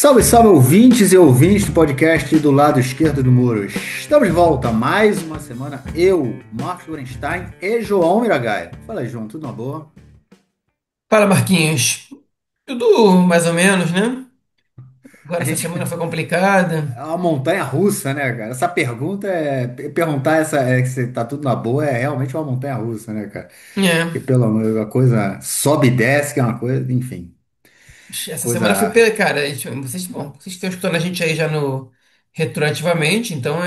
Salve, salve, ouvintes e ouvintes do podcast do lado esquerdo do muro. Estamos de volta mais uma semana. Eu, Marcos Lorenstein e João Miragaia. Fala aí, João, tudo na boa? Fala, Marquinhos. Tudo mais ou menos, né? A Agora essa gente semana foi complicada. é uma montanha russa, né, cara? Essa pergunta perguntar essa é que você tá tudo na boa é realmente uma montanha russa, né, cara? É, Porque pelo menos a coisa sobe e desce, que é uma coisa, enfim, essa semana foi, coisa, cara, vocês estão escutando a gente aí já no retroativamente, então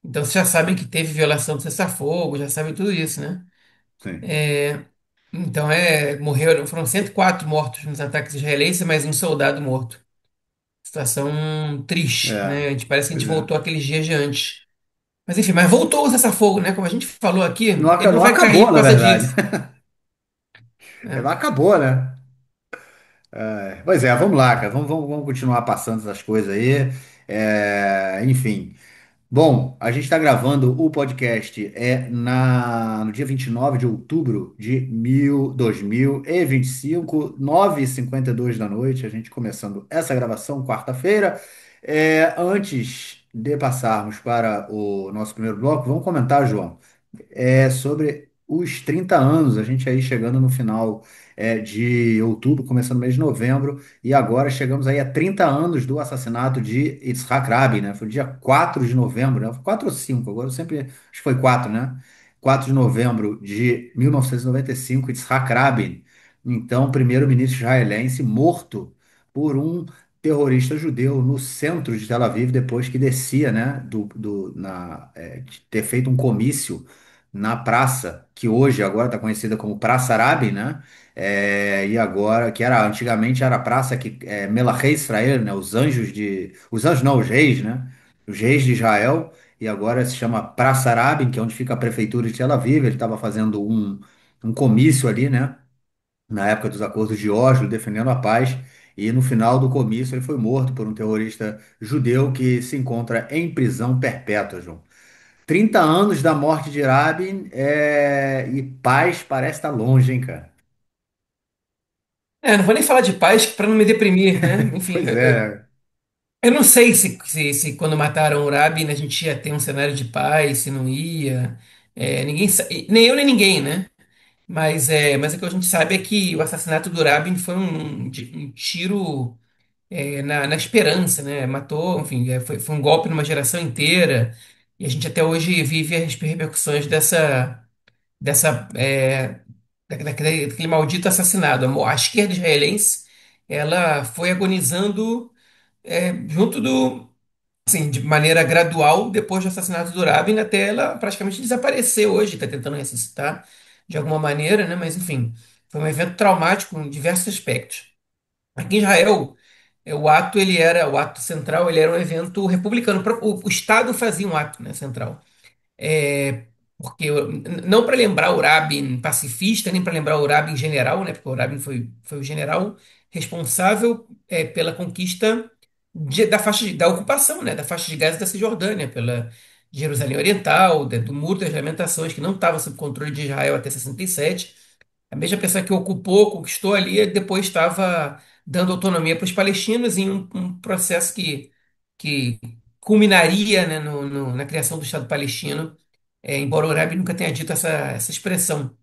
vocês já sabem que teve violação do cessar-fogo, já sabem tudo isso, né? sim. Então morreram, foram 104 mortos nos ataques israelenses, mais um soldado morto. Situação triste, É, né? Parece que a gente pois é. voltou àqueles dias de antes. Mas voltou o cessar-fogo, né? Como a gente falou aqui, ele não Não vai cair acabou, por na causa verdade. disso. Não Né? acabou, né? Pois é, vamos lá, cara. Vamos continuar passando essas coisas aí. Enfim. Bom, a gente está gravando o podcast no dia 29 de outubro de 2025, 9h52 da noite. A gente começando essa gravação quarta-feira. Antes de passarmos para o nosso primeiro bloco, vamos comentar, João, sobre os 30 anos, a gente aí chegando no final de outubro, começando o mês de novembro, e agora chegamos aí a 30 anos do assassinato de Yitzhak Rabin, né? Foi dia 4 de novembro, né? 4 ou 5, agora eu sempre, acho que foi 4, né? 4 de novembro de 1995, Yitzhak Rabin, então primeiro-ministro israelense, morto por um terrorista judeu no centro de Tel Aviv, depois que descia, né, de ter feito um comício na praça, que hoje agora está conhecida como Praça Arabe, né? E agora, que era antigamente era a praça que Melachei Israel, né? Os anjos não, os reis, né? Os reis de Israel, e agora se chama Praça Arabe, que é onde fica a prefeitura de Tel Aviv. Ele estava fazendo um comício ali, né? Na época dos acordos de Oslo, defendendo a paz. E no final do comício ele foi morto por um terrorista judeu que se encontra em prisão perpétua, João. 30 anos da morte de Rabin, e paz parece estar longe, hein, cara? Não vou nem falar de paz para não me deprimir, né? Enfim, Pois é, eu não sei se quando mataram o Rabin a gente ia ter um cenário de paz, se não ia. Nem eu nem ninguém, né? Mas o que a gente sabe é que o assassinato do Rabin foi um tiro na esperança, né? Matou, enfim, foi um golpe numa geração inteira. E a gente até hoje vive as repercussões dessa daquele maldito assassinado. A esquerda israelense, ela foi agonizando junto assim, de maneira gradual depois do assassinato do Rabin, até ela praticamente desaparecer hoje, está tentando ressuscitar de alguma maneira, né? Mas enfim, foi um evento traumático em diversos aspectos. Aqui em Israel, o ato central, ele era um evento republicano. O Estado fazia um ato, né, central. É, não para lembrar o Rabin pacifista, nem para lembrar o Rabin general, né? Porque o Rabin foi o general responsável pela conquista da da ocupação, né? Da faixa de Gaza e da Cisjordânia, pela Jerusalém Oriental, do Muro das Lamentações, que não estava sob controle de Israel até 67. A mesma pessoa que ocupou, conquistou ali, depois estava dando autonomia para os palestinos em um processo que culminaria, né, na criação do Estado palestino, embora o Urabi nunca tenha dito essa expressão.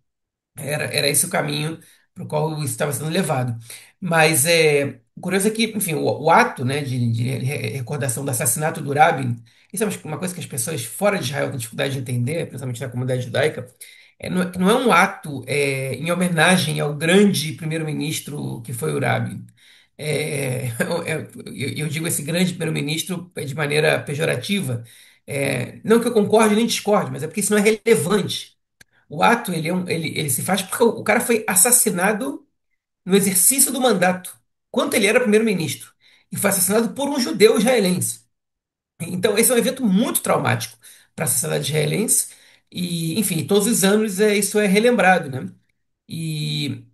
Era esse o caminho para o qual isso estava sendo levado. Mas o curioso é que, enfim, o ato, né, de recordação do assassinato do Rabin, isso é uma coisa que as pessoas fora de Israel têm dificuldade de entender, principalmente na comunidade judaica. Não é um ato em homenagem ao grande primeiro-ministro que foi o Rabin. Eu digo esse grande primeiro-ministro de maneira pejorativa. Não que eu concorde nem discorde, mas é porque isso não é relevante. O ato ele se faz porque o cara foi assassinado no exercício do mandato, quando ele era primeiro-ministro, e foi assassinado por um judeu israelense. Então, esse é um evento muito traumático para a sociedade israelense, e, enfim, todos os anos isso é relembrado, né? E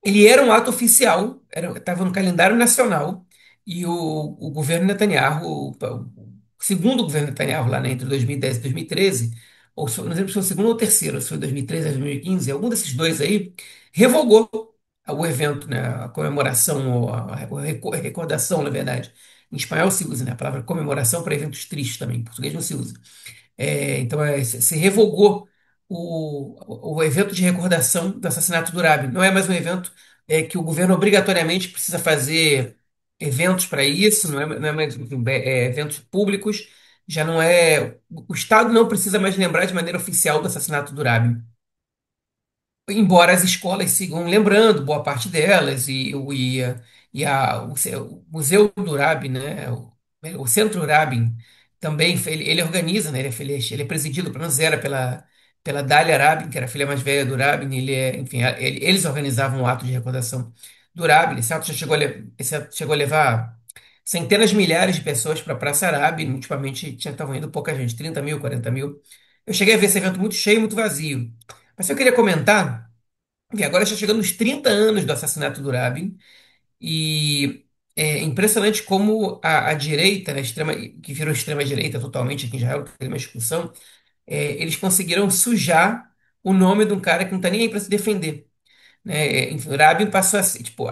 ele era um ato oficial, estava no calendário nacional, e o governo Netanyahu, o segundo governo Netanyahu, lá, né, entre 2010 e 2013, não lembro se foi o segundo ou o terceiro, se foi 2013 ou 2015, algum desses dois aí, revogou o evento, né, a comemoração, ou a recordação, na verdade. Em espanhol se usa, né, a palavra comemoração para eventos tristes também, em português não se usa. Então, se revogou o evento de recordação do assassinato do Rabin. Não é mais um evento que o governo obrigatoriamente precisa fazer eventos para isso, não é mais eventos públicos, já não é. O Estado não precisa mais lembrar de maneira oficial do assassinato do Rabin. Embora as escolas sigam lembrando, boa parte delas, o Museu do Rabin, né, o Centro Rabin, também ele organiza, né, ele é presidido, pelo menos era pela Dália Rabin, que era a filha mais velha do Rabin, enfim, eles organizavam o ato de recordação do Rabin. Esse ato já esse ato chegou a levar centenas de milhares de pessoas para a Praça Rabin. Ultimamente estavam indo pouca gente, 30 mil, 40 mil. Eu cheguei a ver esse evento muito cheio, muito vazio. Mas eu queria comentar que agora está chegando nos 30 anos do assassinato do Rabin e é impressionante como a direita, né, que virou extrema-direita totalmente aqui em Israel, tem uma discussão, eles conseguiram sujar o nome de um cara que não está nem aí para se defender, né? Enfim, o Rabin passou a ser, tipo,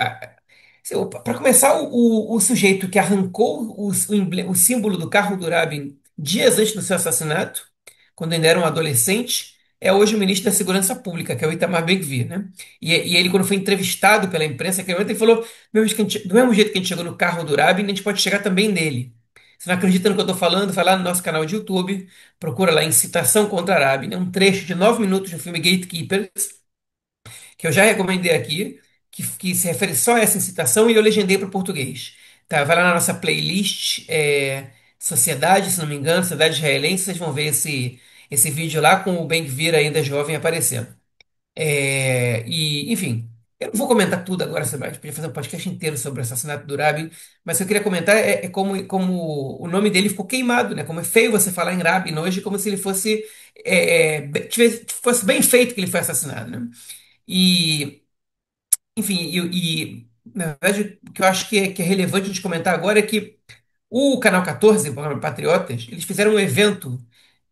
para começar, o sujeito que arrancou o símbolo do carro do Rabin dias antes do seu assassinato, quando ainda era um adolescente, é hoje o ministro da Segurança Pública, que é o Itamar Ben-Gvir, né? E ele, quando foi entrevistado pela imprensa, aquele momento, ele falou: do mesmo jeito que a gente chegou no carro do Rabin, a gente pode chegar também nele. Você não acredita no que eu estou falando? Vai lá no nosso canal de YouTube, procura lá Incitação contra Rabin, é um trecho de 9 minutos do filme Gatekeepers, que eu já recomendei aqui, que se refere só a essa incitação e eu legendei para o português. Tá, vai lá na nossa playlist Sociedade, se não me engano, Sociedade Israelense, vocês vão ver esse vídeo lá com o Ben-Gvir ainda jovem aparecendo. Enfim, eu não vou comentar tudo agora sobre, a gente podia fazer um podcast inteiro sobre o assassinato do Rabin, mas o que eu queria comentar é como o nome dele ficou queimado, né? Como é feio você falar em Rabin hoje, como se ele fosse bem feito que ele foi assassinado, né? E, enfim, na verdade, o que eu acho que é relevante a gente comentar agora é que o Canal 14, o programa Patriotas, eles fizeram um evento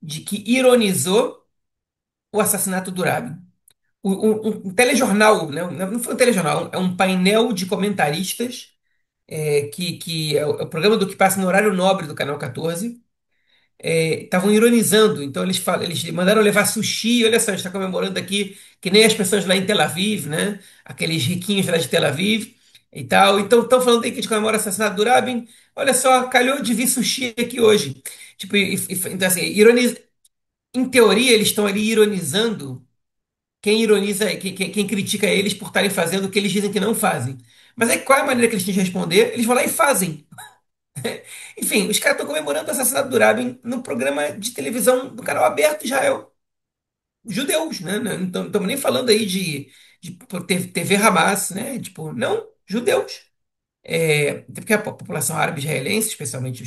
de que ironizou o assassinato do Rabin. Um telejornal, né? Não foi um telejornal, é um painel de comentaristas, que é o programa do que passa no horário nobre do Canal 14. Estavam ironizando, então eles mandaram levar sushi. Olha só, a gente está comemorando aqui que nem as pessoas lá em Tel Aviv, né? Aqueles riquinhos lá de Tel Aviv e tal. Então estão falando aí que a gente comemora o assassinato do Rabin. Olha só, calhou de vir sushi aqui hoje. Tipo, então assim, em teoria eles estão ali ironizando quem ironiza, quem critica eles por estarem fazendo o que eles dizem que não fazem. Mas aí qual é a maneira que eles têm de responder? Eles vão lá e fazem. Enfim, os caras estão comemorando o assassinato do Rabin no programa de televisão do canal aberto de Israel. Judeus, né? Não estamos nem falando aí de TV Hamas, né? Tipo, não, judeus. Até porque a população árabe israelense, especialmente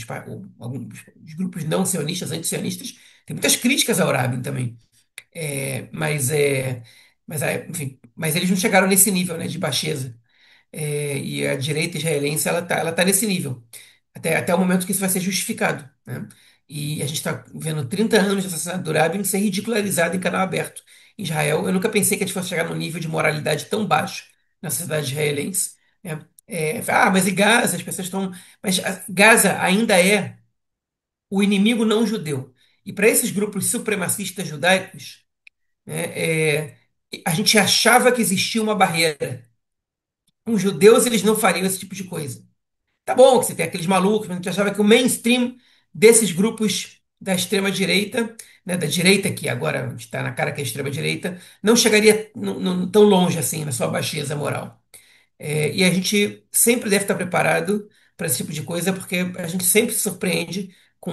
alguns os grupos não sionistas, anti-sionistas, tem muitas críticas ao Rabin também. É, mas, é, enfim, mas eles não chegaram nesse nível, né, de baixeza. E a direita israelense ela tá nesse nível, até o momento que isso vai ser justificado, né? E a gente está vendo 30 anos de assassinato do Rabin ser ridicularizado em canal aberto em Israel. Eu nunca pensei que a gente fosse chegar num nível de moralidade tão baixo na sociedade israelense, né? Mas e Gaza? As pessoas estão. Mas Gaza ainda é o inimigo não judeu. E para esses grupos supremacistas judaicos, né, a gente achava que existia uma barreira. Com judeus, eles não fariam esse tipo de coisa. Tá bom que você tem aqueles malucos, mas a gente achava que o mainstream desses grupos da extrema-direita, né, da direita, que agora está na cara que é extrema-direita, não chegaria tão longe assim na sua baixeza moral. E a gente sempre deve estar preparado para esse tipo de coisa, porque a gente sempre se surpreende com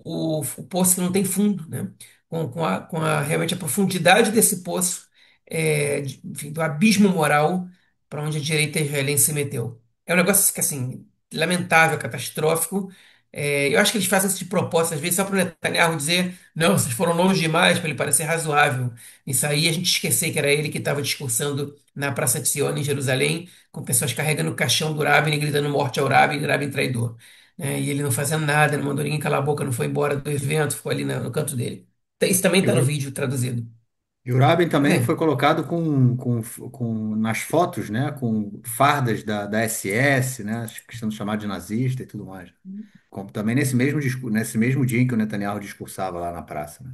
o poço que não tem fundo, né? Realmente a profundidade desse poço, enfim, do abismo moral para onde a direita israelense se meteu. É um negócio que, assim, lamentável, catastrófico. Eu acho que eles fazem isso de propósito, às vezes, só para o Netanyahu dizer: não, vocês foram longe demais, para ele parecer razoável. Isso aí a gente esquecer que era ele que estava discursando na Praça de Sion, em Jerusalém, com pessoas carregando o caixão do Rabin e gritando morte ao Rabin, Rabin traidor. E ele não fazendo nada, não mandou ninguém calar a boca, não foi embora do evento, ficou ali no canto dele. Então, isso também está no Eu, vídeo traduzido. E o Rabin também É, foi colocado nas fotos, né, com fardas da SS, né, sendo chamado de nazista e tudo mais. Como também nesse mesmo dia em que o Netanyahu discursava lá na praça, né?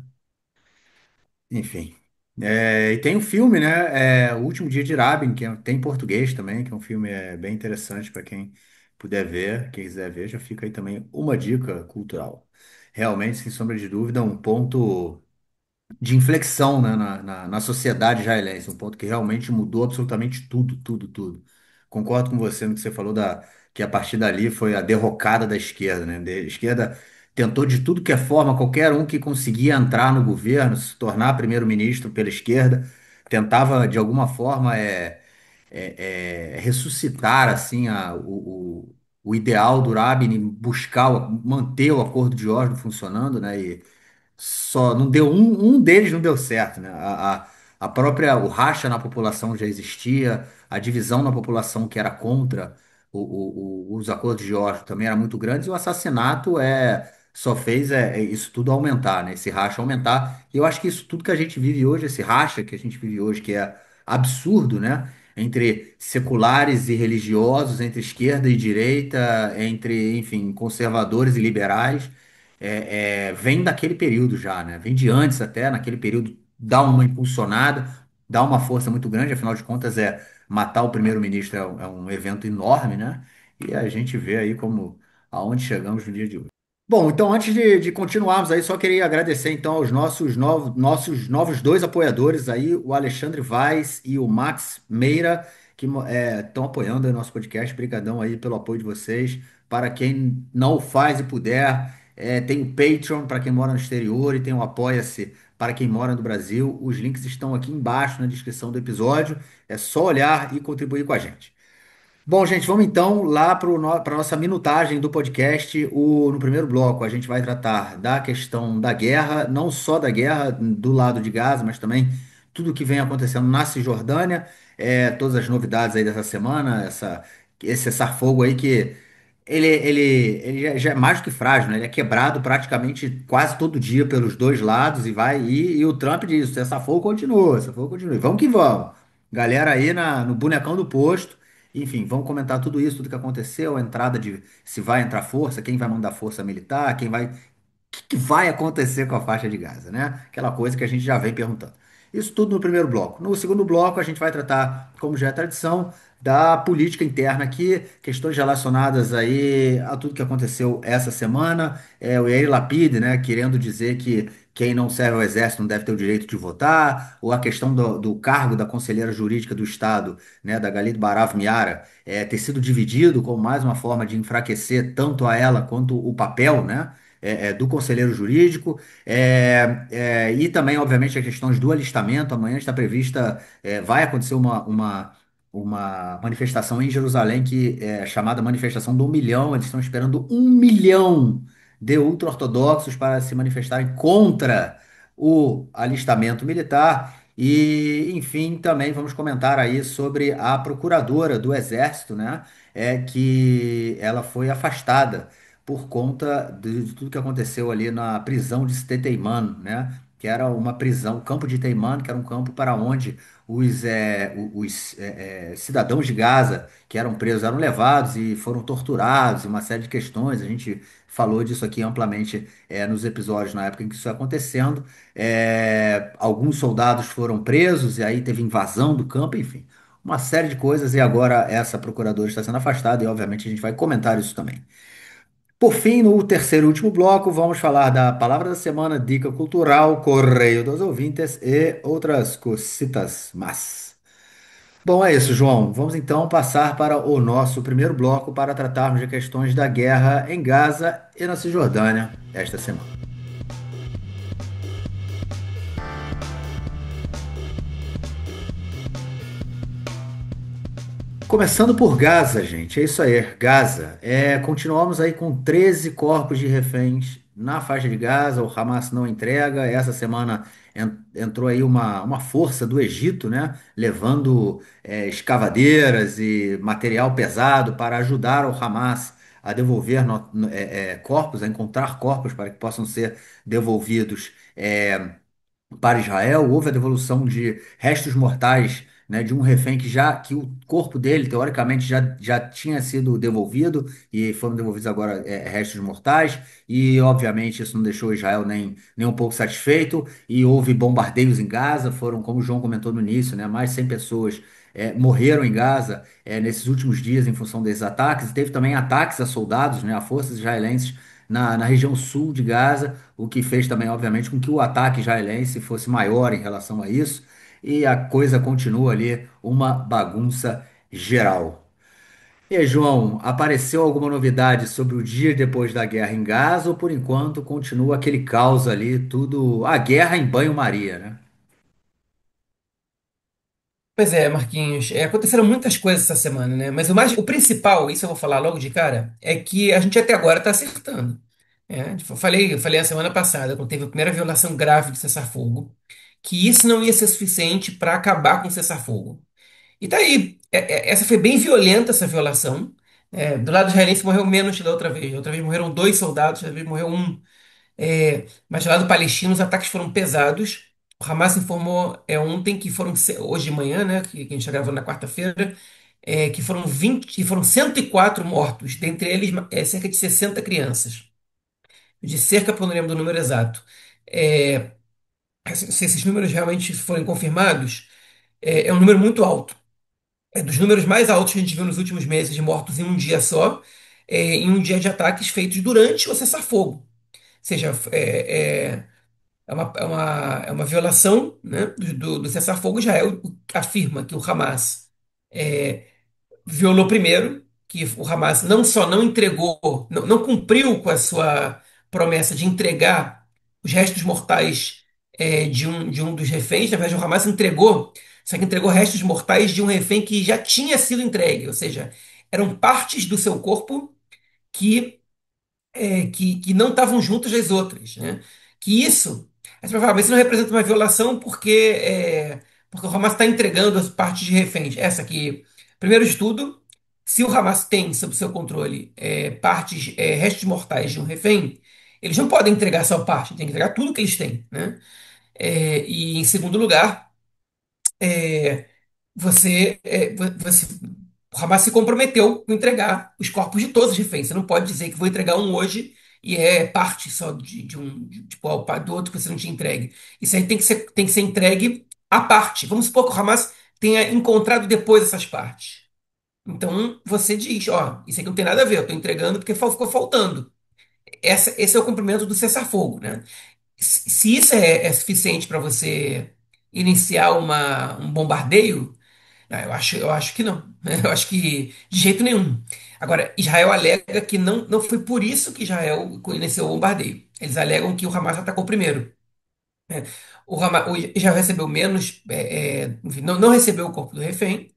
Enfim. E tem um filme, né, O Último Dia de Rabin, tem em português também, que é um filme bem interessante para quem puder ver, quem quiser ver, já fica aí também uma dica cultural. Realmente, sem sombra de dúvida, um ponto de inflexão, né, na sociedade israelense, um ponto que realmente mudou absolutamente tudo, tudo, tudo. Concordo com você no que você falou que a partir dali foi a derrocada da esquerda, né? A esquerda tentou de tudo que é forma, qualquer um que conseguia entrar no governo, se tornar primeiro-ministro pela esquerda, tentava de alguma forma ressuscitar assim o ideal do Rabin, e buscar, manter o Acordo de Oslo funcionando, né? Só não deu um deles não deu certo, né? A própria o racha na população já existia, a divisão na população que era contra os acordos de Oslo também era muito grande e o assassinato só fez isso tudo aumentar, né? Esse racha aumentar. E eu acho que isso tudo que a gente vive hoje, esse racha que a gente vive hoje, que é absurdo, né? Entre seculares e religiosos, entre esquerda e direita, entre, enfim, conservadores e liberais vem daquele período já, né? Vem de antes até, naquele período, dá uma impulsionada, dá uma força muito grande, afinal de contas, matar o primeiro-ministro é um evento enorme, né? E a gente vê aí como aonde chegamos no dia de hoje. Bom, então antes de continuarmos aí, só queria agradecer então aos nossos novos dois apoiadores aí, o Alexandre Vaz e o Max Meira, que estão apoiando aí nosso podcast. Obrigadão aí pelo apoio de vocês. Para quem não o faz e puder, tem o Patreon para quem mora no exterior e tem o Apoia-se para quem mora no Brasil. Os links estão aqui embaixo na descrição do episódio. É só olhar e contribuir com a gente. Bom, gente, vamos então lá para a nossa minutagem do podcast. No primeiro bloco, a gente vai tratar da questão da guerra, não só da guerra do lado de Gaza, mas também tudo o que vem acontecendo na Cisjordânia, todas as novidades aí dessa semana, esse cessar-fogo aí que ele já é mais do que frágil, né? Ele é quebrado praticamente quase todo dia pelos dois lados e o Trump diz, cessar-fogo continua, cessar-fogo continua. E vamos que vamos. Galera aí no bonecão do posto. Enfim, vamos comentar tudo isso, tudo que aconteceu, a entrada de se vai entrar força, quem vai mandar força militar, que vai acontecer com a faixa de Gaza, né? Aquela coisa que a gente já vem perguntando. Isso tudo no primeiro bloco. No segundo bloco, a gente vai tratar, como já é tradição, da política interna aqui, questões relacionadas aí a tudo que aconteceu essa semana. O Yair Lapid, né, querendo dizer que quem não serve ao exército não deve ter o direito de votar, ou a questão do cargo da conselheira jurídica do Estado, né, da Galit Barav Miara, ter sido dividido como mais uma forma de enfraquecer tanto a ela quanto o papel, né? Do conselheiro jurídico, e também, obviamente, as questões do alistamento. Amanhã está prevista, vai acontecer uma manifestação em Jerusalém que é chamada Manifestação do Milhão. Eles estão esperando 1 milhão de ultra-ortodoxos para se manifestarem contra o alistamento militar. E, enfim, também vamos comentar aí sobre a procuradora do Exército, né? Que ela foi afastada por conta de tudo que aconteceu ali na prisão de Steteiman, né? Que era uma prisão, o campo de Teiman, que era um campo para onde os cidadãos de Gaza que eram presos eram levados e foram torturados, e uma série de questões. A gente falou disso aqui amplamente nos episódios na época em que isso ia acontecendo. Alguns soldados foram presos e aí teve invasão do campo, enfim. Uma série de coisas, e agora essa procuradora está sendo afastada, e obviamente a gente vai comentar isso também. Por fim, no terceiro e último bloco, vamos falar da palavra da semana, dica cultural, correio dos ouvintes e outras cositas más. Bom, é isso, João. Vamos então passar para o nosso primeiro bloco para tratarmos de questões da guerra em Gaza e na Cisjordânia esta semana. Começando por Gaza, gente. É isso aí, Gaza. Continuamos aí com 13 corpos de reféns na faixa de Gaza. O Hamas não entrega. Essa semana entrou aí uma força do Egito, né? Levando escavadeiras e material pesado para ajudar o Hamas a devolver corpos, a encontrar corpos para que possam ser devolvidos para Israel, houve a devolução de restos mortais, né, de um refém que o corpo dele, teoricamente, já tinha sido devolvido, e foram devolvidos agora restos mortais, e obviamente isso não deixou Israel nem um pouco satisfeito, e houve bombardeios em Gaza, foram, como o João comentou no início, né, mais de 100 pessoas morreram em Gaza nesses últimos dias em função desses ataques, e teve também ataques a soldados, né, a forças israelenses na região sul de Gaza, o que fez também, obviamente, com que o ataque israelense fosse maior em relação a isso, e a coisa continua ali uma bagunça geral. E aí, João, apareceu alguma novidade sobre o dia depois da guerra em Gaza, ou por enquanto continua aquele caos ali, tudo, a guerra em banho-maria, né? Pois é, Marquinhos, aconteceram muitas coisas essa semana, né? Mas o principal, isso eu vou falar logo de cara, é que a gente até agora está acertando. Eu falei a semana passada, quando teve a primeira violação grave de cessar-fogo, que isso não ia ser suficiente para acabar com o cessar-fogo. E tá aí. Essa foi bem violenta, essa violação. Do lado israelense morreu menos que da outra vez. Da outra vez morreram dois soldados, dessa vez morreu um. Mas do lado palestino, os ataques foram pesados. O Hamas informou ontem que hoje de manhã, né, que a gente está gravando na quarta-feira, que foram 20, que foram 104 mortos, dentre eles cerca de 60 crianças. De cerca, porque eu não lembro do número exato. É, se esses números realmente forem confirmados, é um número muito alto. É dos números mais altos que a gente viu nos últimos meses de mortos em um dia só, em um dia de ataques feitos durante o cessar-fogo. Ou seja, é uma violação, né, do cessar-fogo. Israel afirma que o Hamas violou primeiro, que o Hamas não só não entregou, não cumpriu com a sua promessa de entregar os restos mortais de um dos reféns. Na verdade, o Hamas entregou, só que entregou restos mortais de um refém que já tinha sido entregue, ou seja, eram partes do seu corpo que que não estavam juntas das outras, né? Que isso, aí você vai falar, mas isso não representa uma violação porque o Hamas está entregando as partes de reféns. Essa aqui, primeiro de tudo, se o Hamas tem sob seu controle restos mortais de um refém, eles não podem entregar só parte, tem que entregar tudo que eles têm, né? E em segundo lugar, você, o Hamas se comprometeu com entregar os corpos de todos os reféns. Você não pode dizer que vou entregar um hoje e é parte só tipo, do outro que você não tinha entregue. Isso aí tem que ser entregue à parte. Vamos supor que o Hamas tenha encontrado depois essas partes. Então você diz, ó, isso aqui não tem nada a ver, eu estou entregando porque ficou faltando. Esse é o cumprimento do cessar-fogo, né? Se isso é suficiente para você iniciar um bombardeio, eu acho que não. Eu acho que de jeito nenhum. Agora, Israel alega que não foi por isso que Israel iniciou o bombardeio. Eles alegam que o Hamas atacou primeiro. O Israel recebeu menos, enfim, não recebeu o corpo do refém,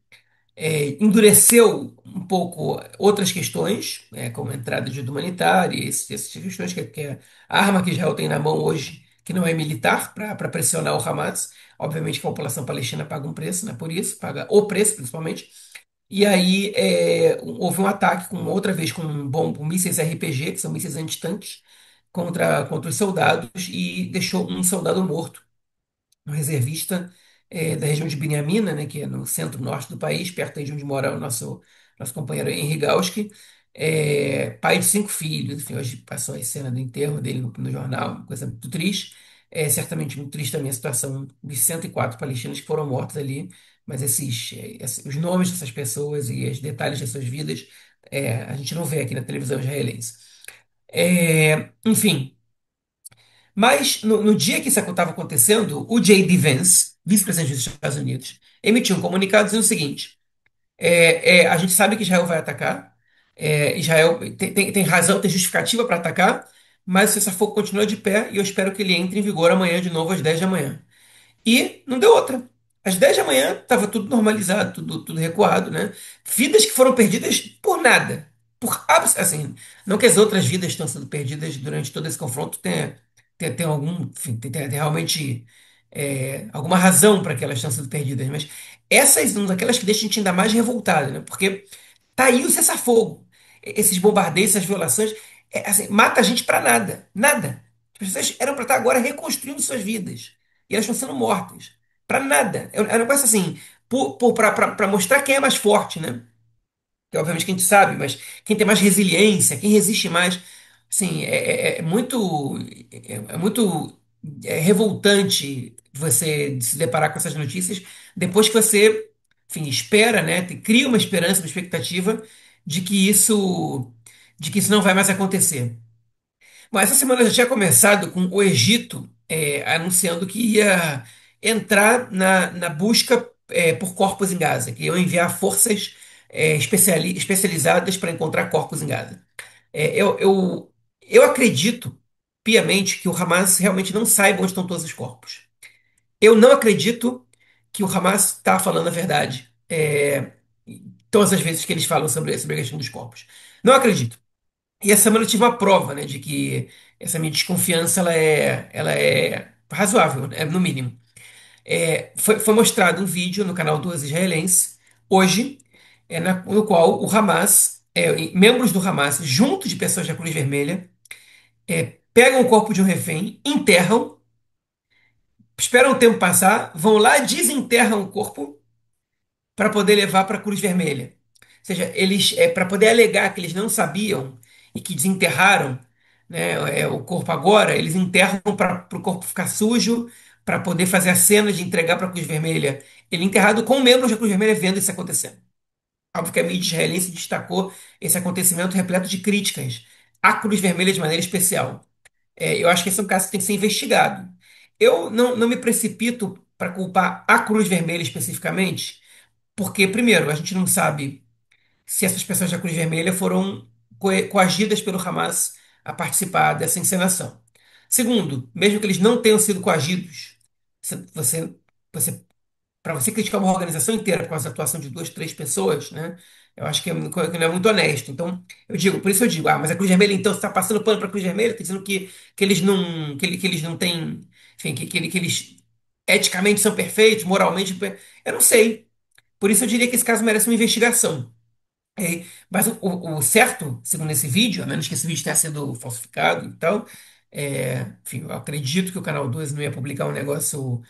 endureceu um pouco outras questões, como a entrada de ajuda humanitária, essas questões que a arma que Israel tem na mão hoje, que não é militar, para pressionar o Hamas. Obviamente que a população palestina paga um preço, né, por isso, paga o preço principalmente. E aí houve um ataque outra vez com mísseis RPG, que são mísseis antitanques, contra os soldados, e deixou um soldado morto, um reservista da região de Beniamina, né, que é no centro-norte do país, perto aí de onde mora o nosso companheiro Henri Gauski, pai de 5 filhos. Enfim, hoje passou a cena do enterro dele no jornal, uma coisa muito triste. Certamente muito triste também a situação dos 104 palestinos que foram mortos ali, mas os nomes dessas pessoas e os detalhes das suas vidas a gente não vê aqui na televisão israelense. Enfim. Mas no dia que isso estava acontecendo, o J.D. Vance, vice-presidente dos Estados Unidos, emitiu um comunicado dizendo o seguinte: a gente sabe que Israel vai atacar, Israel tem razão, tem justificativa para atacar, mas o cessar-fogo continua de pé e eu espero que ele entre em vigor amanhã de novo às 10 da manhã. E não deu outra. Às 10 da manhã estava tudo normalizado, tudo recuado, né? Vidas que foram perdidas por nada. Assim, não que as outras vidas tenham sido perdidas durante todo esse confronto tenha algum, enfim, tem realmente alguma razão para que elas tenham sido perdidas, mas essas são daquelas que deixam a gente ainda mais revoltado, né? Porque tá aí o cessar-fogo. Esses bombardeios, essas violações, assim, mata a gente para nada. Nada. As pessoas eram para estar agora reconstruindo suas vidas. e elas estão sendo mortas. Pra nada. É um negócio assim, pra mostrar quem é mais forte, né? Que obviamente que a gente sabe, mas quem tem mais resiliência, quem resiste mais, assim, é muito revoltante você se deparar com essas notícias depois que você, enfim, espera, né, cria uma esperança, uma expectativa de que isso não vai mais acontecer. Bom, essa semana já tinha começado com o Egito anunciando que ia entrar na busca por corpos em Gaza, que iam enviar forças especializadas para encontrar corpos em Gaza. Eu acredito piamente que o Hamas realmente não saiba onde estão todos os corpos. Eu não acredito que o Hamas está falando a verdade todas as vezes que eles falam sobre a questão dos corpos. Não acredito. E essa semana eu tive uma prova, né, de que essa minha desconfiança ela é razoável, né, no mínimo. Foi mostrado um vídeo no canal dos israelenses hoje, no qual o Hamas, membros do Hamas, junto de pessoas da Cruz Vermelha, pegam o corpo de um refém, enterram, esperam o tempo passar, vão lá, desenterram o corpo para poder levar para a Cruz Vermelha. Ou seja, eles, para poder alegar que eles não sabiam e que desenterraram, né, o corpo agora, eles enterram para o corpo ficar sujo, para poder fazer a cena de entregar para a Cruz Vermelha. Ele enterrado com membros da Cruz Vermelha vendo isso acontecendo. Óbvio que a mídia israelense destacou esse acontecimento repleto de críticas à Cruz Vermelha de maneira especial. Eu acho que esse é um caso que tem que ser investigado. Eu não me precipito para culpar a Cruz Vermelha especificamente, porque, primeiro, a gente não sabe se essas pessoas da Cruz Vermelha foram coagidas pelo Hamas a participar dessa encenação. Segundo, mesmo que eles não tenham sido coagidos, você, você, para você criticar uma organização inteira por causa da atuação de duas, três pessoas, né? Eu acho que não é muito honesto. Então, por isso eu digo, mas a Cruz Vermelha, então, você está passando pano para a Cruz Vermelha, está dizendo que eles não têm, enfim, que eles eticamente são perfeitos, moralmente. Eu não sei. Por isso eu diria que esse caso merece uma investigação. Mas o certo, segundo esse vídeo, a menos que esse vídeo tenha sido falsificado e tal, enfim, eu acredito que o Canal 12 não ia publicar um negócio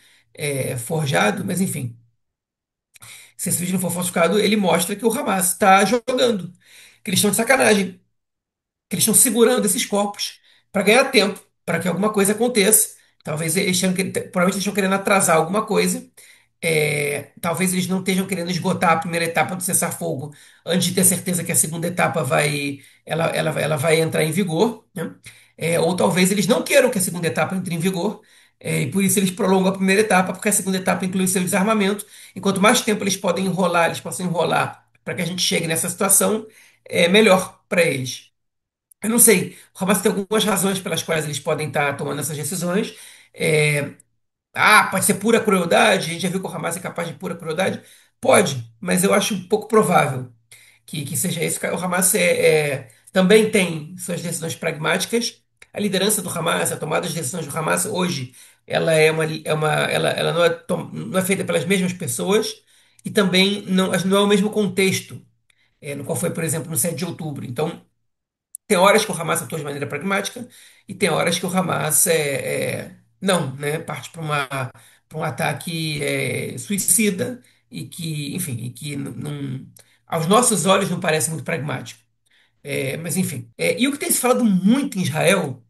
forjado, mas enfim, se esse vídeo não for falsificado, ele mostra que o Hamas está jogando, que eles estão de sacanagem, que eles estão segurando esses corpos para ganhar tempo, para que alguma coisa aconteça. Talvez provavelmente eles estão querendo atrasar alguma coisa. Talvez eles não estejam querendo esgotar a primeira etapa do cessar-fogo antes de ter certeza que a segunda etapa ela vai entrar em vigor, né? Ou talvez eles não queiram que a segunda etapa entre em vigor, e por isso eles prolongam a primeira etapa, porque a segunda etapa inclui o seu desarmamento. E quanto mais tempo eles possam enrolar para que a gente chegue nessa situação, melhor para eles. Eu não sei, o Hamas tem algumas razões pelas quais eles podem estar tomando essas decisões. É, pode ser pura crueldade, a gente já viu que o Hamas é capaz de pura crueldade? Pode, mas eu acho um pouco provável que seja isso. O Hamas também tem suas decisões pragmáticas. A liderança do Hamas, a tomada de decisões do Hamas hoje, ela não é feita pelas mesmas pessoas e também não é o mesmo contexto, no qual foi, por exemplo, no 7 de outubro. Então, tem horas que o Hamas atua de maneira pragmática e tem horas que o Hamas não, né, parte para um ataque suicida e que, enfim, aos nossos olhos não parece muito pragmático. Mas enfim. E o que tem se falado muito em Israel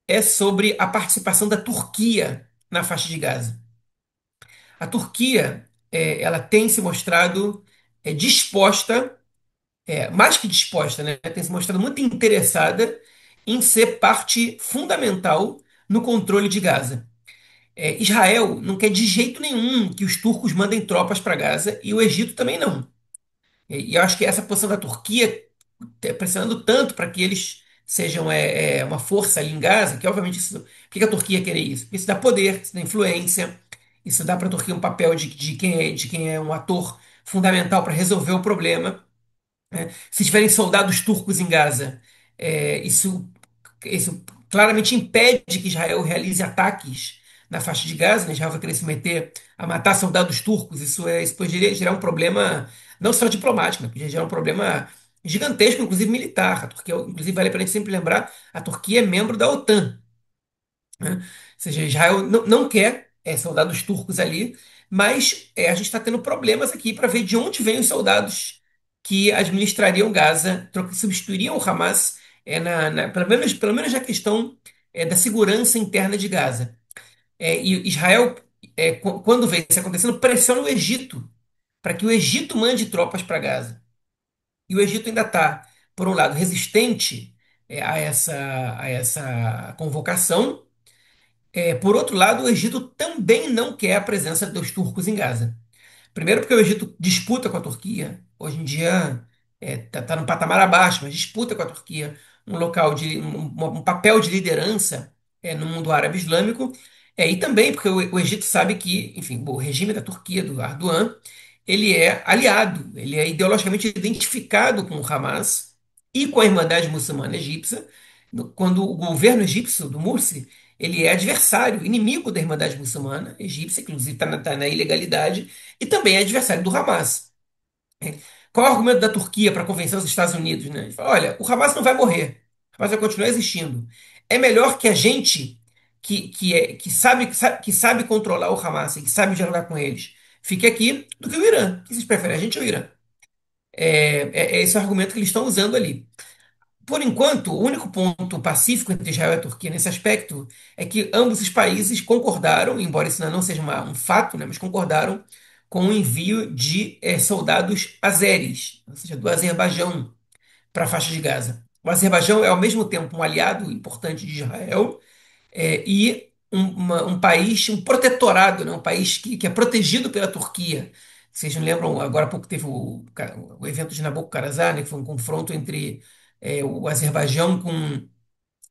é sobre a participação da Turquia na faixa de Gaza. A Turquia, ela tem se mostrado disposta, mais que disposta, né? Tem se mostrado muito interessada em ser parte fundamental no controle de Gaza. Israel não quer de jeito nenhum que os turcos mandem tropas para Gaza e o Egito também não. E eu acho que essa posição da Turquia pressionando tanto para que eles sejam uma força ali em Gaza, que obviamente isso, por que a Turquia querer isso? Porque isso dá poder, isso dá influência, isso dá para a Turquia um papel de quem é um ator fundamental para resolver o problema. Se tiverem soldados turcos em Gaza, isso claramente impede que Israel realize ataques na faixa de Gaza, né? Israel vai querer se meter a matar soldados turcos. Isso poderia gerar um problema não só diplomático, né? Poderia gerar um problema gigantesco, inclusive militar. A Turquia, inclusive, vale a pena a gente sempre lembrar, a Turquia é membro da OTAN, né? Ou seja, Israel não quer. soldados turcos ali, mas a gente está tendo problemas aqui para ver de onde vêm os soldados que administrariam Gaza, substituiriam o Hamas, pelo menos na questão da segurança interna de Gaza. E Israel, quando vê isso acontecendo, pressiona o Egito para que o Egito mande tropas para Gaza. E o Egito ainda está, por um lado, resistente a essa convocação. Por outro lado, o Egito também não quer a presença dos turcos em Gaza. Primeiro porque o Egito disputa com a Turquia. Hoje em dia está num patamar abaixo, mas disputa com a Turquia um papel de liderança no mundo árabe islâmico. E também porque o Egito sabe que, enfim, o regime da Turquia, do Erdogan, ele é aliado, ele é ideologicamente identificado com o Hamas e com a Irmandade Muçulmana Egípcia. Quando o governo egípcio do Morsi ele é adversário, inimigo da Irmandade Muçulmana Egípcia, inclusive está na ilegalidade, e também é adversário do Hamas. Qual é o argumento da Turquia para convencer os Estados Unidos? Né? Ele fala, olha, o Hamas não vai morrer, o Hamas vai continuar existindo. É melhor que a gente, que sabe controlar o Hamas e que sabe dialogar com eles, fique aqui, do que o Irã. O que vocês preferem, a gente ou o Irã? É esse o argumento que eles estão usando ali. Por enquanto, o único ponto pacífico entre Israel e a Turquia nesse aspecto é que ambos os países concordaram, embora isso ainda não seja um fato, né, mas concordaram com o envio de soldados azeris, ou seja, do Azerbaijão, para a faixa de Gaza. O Azerbaijão é ao mesmo tempo um aliado importante de Israel e um país, um protetorado, né, um país que é protegido pela Turquia. Vocês não lembram, agora há pouco teve o evento de Nabucodonosor, né, que foi um confronto entre o Azerbaijão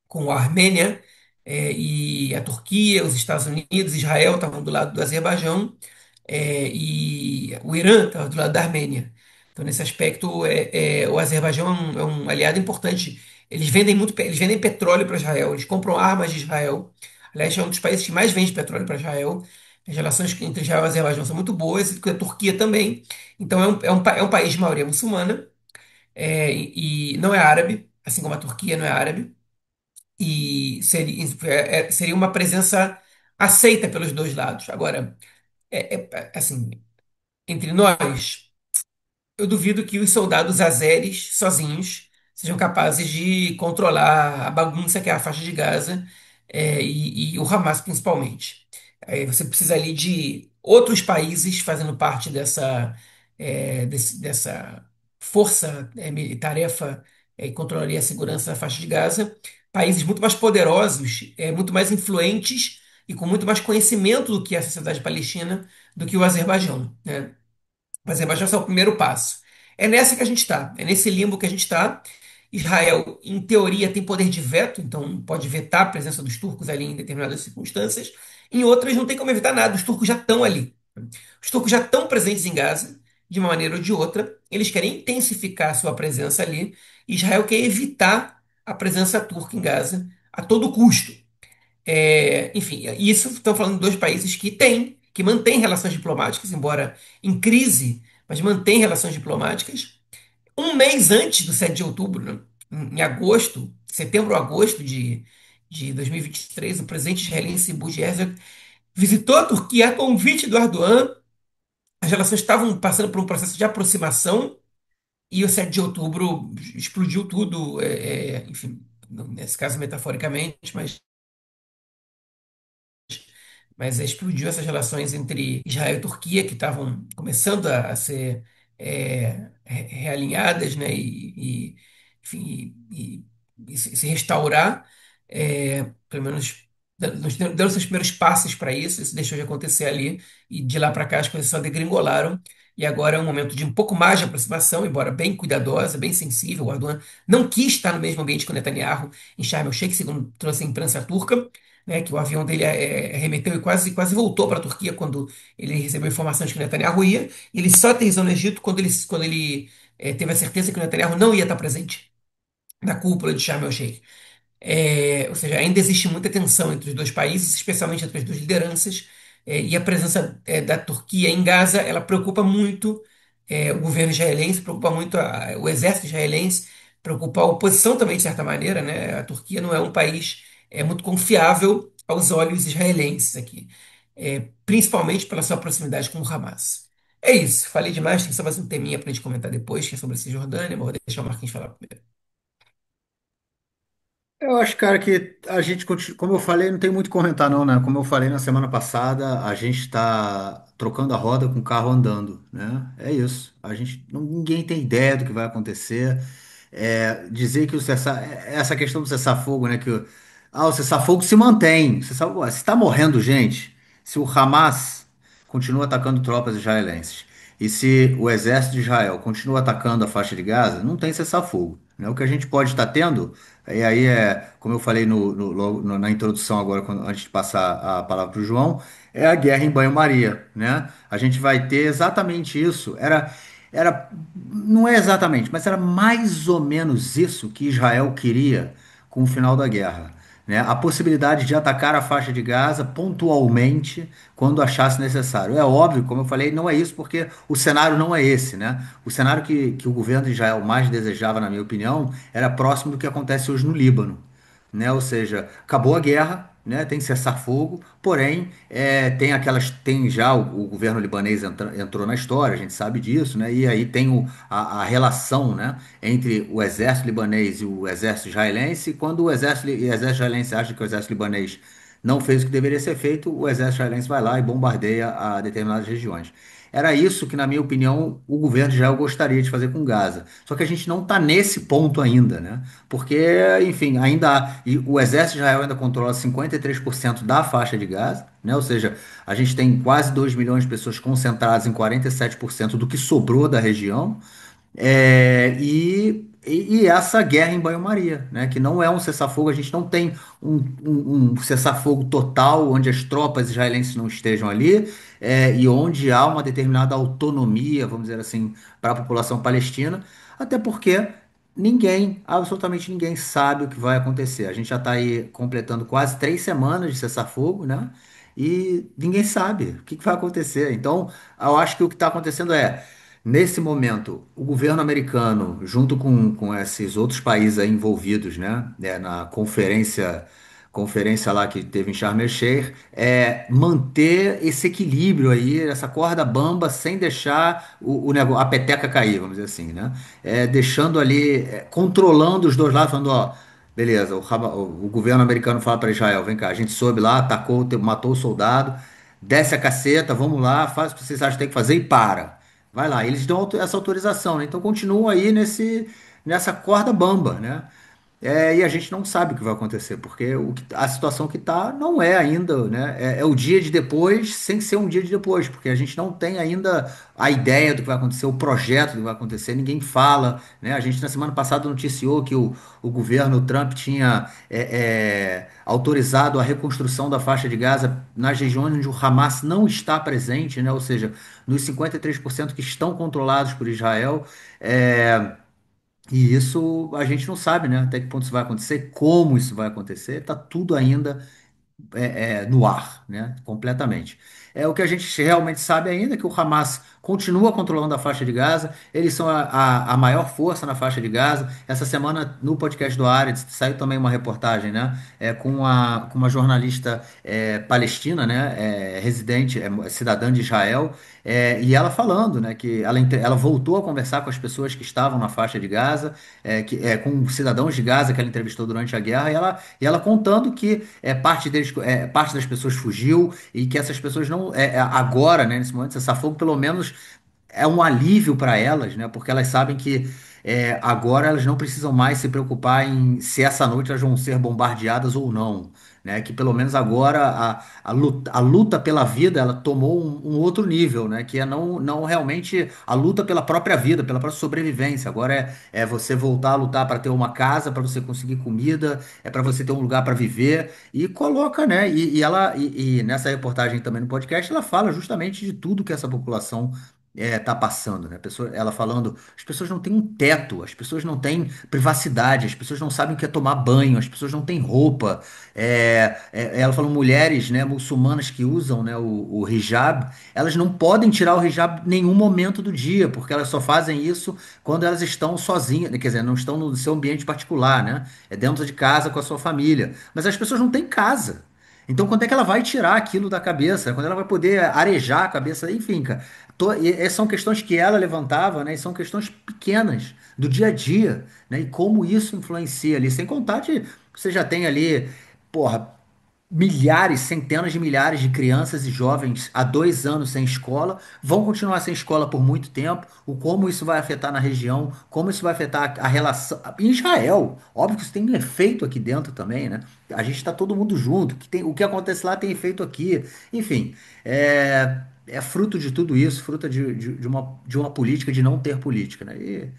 com a Armênia, e a Turquia, os Estados Unidos, Israel estavam do lado do Azerbaijão, e o Irã estava do lado da Armênia. Então, nesse aspecto, o Azerbaijão é um aliado importante. Eles vendem muito, eles vendem petróleo para Israel, eles compram armas de Israel. Aliás, é um dos países que mais vende petróleo para Israel. As relações entre Israel e Azerbaijão são muito boas, e com a Turquia também. Então, é um país de maioria muçulmana, e não é árabe, assim como a Turquia não é árabe. E seria uma presença aceita pelos dois lados. Agora, assim, entre nós. Eu duvido que os soldados azeres, sozinhos, sejam capazes de controlar a bagunça que é a faixa de Gaza, e o Hamas principalmente. Aí você precisa ali de outros países fazendo parte dessa força, tarefa, que controlaria a segurança da faixa de Gaza. Países muito mais poderosos, muito mais influentes e com muito mais conhecimento do que é a sociedade palestina do que o Azerbaijão, né? O Azerbaijão é só o primeiro passo. É nessa que a gente está, é nesse limbo que a gente está. Israel, em teoria, tem poder de veto, então pode vetar a presença dos turcos ali em determinadas circunstâncias. Em outras, não tem como evitar nada, os turcos já estão ali. Os turcos já estão presentes em Gaza, de uma maneira ou de outra. Eles querem intensificar a sua presença ali. Israel quer evitar a presença turca em Gaza a todo custo. Enfim, isso estão falando de dois países que mantêm relações diplomáticas, embora em crise, mas mantêm relações diplomáticas. Um mês antes do 7 de outubro, né, em agosto, setembro ou agosto de 2023, o presidente israelense Bush Herzog visitou a Turquia a convite do Erdogan. As relações estavam passando por um processo de aproximação e o 7 de outubro explodiu tudo, enfim, nesse caso metaforicamente, mas explodiu essas relações entre Israel e Turquia, que estavam começando a ser realinhadas, né, enfim, se restaurar, pelo menos dando seus primeiros passos para isso. Isso deixou de acontecer ali, e de lá para cá as coisas só degringolaram. E agora é um momento de um pouco mais de aproximação, embora bem cuidadosa, bem sensível. O Erdogan não quis estar no mesmo ambiente que o Netanyahu em Sharm el-Sheikh, segundo trouxe a imprensa turca, né, que o avião dele arremeteu e quase, quase voltou para a Turquia quando ele recebeu informações que o Netanyahu ia. E ele só aterrissou no Egito quando ele teve a certeza que o Netanyahu não ia estar presente na cúpula de Sharm el-Sheikh. Ou seja, ainda existe muita tensão entre os dois países, especialmente entre as duas lideranças, e a presença da Turquia em Gaza, ela preocupa muito o governo israelense, preocupa muito o exército israelense, preocupa a oposição também, de certa maneira, né? A Turquia não é um país muito confiável aos olhos israelenses aqui. principalmente pela sua proximidade com o Hamas. É isso, falei demais, tem só mais um teminha pra gente comentar depois, que é sobre a Cisjordânia, mas vou deixar o Marquinhos falar primeiro. Eu acho, cara, que a gente, como eu falei, não tem muito o que comentar, não, né? Como eu falei na semana passada, a gente está trocando a roda com o carro andando, né? É isso. A gente, ninguém tem ideia do que vai acontecer. Dizer que essa questão do cessar-fogo, né? O cessar-fogo se mantém. Se está morrendo gente, se o Hamas continua atacando tropas israelenses e se o exército de Israel continua atacando a faixa de Gaza, não tem cessar-fogo, né? O que a gente pode estar tendo. E aí como eu falei na introdução agora, antes de passar a palavra para o João, é a guerra em banho-maria, né? A gente vai ter exatamente isso. Não é exatamente, mas era mais ou menos isso que Israel queria com o final da guerra, né? A possibilidade de atacar a faixa de Gaza pontualmente quando achasse necessário. É óbvio, como eu falei, não é isso porque o cenário não é esse, né? O cenário que o governo de Israel mais desejava, na minha opinião, era próximo do que acontece hoje no Líbano, né? Ou seja, acabou a guerra, né? Tem cessar-fogo, porém tem já o governo libanês entrou na história, a gente sabe disso, né? E aí tem a relação, né, entre o exército libanês e o exército israelense. E quando o exército israelense acha que o exército libanês não fez o que deveria ser feito, o exército israelense vai lá e bombardeia a determinadas regiões. Era isso que, na minha opinião, o governo de Israel gostaria de fazer com Gaza. Só que a gente não está nesse ponto ainda, né? Porque, enfim, e o exército de Israel ainda controla 53% da faixa de Gaza, né? Ou seja, a gente tem quase 2 milhões de pessoas concentradas em 47% do que sobrou da região. E essa guerra em banho-maria, né? Que não é um cessar-fogo, a gente não tem um cessar-fogo total onde as tropas israelenses não estejam ali, e onde há uma determinada autonomia, vamos dizer assim, para a população palestina, até porque absolutamente ninguém sabe o que vai acontecer. A gente já está aí completando quase 3 semanas de cessar-fogo, né? E ninguém sabe o que vai acontecer. Então, eu acho que o que está acontecendo nesse momento, o governo americano, junto com esses outros países aí envolvidos, né, na conferência lá que teve em Sharm el-Sheikh, manter esse equilíbrio aí, essa corda bamba, sem deixar a peteca cair, vamos dizer assim, né? Deixando ali, controlando os dois lados, falando, ó, beleza, o governo americano fala para Israel, vem cá, a gente soube lá, atacou, matou o soldado, desce a caceta, vamos lá, faz o que vocês acham que tem que fazer e para. Vai lá, eles dão essa autorização, né? Então continua aí nessa corda bamba, né? E a gente não sabe o que vai acontecer, porque a situação que está não é ainda, né? É o dia de depois, sem ser um dia de depois, porque a gente não tem ainda a ideia do que vai acontecer, o projeto do que vai acontecer, ninguém fala, né? A gente na semana passada noticiou que o governo Trump tinha autorizado a reconstrução da faixa de Gaza nas regiões onde o Hamas não está presente, né? Ou seja, nos 53% que estão controlados por Israel. E isso a gente não sabe, né? Até que ponto isso vai acontecer, como isso vai acontecer, tá tudo ainda no ar, né? Completamente. O que a gente realmente sabe ainda é que o Hamas continua controlando a faixa de Gaza, eles são a maior força na faixa de Gaza. Essa semana, no podcast do Haaretz, saiu também uma reportagem, né? Com uma jornalista palestina, né? Residente, cidadã de Israel, e ela falando, né? Que ela voltou a conversar com as pessoas que estavam na faixa de Gaza, com cidadãos de Gaza que ela entrevistou durante a guerra, e ela contando que parte das pessoas fugiu e que essas pessoas não agora, né, nesse momento, cessar-fogo pelo menos é um alívio para elas, né? Porque elas sabem que agora elas não precisam mais se preocupar em se essa noite elas vão ser bombardeadas ou não, né? Que pelo menos agora a luta pela vida ela tomou um outro nível, né? Que é não realmente a luta pela própria vida, pela própria sobrevivência. Agora é você voltar a lutar para ter uma casa, para você conseguir comida, para você ter um lugar para viver e coloca, né? E nessa reportagem também no podcast ela fala justamente de tudo que essa população tá passando, né? Ela falando, as pessoas não têm um teto, as pessoas não têm privacidade, as pessoas não sabem o que é tomar banho, as pessoas não têm roupa. Ela falou mulheres, né, muçulmanas que usam, né, o hijab, elas não podem tirar o hijab em nenhum momento do dia, porque elas só fazem isso quando elas estão sozinhas, quer dizer, não estão no seu ambiente particular, né? É dentro de casa com a sua família. Mas as pessoas não têm casa. Então, quando é que ela vai tirar aquilo da cabeça? Quando ela vai poder arejar a cabeça? Enfim, cara, são questões que ela levantava, né? E são questões pequenas do dia a dia, né? E como isso influencia ali. Sem contar que você já tem ali, porra, milhares, centenas de milhares de crianças e jovens há 2 anos sem escola, vão continuar sem escola por muito tempo, o como isso vai afetar na região, como isso vai afetar a relação em Israel. Óbvio que isso tem um efeito aqui dentro também, né? A gente está todo mundo junto, o que acontece lá tem efeito aqui. Enfim, é fruto de tudo isso, fruto de uma política de não ter política, né? E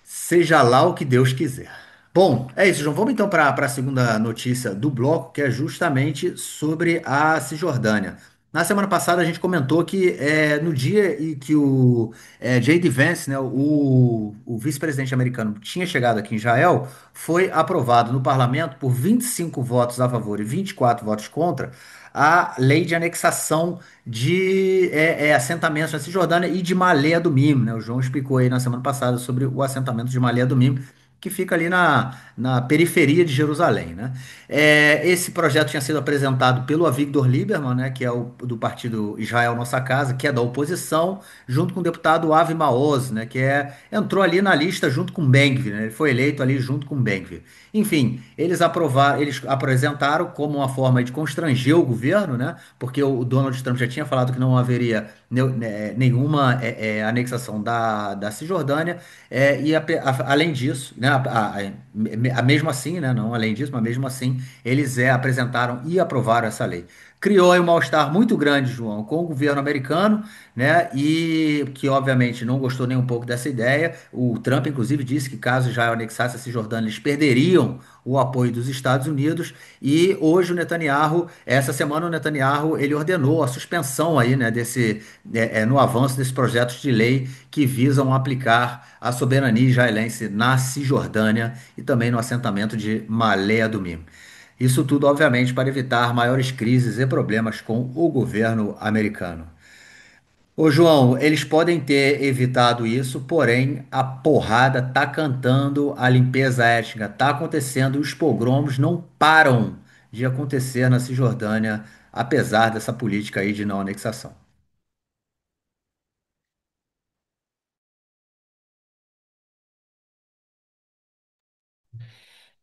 seja lá o que Deus quiser. Bom, é isso, João. Vamos então para a segunda notícia do bloco, que é justamente sobre a Cisjordânia. Na semana passada a gente comentou que no dia em que o J.D. Vance, né, o vice-presidente americano, tinha chegado aqui em Israel, foi aprovado no parlamento por 25 votos a favor e 24 votos contra a lei de anexação de assentamentos na Cisjordânia e de Malé Adumim, né? O João explicou aí na semana passada sobre o assentamento de Malé Adumim, que fica ali na periferia de Jerusalém, né? Esse projeto tinha sido apresentado pelo Avigdor Lieberman, né, que é do partido Israel Nossa Casa, que é da oposição, junto com o deputado Avi Maoz, né, entrou ali na lista junto com Ben-Gvir, né? Ele foi eleito ali junto com Ben-Gvir. Enfim, eles apresentaram como uma forma de constranger o governo, né? Porque o Donald Trump já tinha falado que não haveria nenhuma anexação da Cisjordânia, além disso, né? Mesmo assim, né? Não além disso, mas mesmo assim, eles apresentaram e aprovaram essa lei. Criou aí um mal-estar muito grande, João, com o governo americano, né? E que obviamente não gostou nem um pouco dessa ideia. O Trump, inclusive, disse que caso Israel anexasse a Cisjordânia, eles perderiam o apoio dos Estados Unidos. E hoje essa semana o Netanyahu, ele ordenou a suspensão aí, né, no avanço desses projetos de lei que visam aplicar a soberania israelense na Cisjordânia e também no assentamento de Malé Adumim. Isso tudo, obviamente, para evitar maiores crises e problemas com o governo americano. Ô João, eles podem ter evitado isso, porém a porrada tá cantando, a limpeza étnica tá acontecendo, os pogromos não param de acontecer na Cisjordânia, apesar dessa política aí de não anexação.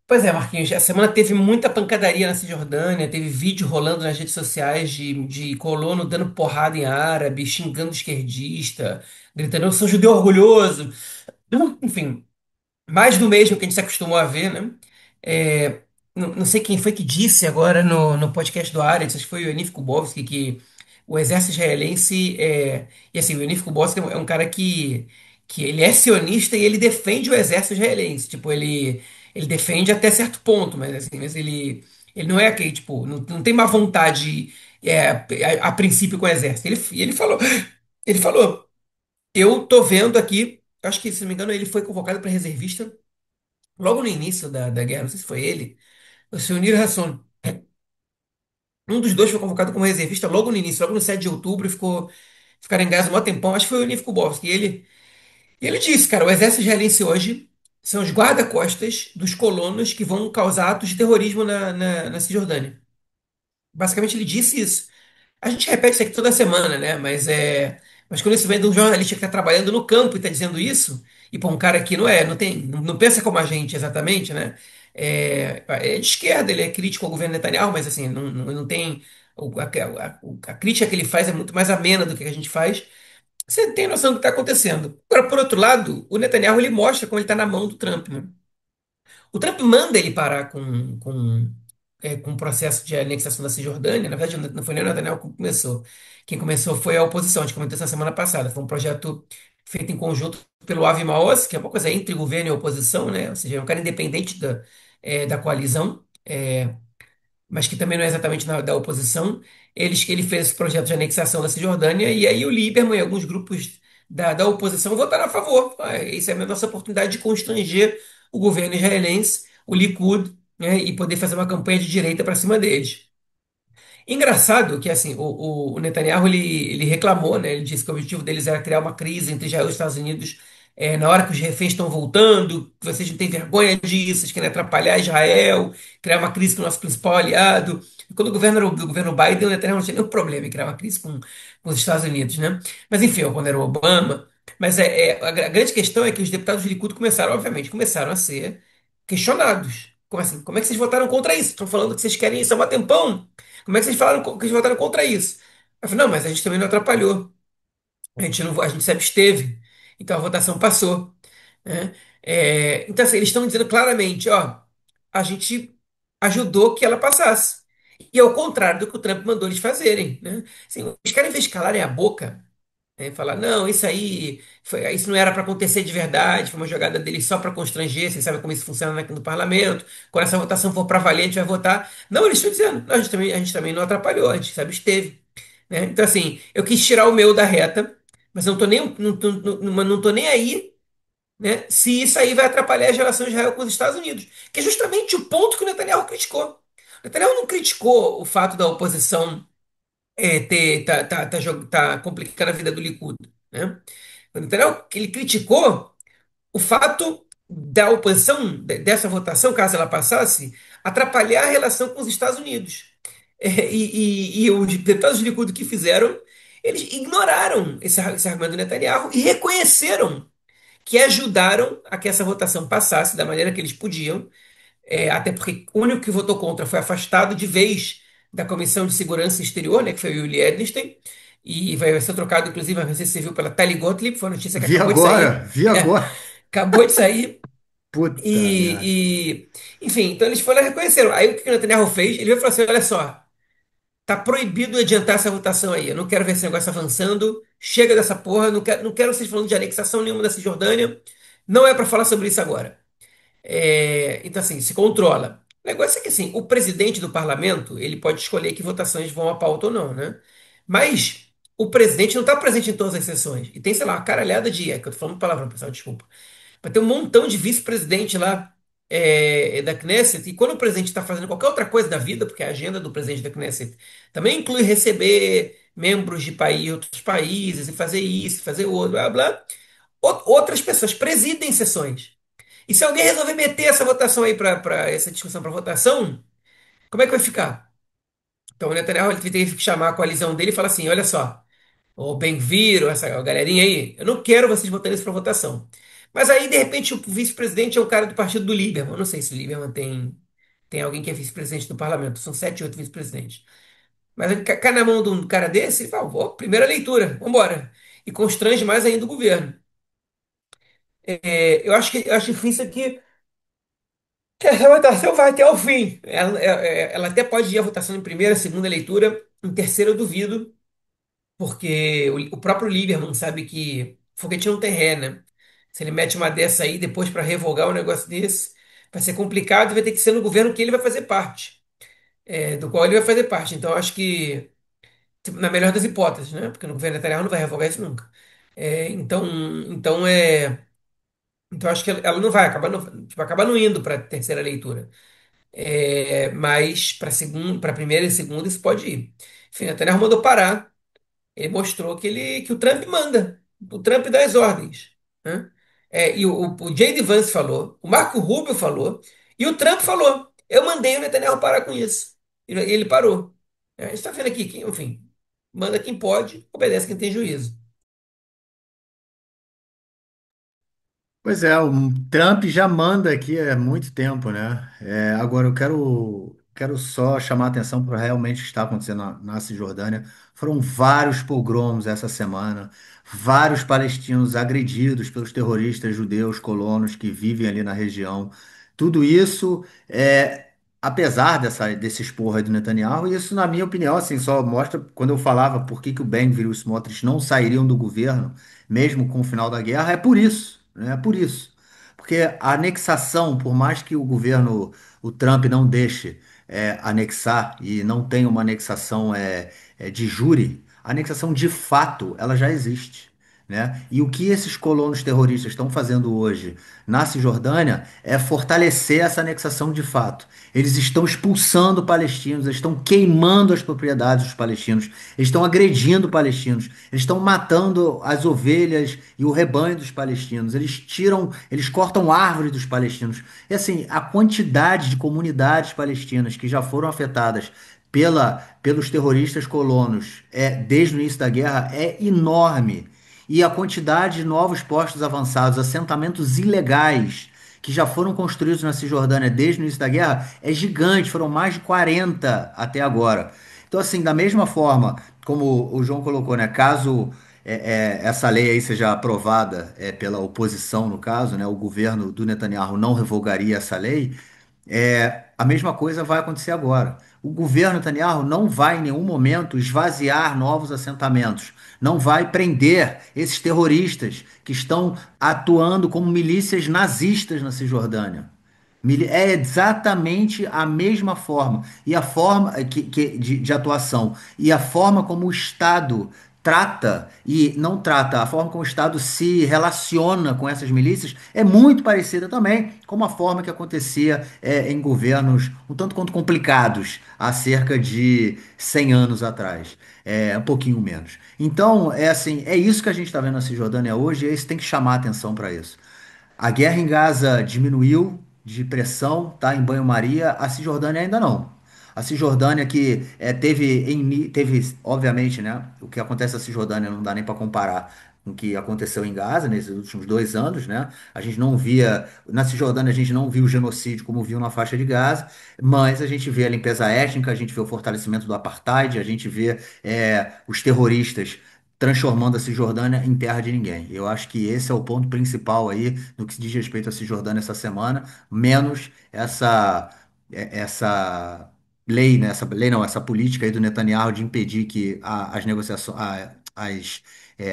Pois é, Marquinhos, a semana teve muita pancadaria na Cisjordânia, teve vídeo rolando nas redes sociais de colono dando porrada em árabe, xingando esquerdista, gritando, eu sou judeu orgulhoso. Enfim, mais do mesmo que a gente se acostumou a ver, né? Não sei quem foi que disse agora no podcast do Aretz, acho que foi o Yaniv Kubovsky, que o exército israelense e assim, o Yaniv Kubovsky é um cara que ele é sionista e ele defende o exército israelense. Tipo, ele defende até certo ponto, mas assim, ele não é aquele, tipo, não tem má vontade a princípio com o exército. Ele falou, eu tô vendo aqui, acho que, se não me engano, ele foi convocado para reservista logo no início da guerra, não sei se foi ele, o seu Nir Hasson. Um dos dois foi convocado como reservista logo no início, logo no 7 de outubro, e ficaram em Gaza um maior tempão. Acho que foi o Nif Kubowski. E ele disse, cara, o exército israelense hoje são os guarda-costas dos colonos que vão causar atos de terrorismo na Cisjordânia. Basicamente, ele disse isso. A gente repete isso aqui toda semana, né? Mas quando isso vem de um jornalista que está trabalhando no campo e está dizendo isso, e para um cara que não pensa como a gente exatamente, né? É de esquerda, ele é crítico ao governo Netanyahu, mas assim, não tem. A crítica que ele faz é muito mais amena do que a gente faz. Você tem noção do que está acontecendo. Agora, por outro lado, o Netanyahu ele mostra como ele está na mão do Trump, né? O Trump manda ele parar com o processo de anexação da Cisjordânia. Na verdade, não foi nem o Netanyahu que começou. Quem começou foi a oposição. A gente comentou essa semana passada. Foi um projeto feito em conjunto pelo Avi Maoz, que é uma coisa entre governo e oposição, né? Ou seja, é um cara independente da coalizão. Mas que também não é exatamente da oposição. Ele fez esse projeto de anexação da Cisjordânia, e aí o Lieberman e alguns grupos da oposição votaram a favor. Isso é a nossa oportunidade de constranger o governo israelense, o Likud, né, e poder fazer uma campanha de direita para cima deles. Engraçado que assim, o Netanyahu ele reclamou, né, ele disse que o objetivo deles era criar uma crise entre Israel e os Estados Unidos na hora que os reféns estão voltando, que vocês não têm vergonha disso, vocês querem atrapalhar Israel, criar uma crise com o nosso principal aliado. E quando o governo era o governo Biden, o Netanyahu não tinha nenhum problema em criar uma crise com os Estados Unidos, né? Mas enfim, ou quando era o Obama. Mas a grande questão é que os deputados do Likud começaram, obviamente, começaram a ser questionados. Como assim? Como é que vocês votaram contra isso? Estão falando que vocês querem isso há um tempão. Como é que vocês falaram que vocês votaram contra isso? Eu falei, não, mas a gente também não atrapalhou. A gente, não, a gente se absteve. Então a votação passou, né? Então, assim, eles estão dizendo claramente, ó, a gente ajudou que ela passasse. E ao contrário do que o Trump mandou eles fazerem, né? Assim, os caras, em vez de calarem a boca, né, falar, não, isso aí, isso não era para acontecer de verdade, foi uma jogada deles só para constranger, vocês sabem como isso funciona aqui no parlamento, quando essa votação for para valer, a gente vai votar. Não, eles estão dizendo, não, a gente também não atrapalhou, a gente se absteve, né? Então, assim, eu quis tirar o meu da reta, mas não tô nem aí, né, se isso aí vai atrapalhar as relações de Israel com os Estados Unidos, que é justamente o ponto que o Netanyahu criticou. O Netanyahu não criticou o fato da oposição tá complicando a vida do Likud, né? O Netanyahu, ele criticou o fato da oposição, dessa votação, caso ela passasse, atrapalhar a relação com os Estados Unidos. E os deputados do Likud que fizeram, eles ignoraram esse argumento do Netanyahu e reconheceram que ajudaram a que essa votação passasse da maneira que eles podiam, até porque o único que votou contra foi afastado de vez da Comissão de Segurança Exterior, né, que foi o Yuli Edelstein, e vai ser trocado, inclusive, não sei se você viu, pela Tali Gottlieb, foi uma notícia que Vi acabou de agora, sair. vi agora. Acabou de sair. Puta merda. Enfim, então eles foram lá e reconheceram. Aí o que o Netanyahu fez? Ele veio e falou assim: olha só, tá proibido adiantar essa votação aí. Eu não quero ver esse negócio avançando. Chega dessa porra. Não quero vocês falando de anexação nenhuma da Cisjordânia. Não é para falar sobre isso agora. Então, assim, se controla. O negócio é que, assim, o presidente do parlamento, ele pode escolher que votações vão à pauta ou não, né? Mas o presidente não está presente em todas as sessões. E tem, sei lá, uma caralhada de... É que eu tô falando palavrão, pessoal, desculpa. Vai ter um montão de vice-presidente lá da Knesset. E quando o presidente está fazendo qualquer outra coisa da vida, porque a agenda do presidente da Knesset também inclui receber membros de outros países, e fazer isso, fazer outro, blá, blá. Outras pessoas presidem sessões. E se alguém resolver meter essa votação aí para essa discussão para votação, como é que vai ficar? Então o Netanyahu ele teve que chamar a coalizão dele e falar assim: olha só, o Ben-Gvir, ou essa galerinha aí, eu não quero vocês botando isso para votação. Mas aí, de repente, o vice-presidente é o cara do partido do Lieberman. Eu não sei se o Lieberman tem alguém que é vice-presidente do parlamento, são 7, 8 vice-presidentes. Mas ele cai na mão de um cara desse e fala: "Ó, primeira leitura, vambora." E constrange mais ainda o governo. Eu acho difícil que essa votação vai até o fim. Ela até pode ir à votação em primeira, segunda leitura, em terceira eu duvido, porque o próprio Lieberman sabe que foguete não tem ré, né? Se ele mete uma dessa aí depois para revogar um negócio desse, vai ser complicado e vai ter que ser no governo que ele vai fazer parte, do qual ele vai fazer parte. Então, eu acho que, tipo, na melhor das hipóteses, né? Porque no governo Netanyahu não vai revogar isso nunca. Então, acho que ela não vai acabar, tipo, acabar não indo para terceira leitura. Mas para segunda, para primeira e segunda isso pode ir. Enfim, Netanyahu mandou parar. Ele mostrou que o Trump manda. O Trump dá as ordens, né? E o J.D. Vance falou, o Marco Rubio falou, e o Trump falou. Eu mandei o Netanyahu parar com isso. E ele parou. A gente está vendo aqui que, enfim, manda quem pode, obedece quem tem juízo. Pois é, o Trump já manda aqui há muito tempo, né? Agora eu quero só chamar a atenção para realmente o que está acontecendo na Cisjordânia. Foram vários pogroms essa semana, vários palestinos agredidos pelos terroristas judeus colonos que vivem ali na região. Tudo isso apesar desse esporro aí do Netanyahu, isso, na minha opinião, assim, só mostra quando eu falava por que que o Ben-Gvir e o Smotrich não sairiam do governo, mesmo com o final da guerra, é por isso, né? É por isso. Porque a anexação, por mais que o governo, o Trump não deixe anexar e não tenha uma anexação de júri, a anexação de fato, ela já existe. né? E o que esses colonos terroristas estão fazendo hoje na Cisjordânia é fortalecer essa anexação de fato. Eles estão expulsando palestinos, eles estão queimando as propriedades dos palestinos, eles estão agredindo palestinos, eles estão matando as ovelhas e o rebanho dos palestinos, eles tiram, eles cortam árvores dos palestinos. E assim, a quantidade de comunidades palestinas que já foram afetadas pelos terroristas colonos desde o início da guerra é enorme. E a quantidade de novos postos avançados, assentamentos ilegais que já foram construídos na Cisjordânia desde o início da guerra é gigante, foram mais de 40 até agora. Então, assim, da mesma forma, como o João colocou, né, caso essa lei aí seja aprovada pela oposição, no caso, né, o governo do Netanyahu não revogaria essa lei, a mesma coisa vai acontecer agora. O governo Netanyahu não vai em nenhum momento esvaziar novos assentamentos, não vai prender esses terroristas que estão atuando como milícias nazistas na Cisjordânia. É exatamente a mesma forma e a forma de atuação e a forma como o Estado trata e não trata, a forma como o Estado se relaciona com essas milícias é muito parecida também com a forma que acontecia em governos um tanto quanto complicados há cerca de 100 anos atrás, um pouquinho menos. Então, é assim, é isso que a gente está vendo na Cisjordânia hoje e isso tem que chamar a atenção para isso. A guerra em Gaza diminuiu de pressão, tá em banho-maria. A Cisjordânia ainda não. A Cisjordânia que teve, obviamente, né? O que acontece na Cisjordânia não dá nem para comparar com o que aconteceu em Gaza nesses últimos 2 anos, né? A gente não via, na Cisjordânia a gente não viu o genocídio como viu na faixa de Gaza, mas a gente vê a limpeza étnica, a gente vê o fortalecimento do apartheid, a gente vê os terroristas transformando a Cisjordânia em terra de ninguém. Eu acho que esse é o ponto principal aí no que se diz respeito à Cisjordânia essa semana, menos essa lei, né? Essa lei não, essa política aí do Netanyahu de impedir que as negociações,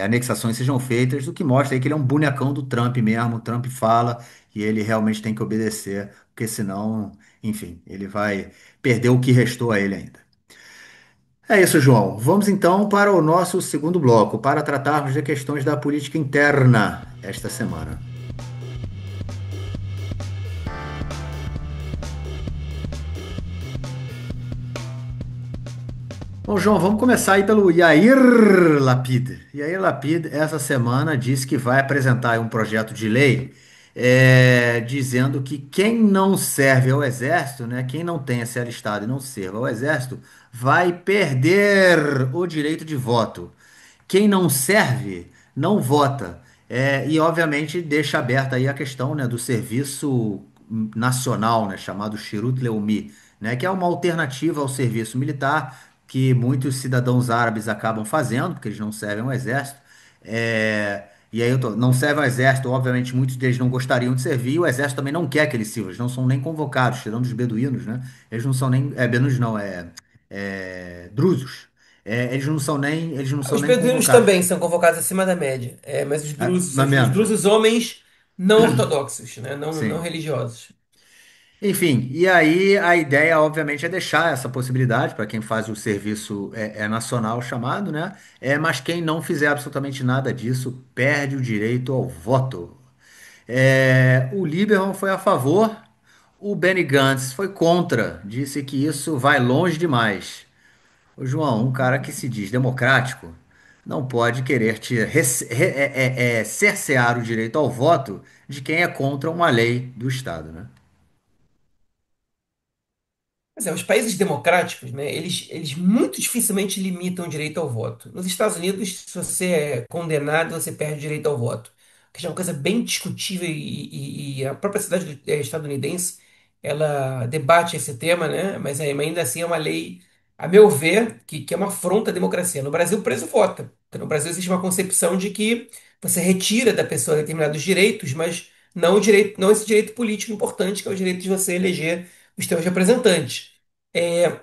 anexações sejam feitas, o que mostra aí que ele é um bonecão do Trump mesmo. O Trump fala e ele realmente tem que obedecer, porque senão, enfim, ele vai perder o que restou a ele ainda. É isso, João. Vamos então para o nosso segundo bloco, para tratarmos de questões da política interna esta semana. Bom, João, vamos começar aí pelo Yair Lapid. Yair Lapid, essa semana, disse que vai apresentar aí um projeto de lei dizendo que quem não serve ao Exército, né, quem não tenha se alistado e não serva ao Exército, vai perder o direito de voto. Quem não serve, não vota. E, obviamente, deixa aberta aí a questão, né, do serviço nacional, né, chamado Shirut Leumi, né, que é uma alternativa ao serviço militar que muitos cidadãos árabes acabam fazendo, porque eles não servem ao exército. E aí não servem ao exército, obviamente muitos deles não gostariam de servir, e o exército também não quer que eles sirvam, eles não são nem convocados, tirando os beduínos, né? Eles não são nem, beduínos não, drusos. Eles não são Os nem beduínos convocados. também são convocados acima da média, mas os drusos, Mas os menos, né? drusos homens não ortodoxos, né? Não Sim. religiosos. Enfim, e aí a ideia, obviamente, é deixar essa possibilidade para quem faz o serviço nacional chamado, né? Mas quem não fizer absolutamente nada disso perde o direito ao voto. O Lieberman foi a favor, o Benny Gantz foi contra, disse que isso vai longe demais. Ô, João, um cara que se diz democrático não pode querer cercear o direito ao voto de quem é contra uma lei do Estado, né? Mas os países democráticos, né, eles muito dificilmente limitam o direito ao voto. Nos Estados Unidos, se você é condenado, você perde o direito ao voto. Que é uma coisa bem discutível e a própria cidade estadunidense, ela debate esse tema, né, mas ainda assim é uma lei, a meu ver, que é uma afronta à democracia. No Brasil, o preso vota. Então, no Brasil existe uma concepção de que você retira da pessoa determinados direitos, mas não o direito, não esse direito político importante, que é o direito de você eleger os teus representantes. É,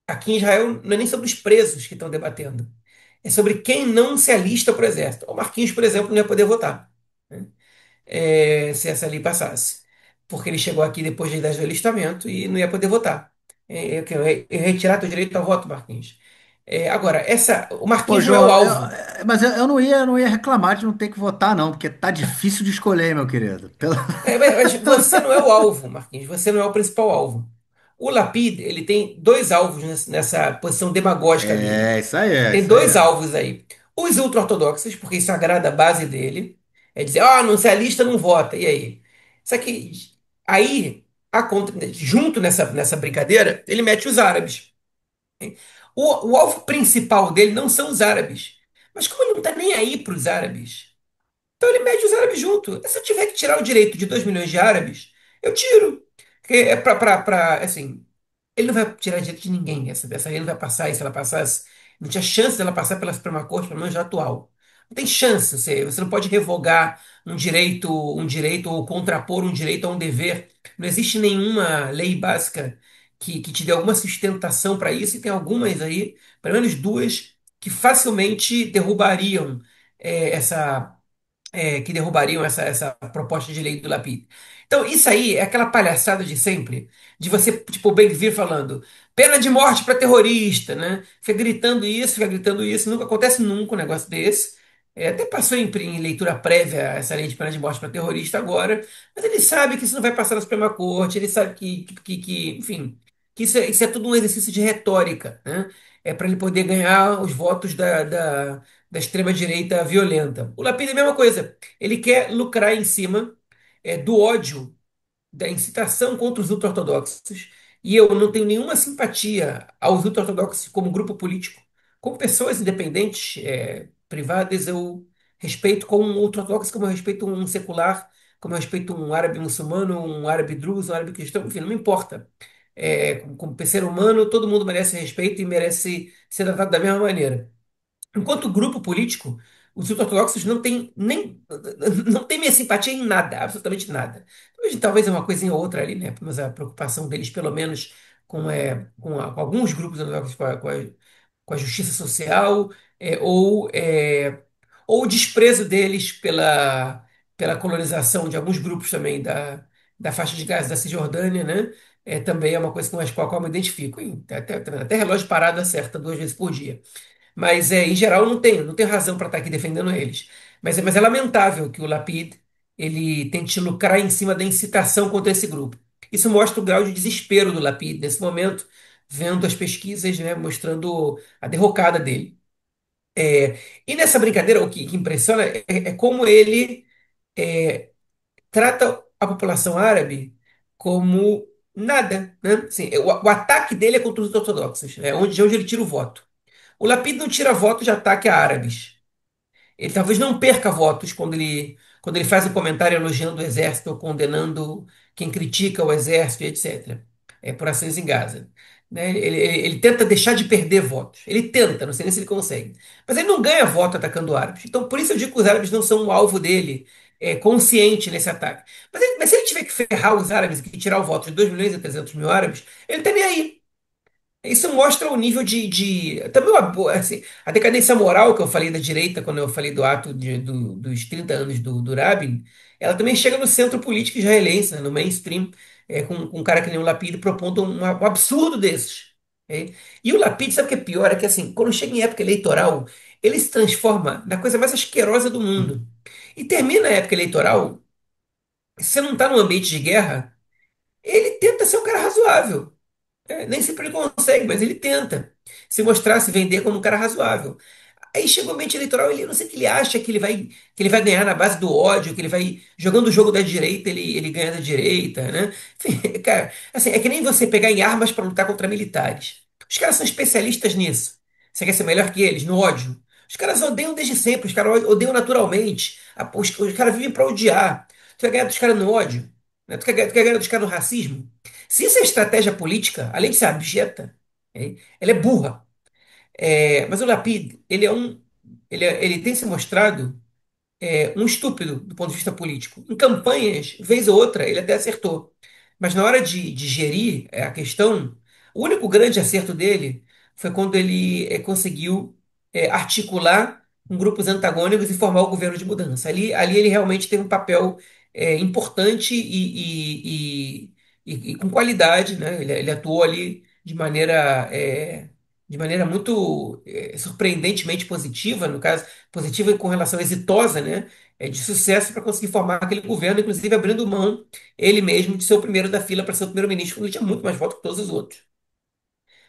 aqui em Israel não é nem sobre os presos que estão debatendo, é sobre quem não se alista para o exército. O Marquinhos, por exemplo, não ia poder votar, né? Se essa lei passasse, porque ele chegou aqui depois da idade do alistamento e não ia poder votar. É retirar teu direito ao voto, Marquinhos. Agora, o Pô, Marquinhos não é o João, alvo. mas eu não ia reclamar de não ter que votar, não, porque tá difícil de escolher, meu querido. Mas você não é o alvo, Marquinhos. Você não é o principal alvo. O Lapid, ele tem dois alvos nessa posição demagógica dele. É, isso aí, é, Tem isso aí. dois alvos aí. Os ultra-ortodoxos, porque isso agrada a base dele. É dizer, não se alista, não vota. E aí? Só que aí, junto nessa brincadeira, ele mete os árabes. O alvo principal dele não são os árabes. Mas como ele não está nem aí para os árabes, então ele mete os árabes junto. Se eu tiver que tirar o direito de 2 milhões de árabes, eu tiro. Porque assim, ele não vai tirar direito de ninguém. Essa lei não vai passar, e se ela passasse, não tinha chance dela passar pela Suprema Corte, pelo menos já atual. Não tem chance. Você não pode revogar um direito ou contrapor um direito a um dever. Não existe nenhuma lei básica que te dê alguma sustentação para isso, e tem algumas aí, pelo menos duas, que facilmente derrubariam essa que derrubariam essa proposta de lei do Lapid. Então, isso aí é aquela palhaçada de sempre, de você, tipo, o Ben-Gvir falando pena de morte para terrorista, né? Fica gritando isso, nunca acontece nunca um negócio desse. Até passou em leitura prévia essa lei de pena de morte para terrorista agora, mas ele sabe que isso não vai passar na Suprema Corte, ele sabe enfim, que isso é tudo um exercício de retórica, né? É para ele poder ganhar os votos da extrema-direita violenta. O Lapid é a mesma coisa. Ele quer lucrar em cima do ódio, da incitação contra os ultra-ortodoxos. E eu não tenho nenhuma simpatia aos ultra-ortodoxos como grupo político. Como pessoas independentes, privadas, eu respeito como um ultra-ortodoxo, como eu respeito um secular, como eu respeito um árabe muçulmano, um árabe druso, um árabe cristão, enfim, não me importa. Como ser humano, todo mundo merece respeito e merece ser tratado da mesma maneira. Enquanto grupo político, os ortodoxos não tem minha simpatia em nada, absolutamente nada. Talvez é uma coisinha ou outra ali, né? Mas a preocupação deles, pelo menos, com alguns grupos ortodoxos, com a justiça social, ou o desprezo deles pela colonização de alguns grupos também da faixa de Gaza, da Cisjordânia, né? Também é uma coisa com a qual eu me identifico. Hein? Até relógio parado acerta 2 vezes por dia. Mas, em geral, não tenho razão para estar aqui defendendo eles. Mas é lamentável que o Lapid ele tente lucrar em cima da incitação contra esse grupo. Isso mostra o grau de desespero do Lapid nesse momento, vendo as pesquisas, né, mostrando a derrocada dele. E nessa brincadeira, o que impressiona é como ele é, trata a população árabe como nada, né? Assim, o ataque dele é contra os ortodoxos, né, de onde ele tira o voto. O Lapid não tira voto de ataque a árabes. Ele talvez não perca votos quando ele faz um comentário elogiando o exército ou condenando quem critica o exército, etc. Por ações em Gaza. Né? Ele tenta deixar de perder votos. Ele tenta, não sei nem se ele consegue. Mas ele não ganha voto atacando árabes. Então, por isso eu digo que os árabes não são um alvo dele consciente nesse ataque. Mas se ele tiver que ferrar os árabes e tirar o voto de 2 milhões e 300 mil árabes, ele não tá nem aí. Isso mostra o nível também assim, a decadência moral que eu falei da direita, quando eu falei do ato dos 30 anos do Rabin, ela também chega no centro político israelense, né, no mainstream, com um cara que nem o Lapid propondo um absurdo desses. É. E o Lapid, sabe o que é pior? É que assim, quando chega em época eleitoral, ele se transforma na coisa mais asquerosa do mundo. E termina a época eleitoral, se você não está num ambiente de guerra, ele tenta ser um cara razoável. Nem sempre ele consegue, mas ele tenta se mostrar, se vender como um cara razoável. Aí chega o ambiente eleitoral, ele eu não sei o que ele acha que ele vai ganhar na base do ódio, que ele vai jogando o jogo da direita, ele ganha da direita, né? Enfim, cara, assim, é que nem você pegar em armas para lutar contra militares. Os caras são especialistas nisso. Você quer ser melhor que eles, no ódio? Os caras odeiam desde sempre, os caras odeiam naturalmente. Os caras vivem para odiar. Tu quer ganhar dos caras no ódio? Né? Tu quer ganhar dos caras no racismo? Se isso é estratégia política, além de ser abjeta, ela é burra. Mas o Lapid, ele tem se mostrado um estúpido do ponto de vista político. Em campanhas, vez ou outra, ele até acertou. Mas na hora de gerir a questão, o único grande acerto dele foi quando ele conseguiu articular com grupos antagônicos e formar o governo de mudança. Ali ele realmente teve um papel importante e com qualidade, né? Ele atuou ali de maneira muito surpreendentemente positiva, no caso, positiva com relação exitosa, né? De sucesso para conseguir formar aquele governo, inclusive abrindo mão ele mesmo de ser o primeiro da fila para ser o primeiro-ministro, quando ele tinha muito mais votos que todos os outros.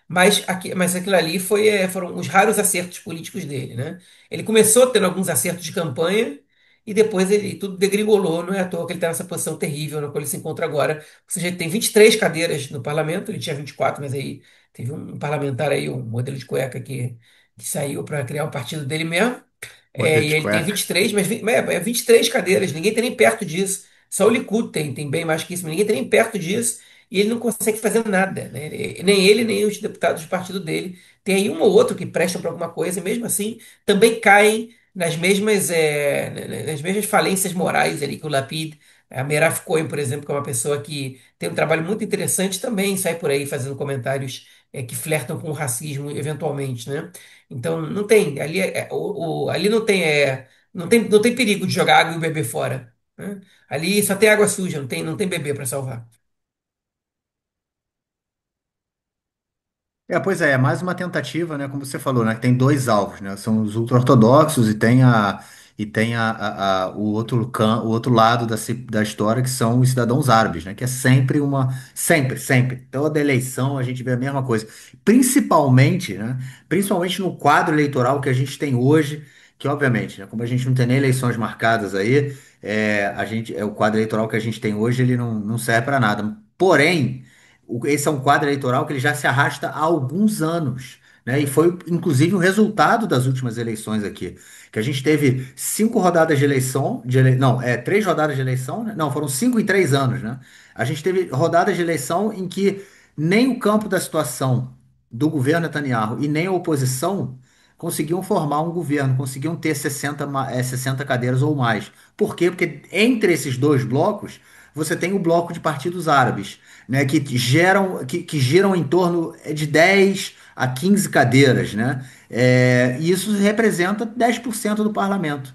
Mas aquilo ali foram os raros acertos políticos dele, né? Ele começou tendo alguns acertos de campanha e depois ele tudo degringolou, não é à toa que ele está nessa posição terrível na qual ele se encontra agora. Ou seja, ele tem 23 cadeiras no parlamento, ele tinha 24, mas aí teve um parlamentar aí, um modelo de cueca que saiu para criar o partido dele mesmo. Modelo E de ele tem cueca. 23, mas 23 cadeiras, ninguém tem nem perto disso. Só o Likud tem bem mais que isso, mas ninguém tem nem perto disso. E ele não consegue fazer nada, né? Nem ele, nem os deputados do partido dele. Tem aí um ou outro que prestam para alguma coisa, e mesmo assim também caem nas mesmas falências morais ali que o Lapid. A Meraf Cohen, por exemplo, que é uma pessoa que tem um trabalho muito interessante, também sai por aí fazendo comentários que flertam com o racismo, eventualmente, né? Então, não tem, ali, ali não tem perigo de jogar água e o bebê fora, né? Ali só tem água suja, não tem bebê para salvar. Pois é mais uma tentativa, né? Como você falou, né? Que tem dois alvos, né? São os ultra-ortodoxos e tem o outro lado da história, que são os cidadãos árabes, né? Que é sempre sempre, toda eleição a gente vê a mesma coisa. Principalmente, né? Principalmente no quadro eleitoral que a gente tem hoje, que obviamente, né? Como a gente não tem nem eleições marcadas aí, o quadro eleitoral que a gente tem hoje, ele não serve para nada. Porém, esse é um quadro eleitoral que ele já se arrasta há alguns anos, né? E foi, inclusive, o resultado das últimas eleições aqui. Que a gente teve 5 rodadas de eleição, não, 3 rodadas de eleição, né? Não, foram 5 em 3 anos, né? A gente teve rodadas de eleição em que nem o campo da situação do governo Netanyahu e nem a oposição conseguiam formar um governo, conseguiam ter 60 cadeiras ou mais. Por quê? Porque entre esses dois blocos, você tem o bloco de partidos árabes, né, que giram em torno de 10 a 15 cadeiras, né? E isso representa 10% do parlamento.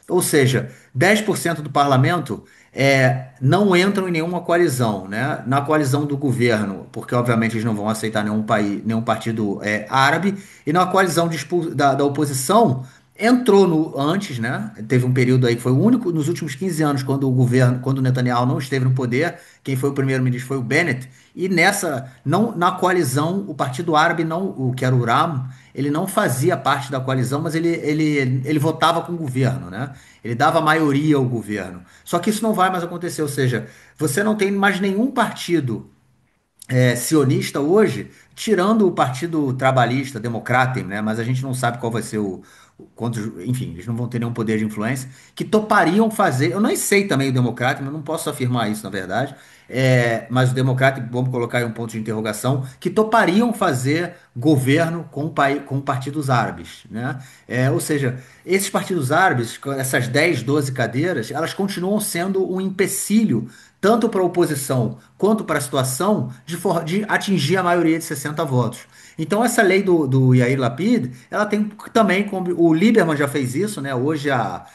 Ou seja, 10% do parlamento não entram em nenhuma coalizão, né? Na coalizão do governo, porque obviamente eles não vão aceitar nenhum país, nenhum partido árabe, e na coalizão da oposição entrou antes, né? Teve um período aí que foi o único, nos últimos 15 anos, quando o Netanyahu não esteve no poder, quem foi o primeiro-ministro foi o Bennett, e não, na coalizão, o Partido Árabe, não, o que era o RAM, ele não fazia parte da coalizão, mas ele votava com o governo, né? Ele dava maioria ao governo. Só que isso não vai mais acontecer, ou seja, você não tem mais nenhum partido sionista hoje, tirando o Partido Trabalhista, Democrata, né? Mas a gente não sabe qual vai ser quantos, enfim, eles não vão ter nenhum poder de influência, que topariam fazer. Eu nem sei também o Democrata, mas não posso afirmar isso, na verdade. Mas o Democrata, vamos colocar aí um ponto de interrogação, que topariam fazer governo com partidos árabes, né? Ou seja, esses partidos árabes, com essas 10, 12 cadeiras, elas continuam sendo um empecilho tanto para a oposição quanto para a situação de atingir a maioria de 60 votos. Então, essa lei do Yair Lapid, ela tem também, como o Lieberman já fez isso, né? Hoje a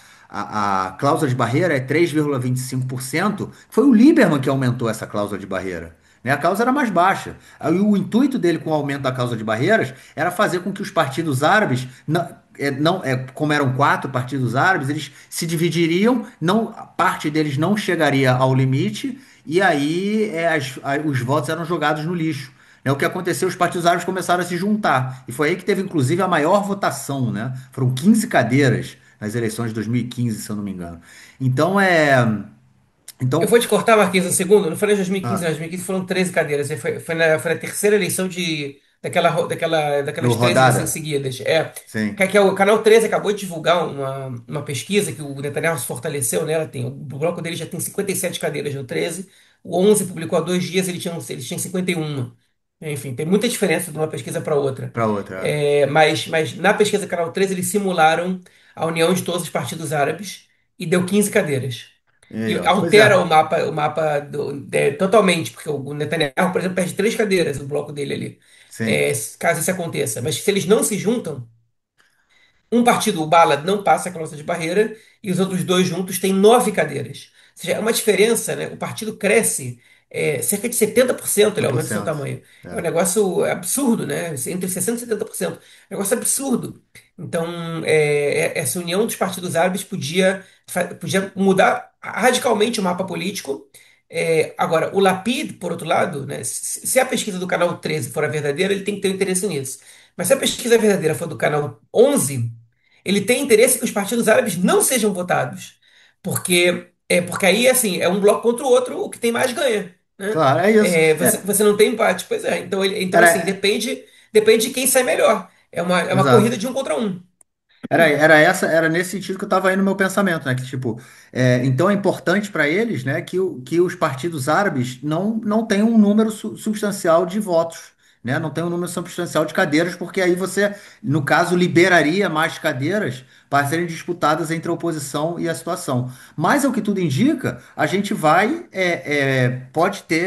cláusula de barreira é 3,25%. Foi o Lieberman que aumentou essa cláusula de barreira. Né? A causa era mais baixa. Aí o intuito dele com o aumento da causa de barreiras era fazer com que os partidos árabes, como eram 4 partidos árabes, eles se dividiriam, não, parte deles não chegaria ao limite, e aí os votos eram jogados no lixo. O que aconteceu, os partidos árabes começaram a se juntar. E foi aí que teve, inclusive, a maior votação, né? Foram 15 cadeiras nas eleições de 2015, se eu não me engano. Então, Eu Então, vou te cortar, Marquinhos, um segundo. Não foi em 2015, não. ah, Em 2015 foram 13 cadeiras. Foi na terceira eleição no daquelas 13 assim rodada? seguidas. Sim, O Canal 13 acabou de divulgar uma pesquisa que o Netanyahu se fortaleceu nela. O bloco dele já tem 57 cadeiras no 13. O 11 publicou há 2 dias, eles tinham 51. Enfim, tem muita diferença de uma pesquisa para outra. para outra. Mas na pesquisa Canal 13 eles simularam a união de todos os partidos árabes e deu 15 cadeiras. E aí, E ó. Pois altera é, o mapa totalmente, porque o Netanyahu, por exemplo, perde 3 cadeiras no bloco dele ali, sim. caso isso aconteça. Mas se eles não se juntam, um partido, o Bala, não passa a cláusula de barreira e os outros dois juntos têm 9 cadeiras. Ou seja, é uma diferença, né? O partido cresce cerca de 70% ele aumenta o seu 100%. tamanho. É um É. negócio absurdo, né? Entre 60% e 70%. É um negócio absurdo. Então, essa união dos partidos árabes podia mudar radicalmente o mapa político. Agora, o Lapid, por outro lado, né, se a pesquisa do canal 13 for a verdadeira, ele tem que ter um interesse nisso. Mas se a pesquisa verdadeira for do canal 11, ele tem interesse que os partidos árabes não sejam votados. Porque aí, assim, é um bloco contra o outro, o que tem mais ganha, né? Claro, é isso. Você não tem empate. Pois é. Então assim, Era, depende de quem sai melhor. É uma corrida exato. de um contra um. Era nesse sentido que eu estava aí no meu pensamento, né? Que tipo, então é importante para eles, né, que os partidos árabes não tenham um número substancial de votos, né? Não tenham um número substancial de cadeiras, porque aí você, no caso, liberaria mais cadeiras para serem disputadas entre a oposição e a situação. Mas, ao que tudo indica, a gente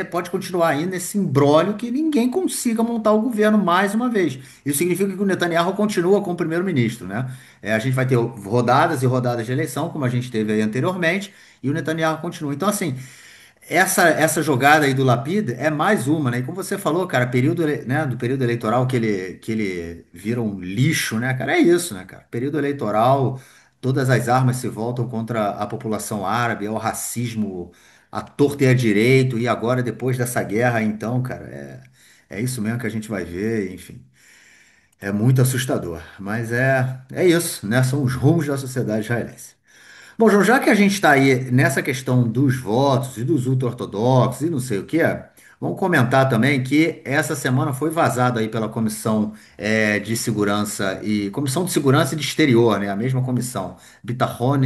pode continuar aí nesse imbróglio que ninguém consiga montar o governo mais uma vez. Isso significa que o Netanyahu continua como primeiro-ministro, né? A gente vai ter rodadas e rodadas de eleição, como a gente teve aí anteriormente, e o Netanyahu continua. Então, assim, essa jogada aí do Lapid é mais uma, né? E como você falou, cara, né, do período eleitoral que ele vira um lixo, né, cara? É isso, né, cara? Período eleitoral, todas as armas se voltam contra a população árabe, é o racismo à torta e à direito, e agora, depois dessa guerra, então, cara, é isso mesmo que a gente vai ver, enfim. É muito assustador, mas é isso, né? São os rumos da sociedade israelense. Bom, João, já que a gente está aí nessa questão dos votos e dos ultra-ortodoxos e não sei o que, vamos comentar também que essa semana foi vazado aí pela Comissão de Segurança e de Exterior, né? A mesma comissão, Bitachon,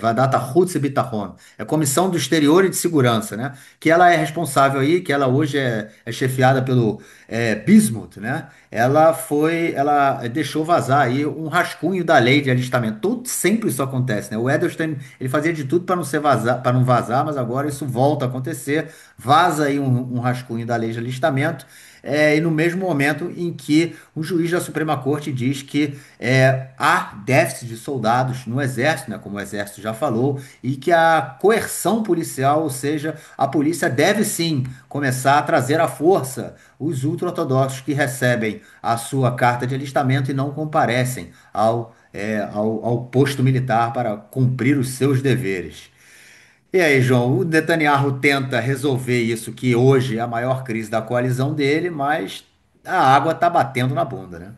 Vadat Hutz e Bitachon, é a Comissão do Exterior e de Segurança, né? Que ela é responsável aí, que ela hoje é chefiada pelo Bismuth, né? Ela deixou vazar aí um rascunho da lei de alistamento. Sempre isso acontece, né? O Edelstein, ele fazia de tudo para não vazar, mas agora isso volta a acontecer. Vaza aí um rascunho da lei de alistamento. E no mesmo momento em que o juiz da Suprema Corte diz que há déficit de soldados no Exército, né, como o Exército já falou, e que a coerção policial, ou seja, a polícia deve sim começar a trazer à força os ultra-ortodoxos que recebem a sua carta de alistamento e não comparecem ao posto militar para cumprir os seus deveres. E aí, João, o Netanyahu tenta resolver isso, que hoje é a maior crise da coalizão dele, mas a água está batendo na bunda, né?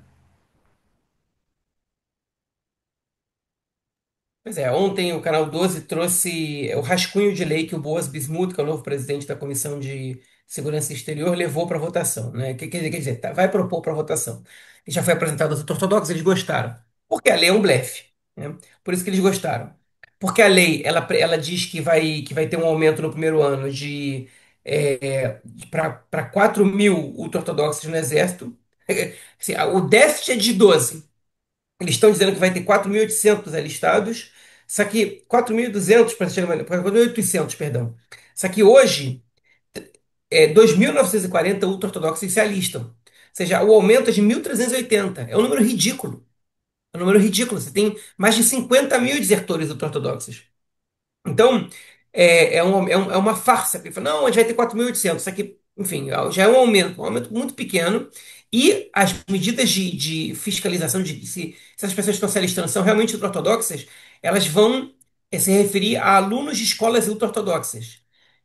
Pois é, ontem o Canal 12 trouxe o rascunho de lei que o Boaz Bismuth, que é o novo presidente da Comissão de Segurança Exterior, levou para votação, né? Quer dizer, vai propor para votação. E já foi apresentado aos ortodoxos, eles gostaram. Porque a lei é um blefe, né? Por isso que eles gostaram. Porque a lei, ela diz que vai ter um aumento no primeiro ano para 4 mil ultra-ortodoxos no Exército. Assim, o déficit é de 12. Eles estão dizendo que vai ter 4.800 alistados, só que 4.200 para chegar 4.800, perdão. Só que hoje 2.940 ultra-ortodoxos se alistam. Ou seja, o aumento é de 1.380. É um número ridículo. É um número ridículo. Você tem mais de 50 mil desertores ultra-ortodoxos. Então, é uma farsa. Ele fala, não, a gente vai ter 4.800. Isso aqui, enfim, já é um aumento muito pequeno. E as medidas de fiscalização de se as pessoas que estão se alistando são realmente ultra-ortodoxas, elas vão se referir a alunos de escolas ultra-ortodoxas.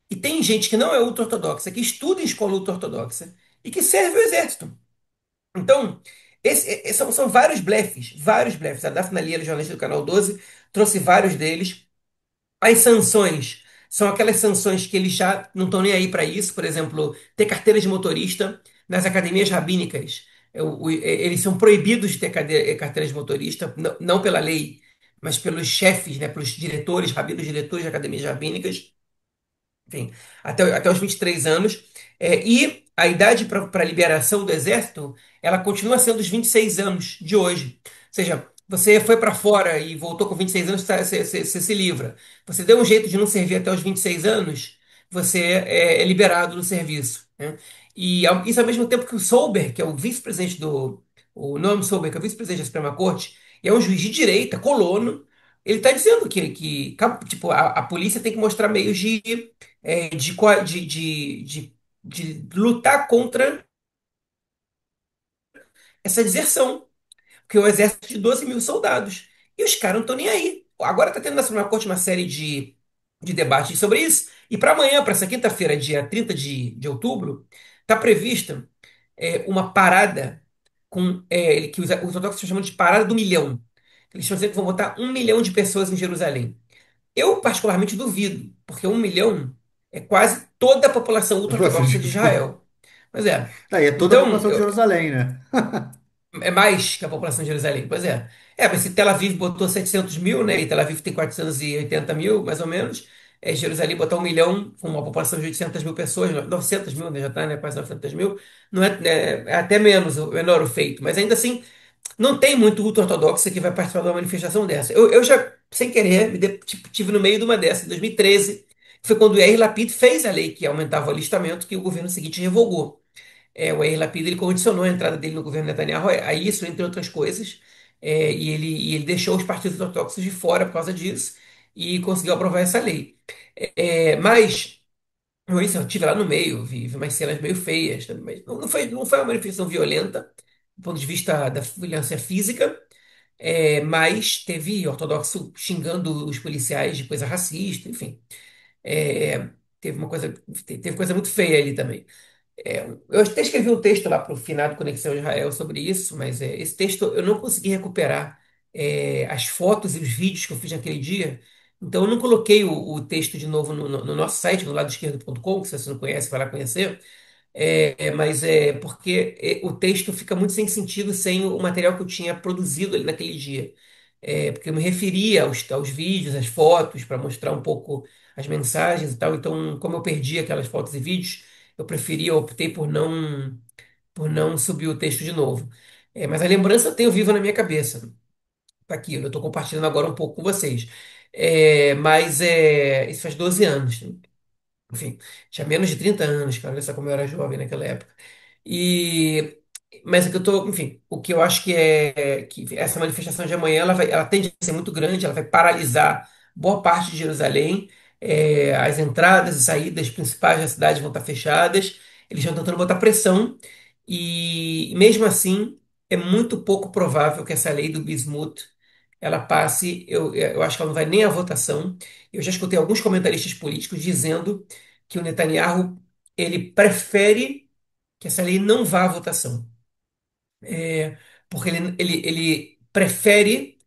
E tem gente que não é ultra-ortodoxa, que estuda em escola ultra-ortodoxa e que serve o exército. Então, são vários blefes, vários blefes. A Daphne Liera, jornalista do Canal 12, trouxe vários deles. As sanções são aquelas sanções que eles já não estão nem aí para isso. Por exemplo, ter carteira de motorista nas academias rabínicas. Eles são proibidos de ter carteira de motorista, não pela lei, mas pelos chefes, né, pelos diretores, rabinos diretores de academias rabínicas, enfim, até os 23 anos. E a idade para liberação do exército, ela continua sendo os 26 anos de hoje. Ou seja, você foi para fora e voltou com 26 anos, você se livra. Você deu um jeito de não servir até os 26 anos, você é liberado do serviço, né? E isso ao mesmo tempo que o Solberg, que é o vice-presidente o Noam Solberg, que é o vice-presidente da Suprema Corte, e é um juiz de direita, colono, ele está dizendo que tipo, a polícia tem que mostrar meios de de lutar contra essa deserção. Porque o exército de 12 mil soldados. E os caras não estão nem aí. Agora está tendo na Suprema Corte uma série de debates sobre isso. E para amanhã, para essa quinta-feira, dia 30 de outubro, está prevista uma parada que os ortodoxos estão chamando de parada do milhão. Eles estão dizendo que vão botar 1 milhão de pessoas em Jerusalém. Eu, particularmente, duvido, porque 1 milhão é quase toda a população ultra-ortodoxa de Israel. Mas é. Aí é toda a Então, população de Jerusalém, né? é mais que a população de Jerusalém, pois é. Mas se Tel Aviv botou 700 mil, né? E Tel Aviv tem 480 mil, mais ou menos. Jerusalém botar 1 milhão, com uma população de 800 mil pessoas, 900 mil, né, já está, né? Quase 900 mil. Não é até menos, menor o feito. Mas ainda assim, não tem muito ultra-ortodoxo que vai participar de uma manifestação dessa. Eu já, sem querer, tive no meio de uma dessa, em 2013, que foi quando o Yair Lapid fez a lei que aumentava o alistamento, que o governo seguinte revogou. O Yair Lapid ele condicionou a entrada dele no governo Netanyahu a isso, entre outras coisas, e ele deixou os partidos ortodoxos de fora por causa disso e conseguiu aprovar essa lei. Mas eu estive lá no meio, vi umas cenas meio feias, mas não foi uma manifestação violenta, do ponto de vista da violência física, mas teve ortodoxo xingando os policiais de coisa racista, enfim. É, teve coisa muito feia ali também. Eu até escrevi um texto lá para o finado Conexão Israel sobre isso, mas esse texto eu não consegui recuperar as fotos e os vídeos que eu fiz naquele dia. Então eu não coloquei o texto de novo no nosso site, no ladoesquerdo.com, que se você não conhece, vai lá conhecer. Mas é porque o texto fica muito sem sentido sem o material que eu tinha produzido ali naquele dia. Porque eu me referia aos vídeos, às fotos, para mostrar um pouco as mensagens e tal. Então, como eu perdi aquelas fotos e vídeos, eu optei por não subir o texto de novo. Mas a lembrança eu tenho viva na minha cabeça. Tá aqui, eu estou compartilhando agora um pouco com vocês. Mas isso faz 12 anos. Enfim, tinha menos de 30 anos, cara. Olha só como eu era jovem naquela época. E, mas enfim, o que eu acho que essa manifestação de amanhã ela tende a ser muito grande, ela vai paralisar boa parte de Jerusalém. As entradas e saídas principais da cidade vão estar fechadas. Eles estão tentando botar pressão e mesmo assim é muito pouco provável que essa lei do Bismuth ela passe. Eu acho que ela não vai nem à votação. Eu já escutei alguns comentaristas políticos dizendo que o Netanyahu ele prefere que essa lei não vá à votação. É, porque ele prefere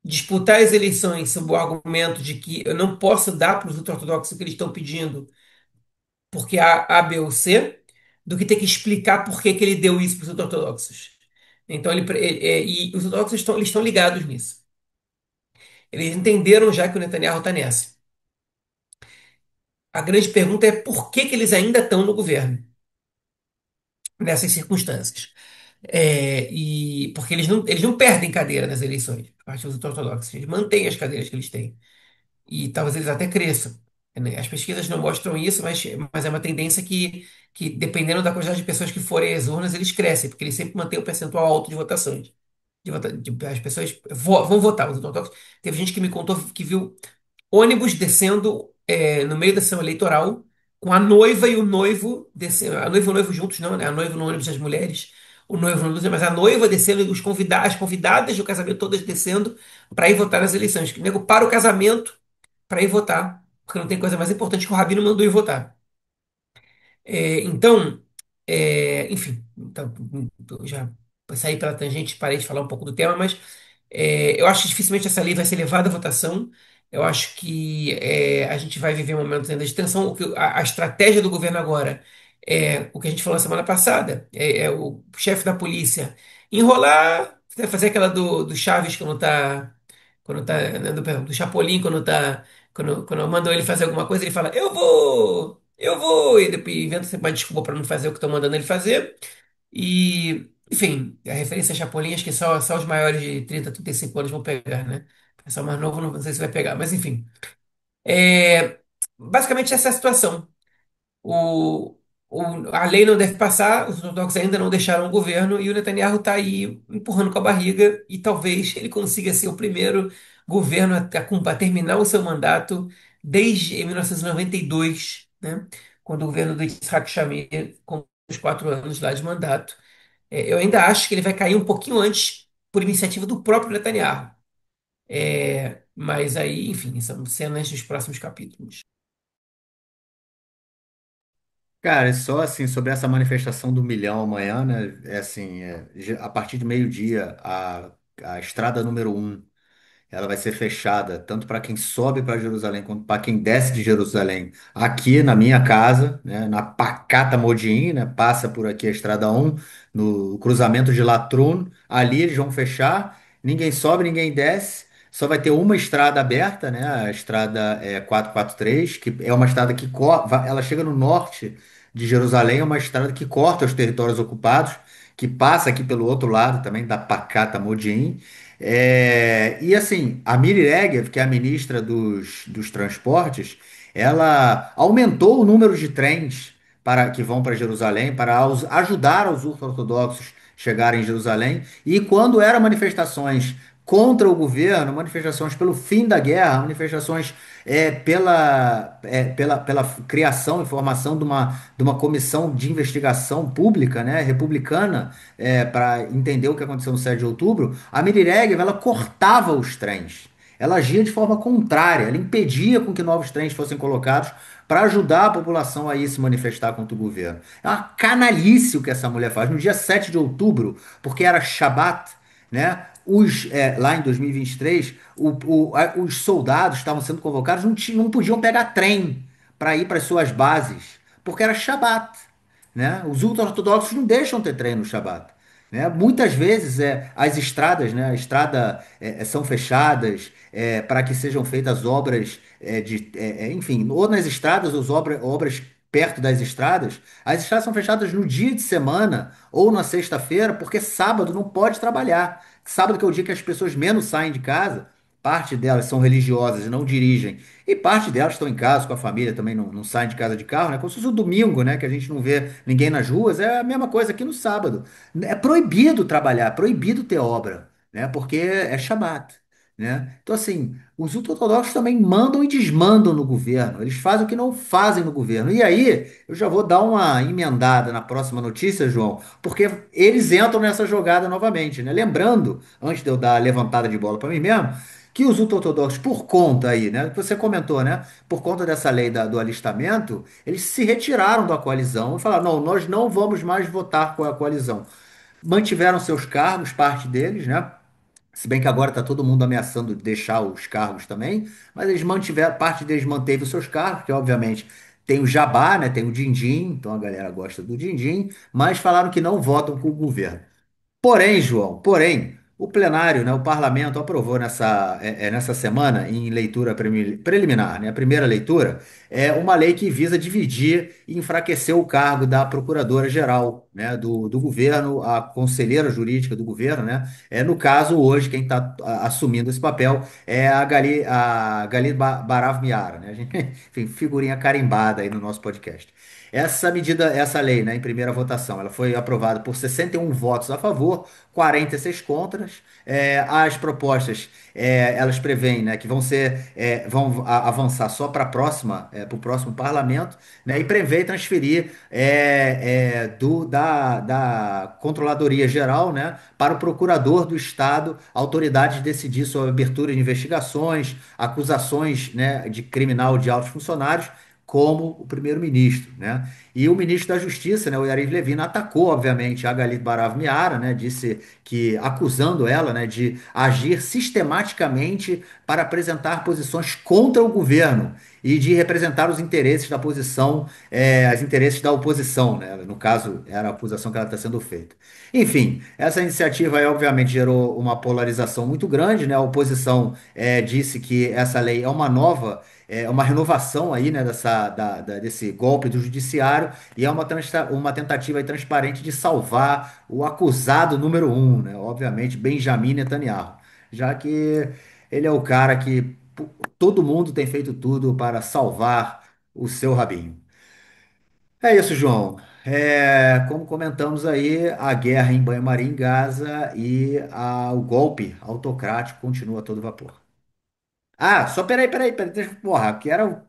disputar as eleições sob o argumento de que eu não posso dar para os ultra-ortodoxos o que eles estão pedindo, porque há A, B ou C, do que ter que explicar por que que ele deu isso para os ultra-ortodoxos. Então, e os ortodoxos eles estão ligados nisso. Eles entenderam já que o Netanyahu está nessa. A grande pergunta é por que que eles ainda estão no governo, nessas circunstâncias. E porque eles não perdem cadeira nas eleições, partidos ortodoxos, eles mantêm as cadeiras que eles têm. E talvez eles até cresçam. Né? As pesquisas não mostram isso, mas é uma tendência que, dependendo da quantidade de pessoas que forem às urnas, eles crescem, porque eles sempre mantêm um percentual alto de votações. As pessoas vão votar, os ortodoxos. Teve gente que me contou que viu ônibus descendo no meio da sessão eleitoral, com a noiva e o noivo descendo, a noiva e o noivo juntos, não, né? A noiva no ônibus das mulheres, o noivo no ônibus, mas a noiva descendo, e as convidadas do casamento todas descendo para ir votar nas eleições. Que o nego para o casamento para ir votar, porque não tem coisa mais importante que o rabino mandou ir votar. Então, enfim, então, eu já saí pela tangente, parei de falar um pouco do tema, mas eu acho que dificilmente essa lei vai ser levada à votação. Eu acho que a gente vai viver momentos ainda de tensão. A estratégia do governo agora é o que a gente falou na semana passada: é o chefe da polícia enrolar, né, fazer aquela do Chaves quando tá, né, do Chapolin, quando mandam ele fazer alguma coisa, ele fala, eu vou, e depois inventa sempre uma desculpa para não fazer o que estão mandando ele fazer. E, enfim, a referência a Chapolin, acho que só os maiores de 30, 35 anos vão pegar, né? O pessoal mais novo não sei se vai pegar, mas enfim. É, basicamente essa é a situação. O, a lei não deve passar, os ortodoxos ainda não deixaram o governo e o Netanyahu está aí empurrando com a barriga e talvez ele consiga ser o primeiro governo a terminar o seu mandato desde 1992, né, quando o governo do Yitzhak Shamir, com os 4 anos lá de mandato. Eu ainda acho que ele vai cair um pouquinho antes por iniciativa do próprio Netanyahu. Mas aí, enfim, são cenas dos próximos capítulos. Cara, é só assim, sobre essa manifestação do milhão amanhã, né? A partir de meio-dia, a estrada número 1 ela vai ser fechada tanto para quem sobe para Jerusalém quanto para quem desce de Jerusalém. Aqui na minha casa, né, na Pacata Modin, né, passa por aqui a Estrada 1, no cruzamento de Latrun. Ali eles vão fechar, ninguém sobe, ninguém desce. Só vai ter uma estrada aberta, né? A estrada 443, que é uma estrada ela chega no norte de Jerusalém, é uma estrada que corta os territórios ocupados, que passa aqui pelo outro lado também da Pacata Modin. E assim, a Miri Regev, que é a ministra dos Transportes, ela aumentou o número de trens que vão para Jerusalém para ajudar os ultra-ortodoxos chegarem em Jerusalém. E quando eram manifestações contra o governo, manifestações pelo fim da guerra, manifestações pela criação e formação de uma comissão de investigação pública, né, republicana, para entender o que aconteceu no 7 de outubro, a Miri Regev, ela cortava os trens. Ela agia de forma contrária, ela impedia com que novos trens fossem colocados para ajudar a população a ir se manifestar contra o governo. É uma canalice o que essa mulher faz. No dia 7 de outubro, porque era Shabat, né? Lá em 2023, os soldados estavam sendo convocados, não podiam pegar trem para ir para as suas bases, porque era Shabat, né? Os ultra-ortodoxos não deixam ter trem no Shabat. Né? Muitas vezes as estradas, né, a estrada são fechadas para que sejam feitas obras enfim, ou nas estradas, ou obras perto das estradas. As estradas são fechadas no dia de semana ou na sexta-feira, porque sábado não pode trabalhar. Sábado que é o dia que as pessoas menos saem de casa. Parte delas são religiosas e não dirigem. E parte delas estão em casa com a família, também não saem de casa de carro, né? Como se fosse o domingo, né? Que a gente não vê ninguém nas ruas. É a mesma coisa aqui no sábado. É proibido trabalhar, proibido ter obra, né? Porque é Shabat, né? Então, assim, os ultra-ortodoxos também mandam e desmandam no governo. Eles fazem o que não fazem no governo. E aí, eu já vou dar uma emendada na próxima notícia, João, porque eles entram nessa jogada novamente, né? Lembrando, antes de eu dar a levantada de bola para mim mesmo, que os ultra-ortodoxos, por conta aí, né? Que você comentou, né? Por conta dessa lei do alistamento, eles se retiraram da coalizão e falaram: não, nós não vamos mais votar com a coalizão. Mantiveram seus cargos, parte deles, né? Se bem que agora está todo mundo ameaçando deixar os cargos também, mas eles mantiveram, parte deles manteve os seus cargos, que obviamente tem o jabá, né? Tem o din-din, então a galera gosta do din-din, mas falaram que não votam com o governo. Porém, o plenário, né, o parlamento aprovou nessa semana, em leitura preliminar, né, a primeira leitura, uma lei que visa dividir e enfraquecer o cargo da procuradora-geral, né, do governo, a conselheira jurídica do governo, né, no caso, hoje, quem está assumindo esse papel é a Galit Barav Miara, né, enfim, figurinha carimbada aí no nosso podcast. Essa medida, essa lei, né, em primeira votação, ela foi aprovada por 61 votos a favor, 46 contras. As propostas, elas prevêem, né, que vão avançar só para o próximo parlamento, né, e prevê transferir da Controladoria Geral, né, para o Procurador do Estado, a autoridade decidir sobre a abertura de investigações, acusações, né, de criminal de altos funcionários, como o primeiro-ministro, né? E o ministro da Justiça, né, o Yariv Levin, atacou, obviamente, a Galit Barav Miara, né, disse que, acusando ela, né, de agir sistematicamente para apresentar posições contra o governo e de representar os interesses da posição, os interesses da oposição, né? No caso, era a acusação que ela está sendo feita. Enfim, essa iniciativa aí, obviamente, gerou uma polarização muito grande, né? A oposição disse que essa lei é uma renovação aí, né, desse golpe do judiciário e é uma tentativa aí transparente de salvar o acusado número 1, né? Obviamente, Benjamin Netanyahu, já que ele é o cara que todo mundo tem feito tudo para salvar o seu rabinho. É isso, João. Como comentamos aí, a guerra em banho-maria em Gaza e o golpe autocrático continua a todo vapor. Ah, só peraí, deixa, porra, que era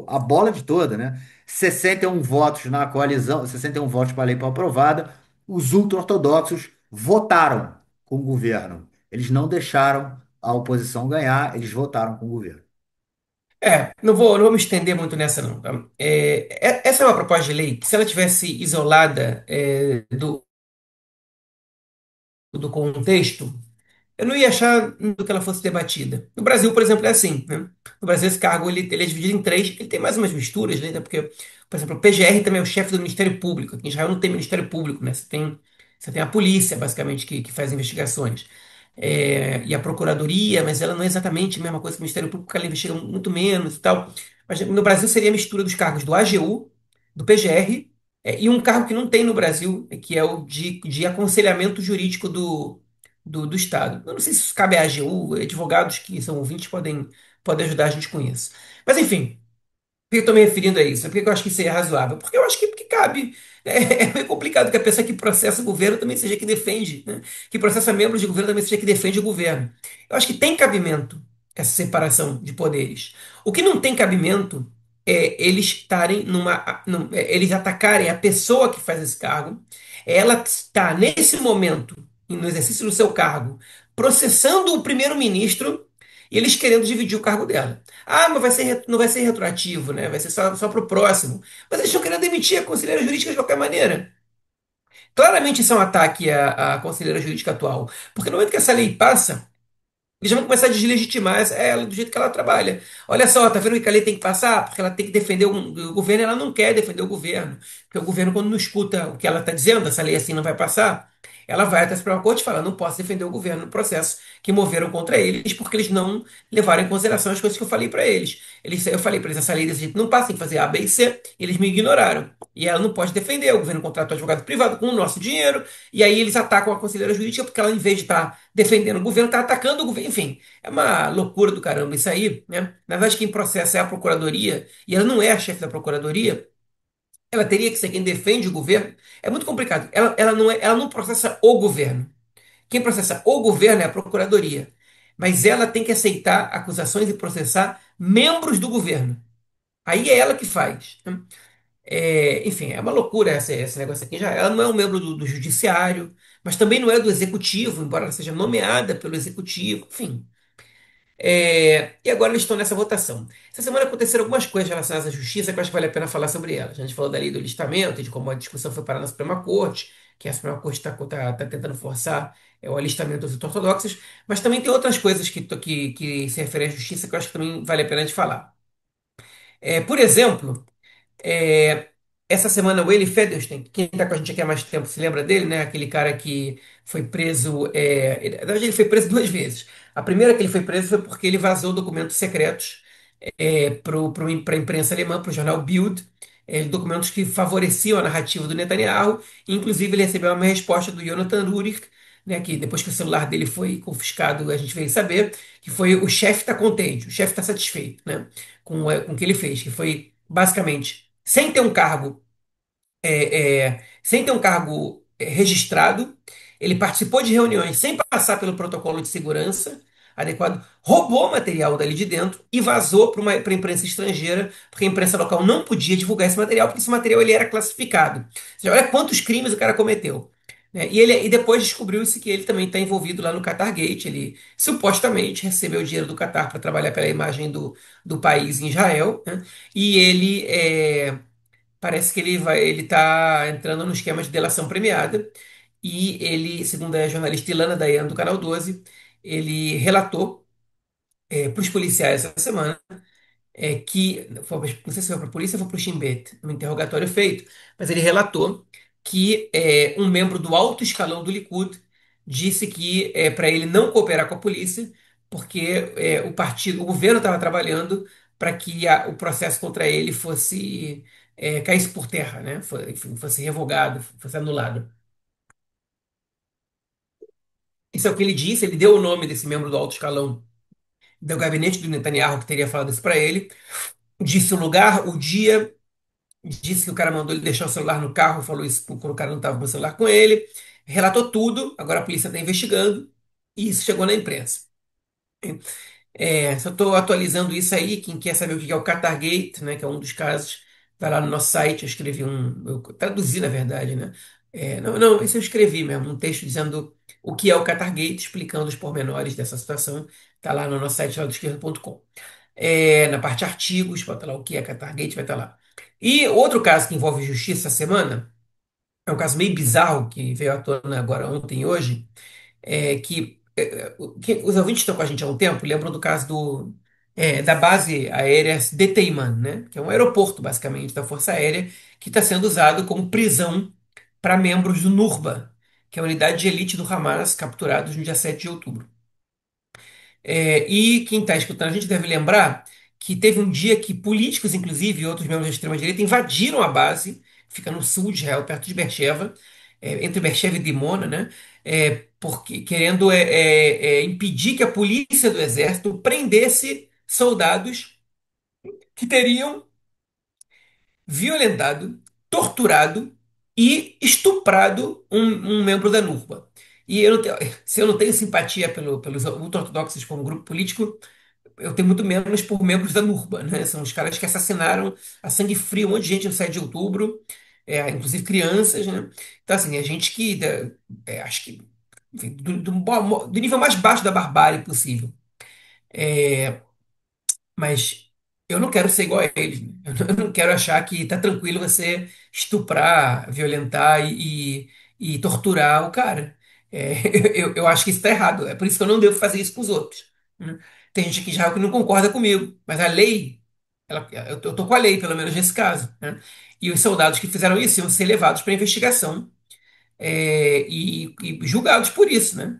a bola de toda, né? 61 votos na coalizão, 61 votos para a lei para aprovada. Os ultra-ortodoxos votaram com o governo. Eles não deixaram a oposição ganhar, eles votaram com o governo. Não vou me estender muito nessa, não. Tá? Essa é uma proposta de lei que, se ela tivesse isolada do contexto, eu não ia achar do que ela fosse debatida. No Brasil, por exemplo, é assim, né? No Brasil, esse cargo ele é dividido em três. Ele tem mais umas misturas, né? Porque, por exemplo, o PGR também é o chefe do Ministério Público. Aqui em Israel não tem Ministério Público, né? Você tem a polícia, basicamente, que faz investigações. E a Procuradoria, mas ela não é exatamente a mesma coisa que o Ministério Público, porque ela investiga muito menos e tal. Mas no Brasil seria a mistura dos cargos do AGU, do PGR, e um cargo que não tem no Brasil, que é o de aconselhamento jurídico do Estado. Eu não sei se isso cabe à AGU, advogados que são ouvintes podem ajudar a gente com isso. Mas, enfim, por que eu estou me referindo a isso? Por que eu acho que isso é razoável? Porque eu acho que cabe. É meio complicado que a pessoa que processa o governo também seja que defende, né? Que processa membros de governo também seja que defende o governo. Eu acho que tem cabimento essa separação de poderes. O que não tem cabimento é eles estarem eles atacarem a pessoa que faz esse cargo. Ela está, nesse momento, no exercício do seu cargo, processando o primeiro-ministro e eles querendo dividir o cargo dela. Ah, mas não vai ser retroativo, né? Vai ser só para o próximo. Mas eles estão querendo demitir a conselheira jurídica de qualquer maneira. Claramente isso é um ataque à conselheira jurídica atual. Porque no momento que essa lei passa, eles vão começar a deslegitimar ela do jeito que ela trabalha. Olha só, tá vendo que a lei tem que passar? Porque ela tem que defender o governo e ela não quer defender o governo. Porque o governo, quando não escuta o que ela está dizendo, essa lei assim não vai passar, ela vai até a Suprema Corte e fala: não posso defender o governo no processo que moveram contra eles, porque eles não levaram em consideração as coisas que eu falei para eles. Eu falei para eles: essa lei desse jeito não passa, tem que fazer A, B e C, e eles me ignoraram. E ela não pode defender. O governo contratou advogado privado com o nosso dinheiro, e aí eles atacam a conselheira jurídica porque ela, em vez de estar defendendo o governo, está atacando o governo. Enfim, é uma loucura do caramba isso aí, né? Na verdade, quem processa é a Procuradoria, e ela não é a chefe da Procuradoria. Ela teria que ser quem defende o governo. É muito complicado. Ela não processa o governo. Quem processa o governo é a Procuradoria. Mas ela tem que aceitar acusações e processar membros do governo. Aí é ela que faz, né? Enfim, é uma loucura esse negócio aqui. Já, ela não é um membro do judiciário, mas também não é do executivo, embora ela seja nomeada pelo executivo. Enfim, e agora eles estão nessa votação. Essa semana aconteceram algumas coisas relacionadas à justiça que eu acho que vale a pena falar sobre elas. A gente falou dali do listamento, de como a discussão foi parar na Suprema Corte, que a Suprema Corte está tentando forçar o alistamento dos ortodoxos, mas também tem outras coisas que se referem à justiça que eu acho que também vale a pena a gente falar. Por exemplo, é, essa semana o Eli Federstein, quem está com a gente aqui há mais tempo se lembra dele, né? Aquele cara que foi preso. Na verdade, ele foi preso duas vezes. A primeira que ele foi preso foi porque ele vazou documentos secretos para a imprensa alemã, para o jornal Bild, documentos que favoreciam a narrativa do Netanyahu. Inclusive, ele recebeu uma resposta do Jonathan Rurich, né, que depois que o celular dele foi confiscado, a gente veio saber que foi: o chefe está contente, o chefe está satisfeito, né, com o que ele fez, que foi basicamente sem ter um cargo registrado. Ele participou de reuniões sem passar pelo protocolo de segurança adequado, roubou material dali de dentro e vazou para a imprensa estrangeira, porque a imprensa local não podia divulgar esse material, porque esse material ele era classificado. Ou seja, olha quantos crimes o cara cometeu. Né? E depois descobriu-se que ele também está envolvido lá no Qatar Gate. Ele supostamente recebeu dinheiro do Qatar para trabalhar pela imagem do país em Israel, né? E ele parece que ele está entrando no esquema de delação premiada. E ele, segundo a jornalista Ilana Dayan, do Canal 12, ele relatou para os policiais essa semana não sei se foi para a polícia ou foi para o Shin Bet, no interrogatório feito, mas ele relatou que um membro do alto escalão do Likud disse que para ele não cooperar com a polícia, porque o governo estava trabalhando para que o processo contra ele caísse por terra, né? Enfim, fosse revogado, fosse anulado. Isso é o que ele disse. Ele deu o nome desse membro do alto escalão do gabinete do Netanyahu que teria falado isso para ele. Disse o lugar, o dia. Disse que o cara mandou ele deixar o celular no carro, falou isso quando o cara não estava com o celular com ele. Relatou tudo, agora a polícia está investigando e isso chegou na imprensa. Só estou atualizando isso aí. Quem quer saber o que é o Qatargate, né, que é um dos casos, vai lá no nosso site. Eu escrevi eu traduzi na verdade, né? Não, não, isso eu escrevi mesmo, um texto dizendo o que é o Qatargate, explicando os pormenores dessa situação. Está lá no nosso site, lá do esquerdo.com. Na parte artigos, bota lá o que é Qatargate, vai estar lá. E outro caso que envolve justiça essa semana, é um caso meio bizarro que veio à tona agora ontem e hoje, os ouvintes que estão com a gente há um tempo lembram do caso da base aérea de Teiman, né? Que é um aeroporto, basicamente, da Força Aérea, que está sendo usado como prisão para membros do Nurba, que é a unidade de elite do Hamas, capturados no dia 7 de outubro. E quem está escutando, a gente deve lembrar que teve um dia que políticos, inclusive, e outros membros da extrema-direita, invadiram a base, que fica no sul de Israel, perto de Beersheba, entre Beersheba e Dimona, né? Porque querendo impedir que a polícia do exército prendesse soldados que teriam violentado, torturado e estuprado um membro da Nurba. E se eu não tenho simpatia pelos ultra-ortodoxos como grupo político, eu tenho muito menos por membros da Nurba, né? São os caras que assassinaram a sangue frio um monte de gente no 7 de outubro, inclusive crianças, né? Então, assim, é gente que, acho que, enfim, do nível mais baixo da barbárie possível. Mas eu não quero ser igual a eles, né? Eu não quero achar que tá tranquilo você estuprar, violentar e torturar o cara. Eu acho que isso tá errado. É por isso que eu não devo fazer isso com os outros, né? Tem gente aqui já que não concorda comigo, mas a lei, eu tô com a lei, pelo menos nesse caso, né? E os soldados que fizeram isso iam ser levados para investigação, e julgados por isso, né?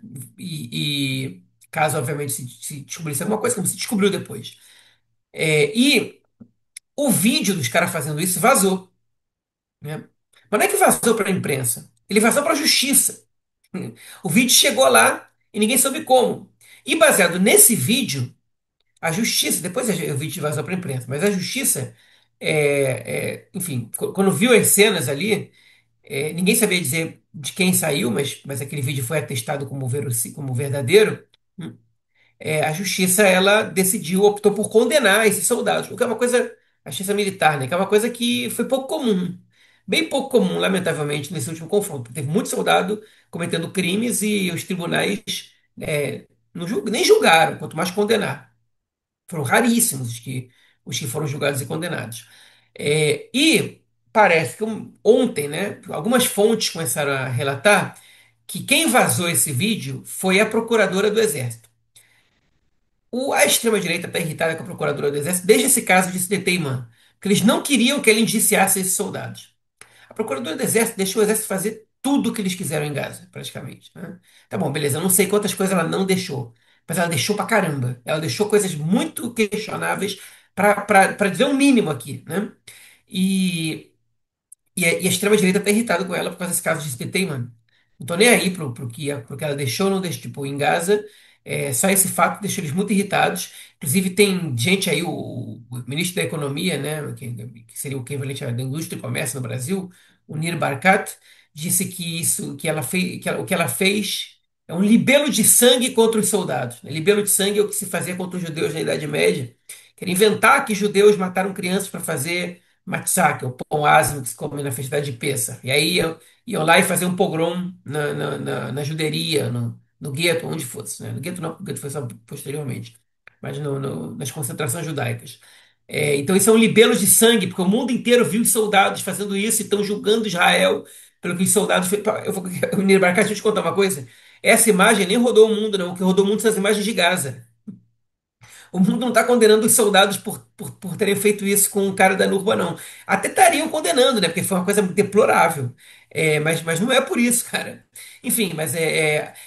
Caso, obviamente, se descobrisse alguma coisa, como se descobriu depois. E o vídeo dos caras fazendo isso vazou, né? Mas não é que vazou para a imprensa, ele vazou para a justiça. O vídeo chegou lá e ninguém soube como. E baseado nesse vídeo, a justiça, depois o vídeo vazou para a imprensa, mas a justiça, enfim, quando viu as cenas ali, ninguém sabia dizer de quem saiu, mas aquele vídeo foi atestado como verdadeiro. A justiça ela decidiu, optou por condenar esses soldados, o que é uma coisa, a justiça militar, né, que é uma coisa que foi pouco comum, bem pouco comum, lamentavelmente, nesse último confronto. Teve muito soldado cometendo crimes e os tribunais não nem julgaram, quanto mais condenar. Foram raríssimos os que foram julgados e condenados. E parece que ontem, né, algumas fontes começaram a relatar que quem vazou esse vídeo foi a procuradora do Exército. A extrema-direita está irritada com a procuradora do Exército desde esse caso de Teiman, que eles não queriam que ele indiciasse esses soldados. A procuradora do Exército deixou o Exército fazer tudo o que eles quiseram em Gaza, praticamente, né? Tá bom, beleza, eu não sei quantas coisas ela não deixou, mas ela deixou pra caramba. Ela deixou coisas muito questionáveis para dizer o mínimo aqui, né? E e a extrema-direita tá irritada com ela por causa desse caso de SBT, mano. Não tô nem aí pro que ela deixou ou não deixou. Tipo, em Gaza, só esse fato deixou eles muito irritados. Inclusive, tem gente aí, o ministro da Economia, né, que seria o equivalente da Indústria e Comércio no Brasil, o Nir Barkat, disse que ela fez, o que ela fez é um libelo de sangue contra os soldados, né? Libelo de sangue é o que se fazia contra os judeus na Idade Média. Quer inventar que judeus mataram crianças para fazer matzá, que é o pão ázimo que se come na festividade de Pêssar. E aí iam lá e faziam um pogrom na juderia, no gueto, onde fosse, né? No gueto não, porque o gueto foi só posteriormente, mas nas concentrações judaicas. Então isso é um libelo de sangue, porque o mundo inteiro viu os soldados fazendo isso e estão julgando Israel pelo que os soldados fez. O Nir Barkat, deixa eu te contar uma coisa. Essa imagem nem rodou o mundo, não. O que rodou o mundo são as imagens de Gaza. O mundo não está condenando os soldados por terem feito isso com o cara da Nurba, não. Até estariam condenando, né? Porque foi uma coisa deplorável. Mas não é por isso, cara. Enfim,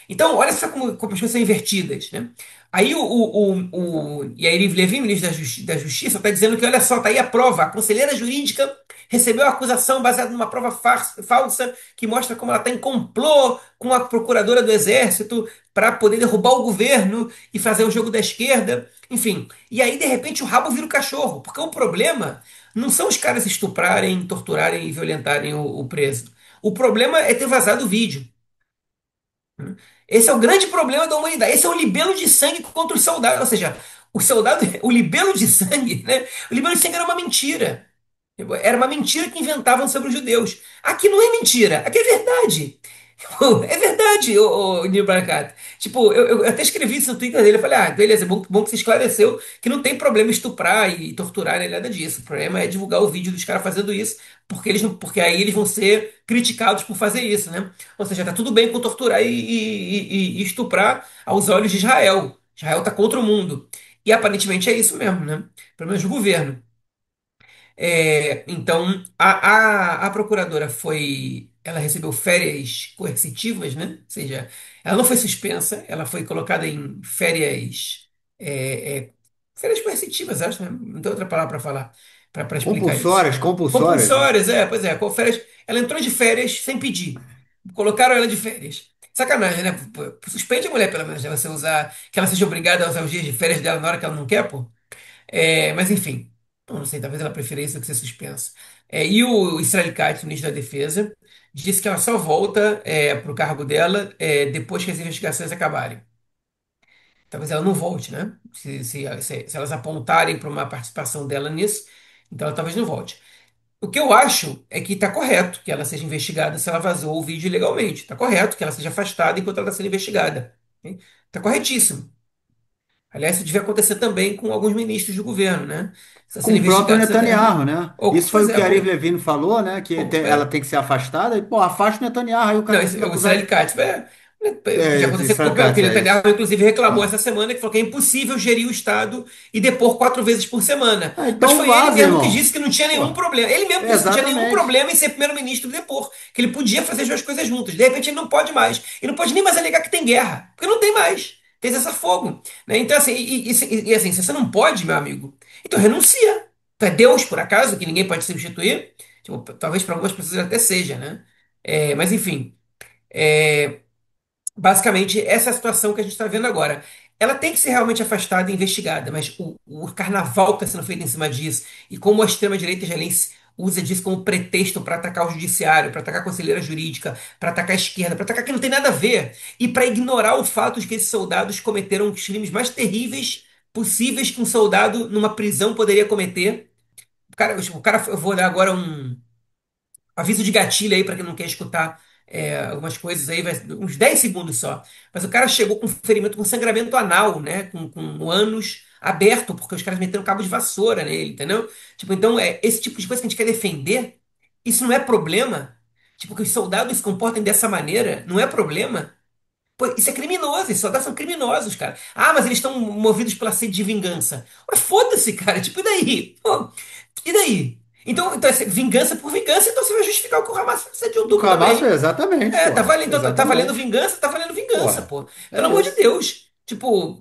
então, olha só como as coisas são invertidas, né? Aí o Yariv Levin, ministro da Justiça, está dizendo que, olha só, tá aí a prova. A conselheira jurídica recebeu a acusação baseada numa prova falsa que mostra como ela está em complô com a procuradora do Exército para poder derrubar o governo e fazer o jogo da esquerda. Enfim, e aí de repente o rabo vira o cachorro, porque o problema não são os caras estuprarem, torturarem e violentarem o preso. O problema é ter vazado o vídeo. Esse é o grande problema da humanidade. Esse é o libelo de sangue contra os soldados. Ou seja, O soldado, o libelo de sangue, né? O libelo de sangue era uma mentira. Era uma mentira que inventavam sobre os judeus. Aqui não é mentira, aqui é verdade. É verdade, o Nil Barkat. Tipo, eu até escrevi isso no Twitter dele. Eu falei, ah, beleza, é bom que você esclareceu que não tem problema estuprar e torturar nem nada disso. O problema é divulgar o vídeo dos caras fazendo isso, porque eles não, porque aí eles vão ser criticados por fazer isso, né? Ou seja, tá tudo bem com torturar e estuprar aos olhos de Israel. Israel tá contra o mundo. E aparentemente é isso mesmo, né? Pelo menos o governo. Então, a procuradora foi. Ela recebeu férias coercitivas, né? Ou seja, ela não foi suspensa, ela foi colocada em férias. Férias coercitivas, acho, né? Não tem outra palavra para falar, para explicar isso. Compulsórias, compulsórias, né? Compulsórias, pois é, com férias. Ela entrou de férias sem pedir. Colocaram ela de férias. Sacanagem, né? Pô, suspende a mulher, pelo menos, né? Você usar. Que ela seja obrigada a usar os dias de férias dela na hora que ela não quer, pô. Mas enfim, eu não sei, talvez ela prefira isso do que ser suspensa. E o Israel Katz, ministro da Defesa, disse que ela só volta para o cargo dela depois que as investigações acabarem. Talvez ela não volte, né? Se elas apontarem para uma participação dela nisso, então ela talvez não volte. O que eu acho é que está correto que ela seja investigada se ela vazou o vídeo ilegalmente. Está correto que ela seja afastada enquanto ela está sendo investigada. Está corretíssimo. Aliás, isso devia acontecer também com alguns ministros do governo, né? Está Com sendo o próprio investigado. Netanyahu, né? Isso foi Pois o é, que Yariv Levin falou, né? Ela é. tem que ser afastada. E, pô, afasta o Netanyahu, aí o cara Não, tá sendo o Israel acusado. Katz, podia De acontecer com Israel qualquer um, que Katz, o é isso. Netanyahu, inclusive, reclamou Ah. essa semana que falou que é impossível gerir o Estado e depor 4 vezes por semana. Ah, Mas então foi ele vaza, mesmo que disse irmão. que não tinha Pô, nenhum problema. Ele mesmo disse que não tinha nenhum exatamente. problema em ser primeiro-ministro e depor, que ele podia fazer as duas coisas juntas. De repente, ele não pode mais. E não pode nem mais alegar que tem guerra, porque não tem mais. Tem cessar-fogo. Né? Então, assim, assim, se você não pode, meu amigo, então renuncia. Tu é Deus, por acaso, que ninguém pode substituir? Tipo, talvez para algumas pessoas até seja, né? Mas enfim. É, Basicamente, essa é a situação que a gente está vendo agora. Ela tem que ser realmente afastada e investigada, mas o carnaval que está sendo feito em cima disso, e como a extrema-direita israelense usa disso como pretexto para atacar o judiciário, para atacar a conselheira jurídica, para atacar a esquerda, para atacar quem não tem nada a ver, e para ignorar o fato de que esses soldados cometeram os crimes mais terríveis possíveis que um soldado numa prisão poderia cometer. Eu vou dar agora aviso de gatilho aí para quem não quer escutar algumas coisas aí, uns 10 segundos só. Mas o cara chegou com ferimento, com sangramento anal, né? Com o ânus aberto, porque os caras meteram cabo de vassoura nele, entendeu? Tipo, então, esse tipo de coisa que a gente quer defender, isso não é problema. Tipo, que os soldados se comportem dessa maneira, não é problema. Pô, isso é criminoso, esses soldados são criminosos, cara. Ah, mas eles estão movidos pela sede de vingança. Mas foda-se, cara. Tipo, e daí? Pô, e daí? Então vingança por vingança, então você vai justificar o que o Hamas fez no 7 de O outubro Hamas, também. exatamente, Tá pô. valendo, então, tá valendo Exatamente. vingança, tá valendo vingança, Porra, pô. Pelo é amor de isso. Deus. Tipo,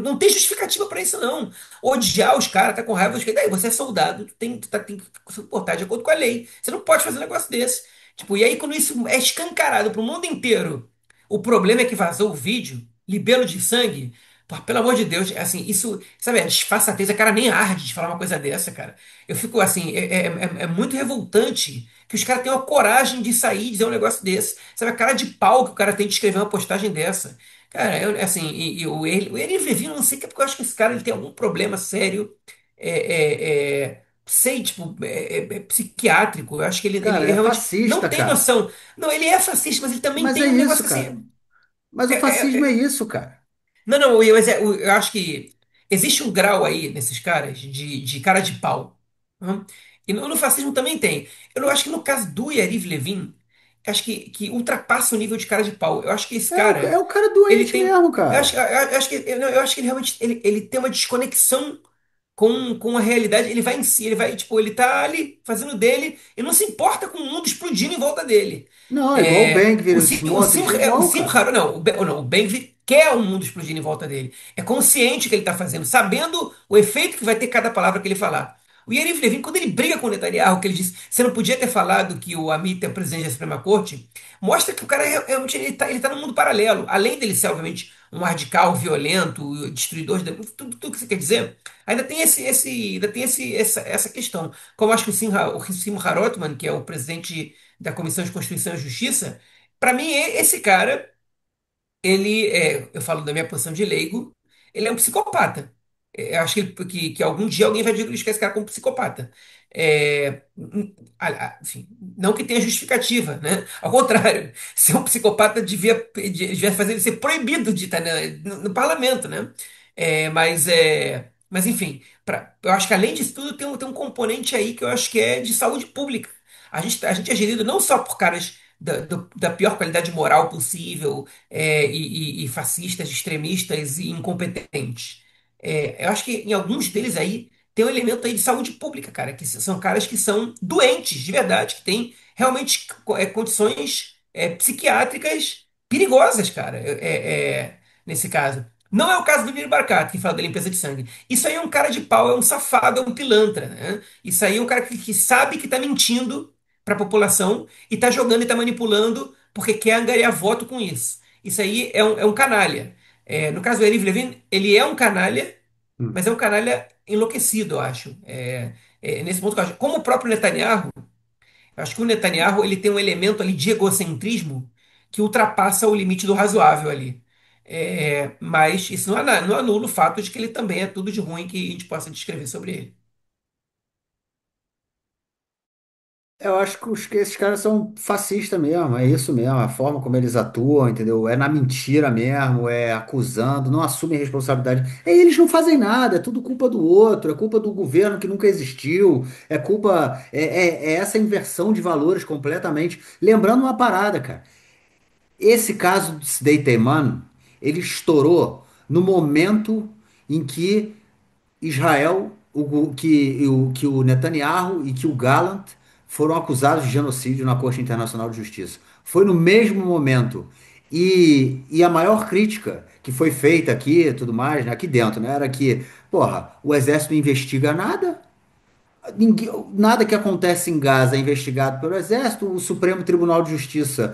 não tem justificativa pra isso, não. Odiar os caras, tá com raiva dos caras. Daí, você é soldado, tem que se comportar de acordo com a lei. Você não pode fazer um negócio desse. Tipo, e aí, quando isso é escancarado pro mundo inteiro, o problema é que vazou o vídeo, libelo de sangue. Pô, pelo amor de Deus, assim, isso, sabe, a disfarçatez, a cara nem arde de falar uma coisa dessa, cara. Eu fico assim, é muito revoltante que os caras tenham a coragem de sair e dizer um negócio desse. Sabe, a cara de pau que o cara tem de escrever uma postagem dessa. Cara, assim, o Eri Levin, eu não sei que é porque eu acho que esse cara ele tem algum problema sério, sei, tipo, psiquiátrico. Eu acho que Cara, ele é realmente não fascista, tem cara. noção. Não, ele é fascista, mas ele também Mas é tem um isso, negócio cara. assim. Mas é, o é, fascismo é é, isso, cara. não, não, eu acho que existe um grau aí nesses caras de cara de pau. Hum? E no fascismo também tem. Eu não acho que no caso do Yariv Levin, acho que ultrapassa o nível de cara de pau. Eu acho que esse É cara, o cara ele doente tem. mesmo, Eu cara. acho que, eu acho que ele realmente ele tem uma desconexão com a realidade. Ele vai em si, ele vai, tipo, ele tá ali fazendo dele e não se importa com o mundo explodindo em volta dele. Não, é igual o Ben-Gvir, O, o Sim- o, Sim, Smotrich, é o igual, cara. Simha, não, o Ben-Gvir quer o mundo explodindo em volta dele. É consciente que ele está fazendo, sabendo o efeito que vai ter cada palavra que ele falar. O Yariv Levin, quando ele briga com o Netanyahu, que ele diz, você não podia ter falado que o Amit é o presidente da Suprema Corte, mostra que o cara realmente ele tá num mundo paralelo. Além dele ser, obviamente, um radical, violento, destruidor, tudo que você quer dizer, ainda tem essa questão. Como eu acho que o Simha Rotman, que é o presidente da Comissão de Constituição e Justiça, para mim, esse cara, eu falo da minha posição de leigo, ele é um psicopata. Eu acho que algum dia alguém vai diagnosticar esse cara como psicopata. Enfim, não que tenha justificativa, né? Ao contrário, ser um psicopata devia fazer ele ser proibido de estar no parlamento, né? Mas enfim, eu acho que além disso tudo tem um componente aí que eu acho que é de saúde pública. A gente é gerido não só por caras da pior qualidade moral possível, e fascistas, extremistas e incompetentes. Eu acho que em alguns deles aí tem um elemento aí de saúde pública, cara, que são caras que são doentes de verdade, que têm realmente condições psiquiátricas perigosas, cara, nesse caso. Não é o caso do Niro Barkat, que fala da limpeza de sangue. Isso aí é um cara de pau, é um safado, é um pilantra, né? Isso aí é um cara que sabe que tá mentindo para a população e tá jogando e tá manipulando porque quer angariar voto com isso. Isso aí é um canalha. No caso do Yariv Levin, ele é um canalha, Hum. mas é um canalha enlouquecido, eu acho. Nesse ponto que eu acho. Como o próprio Netanyahu, eu acho que o Netanyahu ele tem um elemento ali de egocentrismo que ultrapassa o limite do razoável ali. Mas isso não anula o fato de que ele também é tudo de ruim que a gente possa descrever sobre ele. Eu acho que esses caras são fascistas mesmo, é isso mesmo, a forma como eles atuam, entendeu? É na mentira mesmo, é acusando, não assumem responsabilidade. E eles não fazem nada, é tudo culpa do outro, é culpa do governo que nunca existiu, é culpa, é essa inversão de valores completamente. Lembrando uma parada, cara, esse caso de Sdei-Teiman, ele estourou no momento em que Israel, que o Netanyahu e que o Gallant foram acusados de genocídio na Corte Internacional de Justiça. Foi no mesmo momento. E a maior crítica que foi feita aqui, e tudo mais, né, aqui dentro, né, era que, porra, o exército não investiga nada, nada que acontece em Gaza é investigado pelo Exército, o Supremo Tribunal de Justiça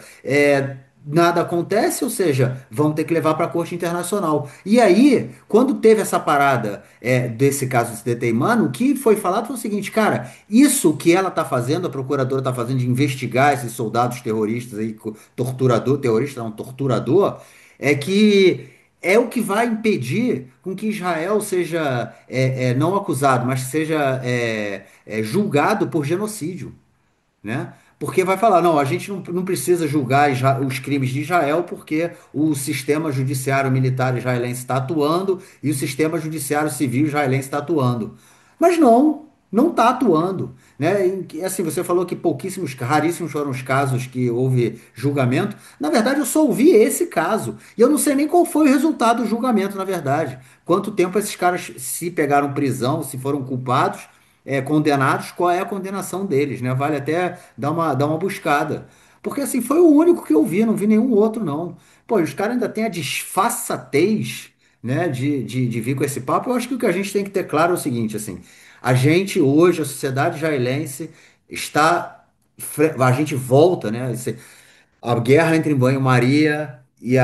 nada acontece, ou seja, vão ter que levar para a Corte Internacional. E aí, quando teve essa parada desse caso de Teimano, o que foi falado foi o seguinte, cara, isso que ela está fazendo, a procuradora está fazendo de investigar esses soldados terroristas aí, torturador, terrorista não, torturador, é que é o que vai impedir com que Israel seja não acusado, mas seja julgado por genocídio, né? Porque vai falar, não, a gente não precisa julgar os crimes de Israel porque o sistema judiciário militar israelense está atuando e o sistema judiciário civil israelense está atuando. Mas não está atuando, né? Assim, você falou que pouquíssimos, raríssimos foram os casos que houve julgamento. Na verdade, eu só ouvi esse caso e eu não sei nem qual foi o resultado do julgamento, na verdade. Quanto tempo esses caras se pegaram prisão, se foram culpados condenados, qual é a condenação deles, né? Vale até dar uma buscada. Porque assim, foi o único que eu vi, não vi nenhum outro, não. Pô, e os caras ainda têm a disfarçatez, né, de vir com esse papo. Eu acho que o que a gente tem que ter claro é o seguinte, assim, a gente hoje, a sociedade israelense, está. A gente volta, né? A guerra entre banho-maria e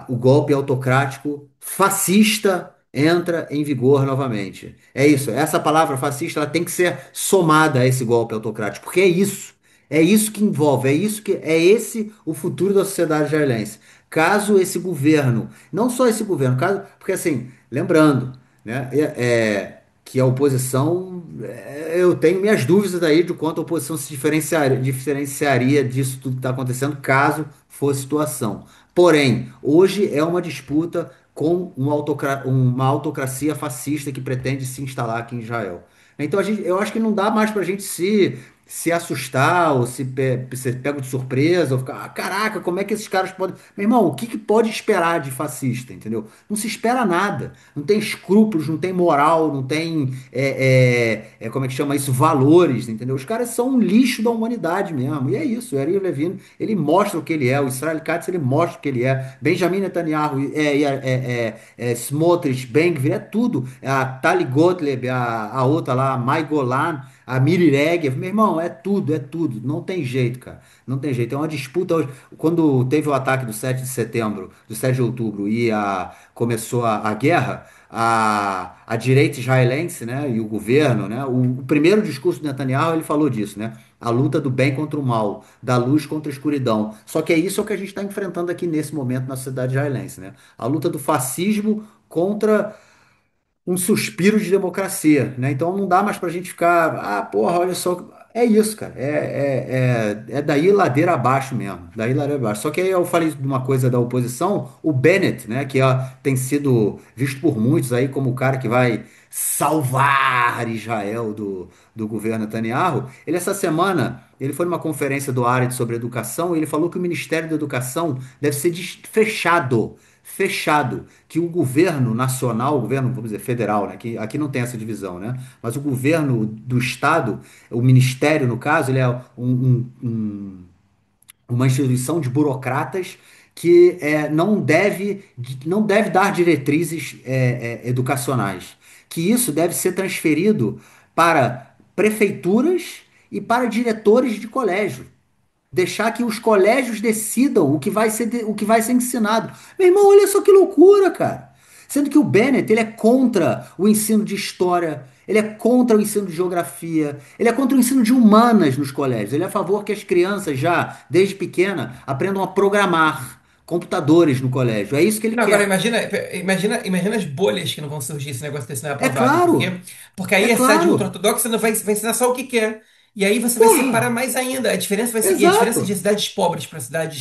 o golpe autocrático fascista entra em vigor novamente. É isso. Essa palavra fascista ela tem que ser somada a esse golpe autocrático, porque é isso. É isso que envolve, é esse o futuro da sociedade israelense. Caso esse governo, não só esse governo, porque assim, lembrando, né, que a oposição, eu tenho minhas dúvidas aí de quanto a oposição se diferenciaria disso tudo que está acontecendo, caso fosse situação. Porém, hoje é uma disputa com uma autocracia fascista que pretende se instalar aqui em Israel. Então eu acho que não dá mais para a gente se assustar ou se pego de surpresa ou ficar, caraca, como é que esses caras podem. Meu irmão, o que que pode esperar de fascista, entendeu? Não se espera nada. Não tem escrúpulos, não tem moral, não tem, como é que chama isso? Valores, entendeu? Os caras são um lixo da humanidade mesmo. E é isso. O Yariv Levin, ele mostra o que ele é. O Israel Katz, ele mostra o que ele é. Benjamin Netanyahu, Smotrich, Ben-Gvir, é tudo. A Tali Gottlieb, a outra lá, a Mai Golan, a Miri Regev, meu irmão, é tudo, é tudo. Não tem jeito, cara. Não tem jeito. É uma disputa hoje. Quando teve o ataque do 7 de setembro, do 7 de outubro, e começou a guerra, a direita israelense, né, e o governo, né, o primeiro discurso do Netanyahu, ele falou disso, né? A luta do bem contra o mal, da luz contra a escuridão. Só que é isso que a gente está enfrentando aqui nesse momento na sociedade israelense, né? A luta do fascismo contra um suspiro de democracia, né? Então não dá mais pra gente ficar, ah, porra, olha só. É isso, cara. É daí ladeira abaixo mesmo. Daí ladeira abaixo. Só que aí eu falei de uma coisa da oposição, o Bennett, né? Que ó, tem sido visto por muitos aí como o cara que vai salvar Israel do governo Netanyahu. Ele essa semana, ele foi numa conferência do Haaretz sobre educação e ele falou que o Ministério da Educação deve ser fechado. Fechado, que o governo nacional, o governo, vamos dizer, federal, né, que aqui não tem essa divisão, né, mas o governo do estado, o ministério, no caso, ele é uma instituição de burocratas que não deve dar diretrizes educacionais, que isso deve ser transferido para prefeituras e para diretores de colégio. Deixar que os colégios decidam o que vai ser ensinado. Meu irmão, olha só que loucura, cara. Sendo que o Bennett, ele é contra o ensino de história, ele é contra o ensino de geografia, ele é contra o ensino de humanas nos colégios. Ele é a favor que as crianças já, desde pequena, aprendam a programar computadores no colégio. É isso que ele Não, agora quer. imagina as bolhas que não vão surgir se o negócio desse não é É aprovado. Por quê? claro, Porque é aí a cidade claro. ultra-ortodoxa não vai ensinar só o que quer. E aí você vai separar Porra, mais ainda. A diferença vai ser, e a diferença de exato. cidades pobres para cidades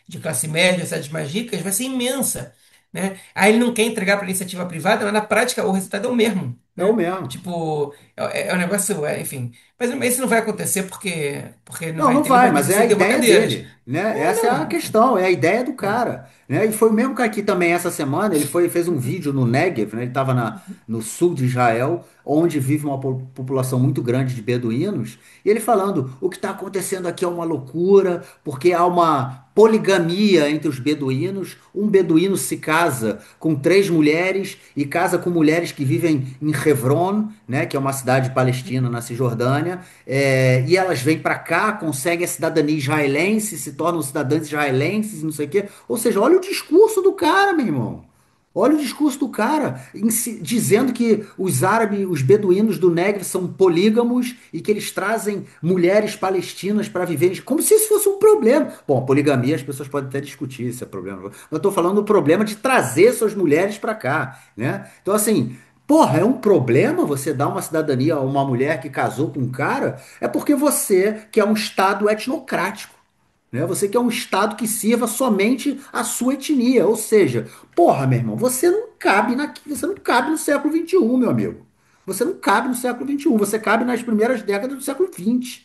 de classe média, cidades mais ricas, vai ser imensa. Né? Aí ele não quer entregar para iniciativa privada, mas na prática o resultado é o mesmo. É o Né? mesmo. Tipo, é um negócio, enfim. Mas isso não vai acontecer porque Não, não ele vai, vai mas é a dizer derrubar ideia cadeiras. dele, né? É, Essa é a não. questão, é a ideia do É. cara, né? E foi o mesmo cara que também essa semana ele fez um vídeo no Negev, né? Ele estava no sul de Israel, onde vive uma população muito grande de beduínos, e ele falando: o que está acontecendo aqui é uma loucura, porque há uma poligamia entre os beduínos. Um beduíno se casa com três mulheres e casa com mulheres que vivem em Hebron, né? Que é uma cidade palestina na Cisjordânia. E elas vêm para cá, conseguem a cidadania israelense, se tornam cidadãs israelenses, não sei o quê. Ou seja, olha o discurso do cara, meu irmão. Olha o discurso do cara, dizendo que os árabes, os beduínos do Negev são polígamos e que eles trazem mulheres palestinas para viverem, como se isso fosse um problema. Bom, a poligamia as pessoas podem até discutir se é problema. Eu estou falando do problema de trazer suas mulheres para cá, né? Então, assim, porra, é um problema você dar uma cidadania a uma mulher que casou com um cara? É porque você quer um Estado etnocrático, né? Você quer um Estado que sirva somente a sua etnia. Ou seja, porra, meu irmão, você não cabe no século XXI, meu amigo. Você não cabe no século XXI, você cabe nas primeiras décadas do século XX.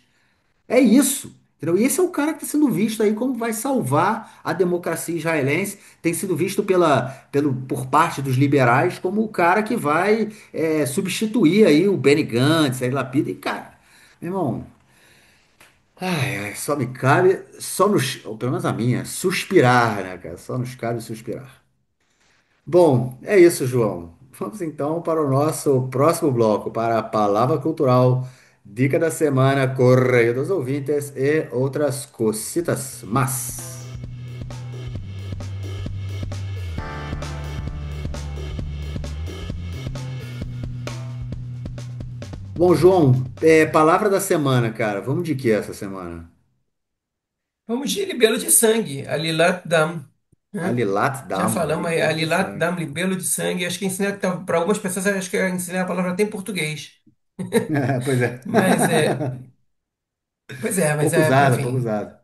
É isso. Entendeu? E esse é o cara que está sendo visto aí como vai salvar a democracia israelense. Tem sido visto por parte dos liberais como o cara que vai substituir aí o Benny Gantz, aí Lapid. E, cara, meu irmão, ai, ai, só me cabe, ou pelo menos a minha, suspirar, né, cara? Só nos cabe suspirar. Bom, é isso, João. Vamos então para o nosso próximo bloco, para a palavra cultural, dica da semana, correio dos ouvintes e outras cositas más. Bom, João, palavra da semana, cara. Vamos de que essa semana? Vamos de libelo de sangue, Alilat Dam. Né? Alilat Já Dam, falamos aí, libelo de Alilat sangue. Dam, libelo de sangue. Acho que ensinei para algumas pessoas, acho que eu ensinei a palavra até em português. Pois é. Mas pois é, Pouco enfim. usado.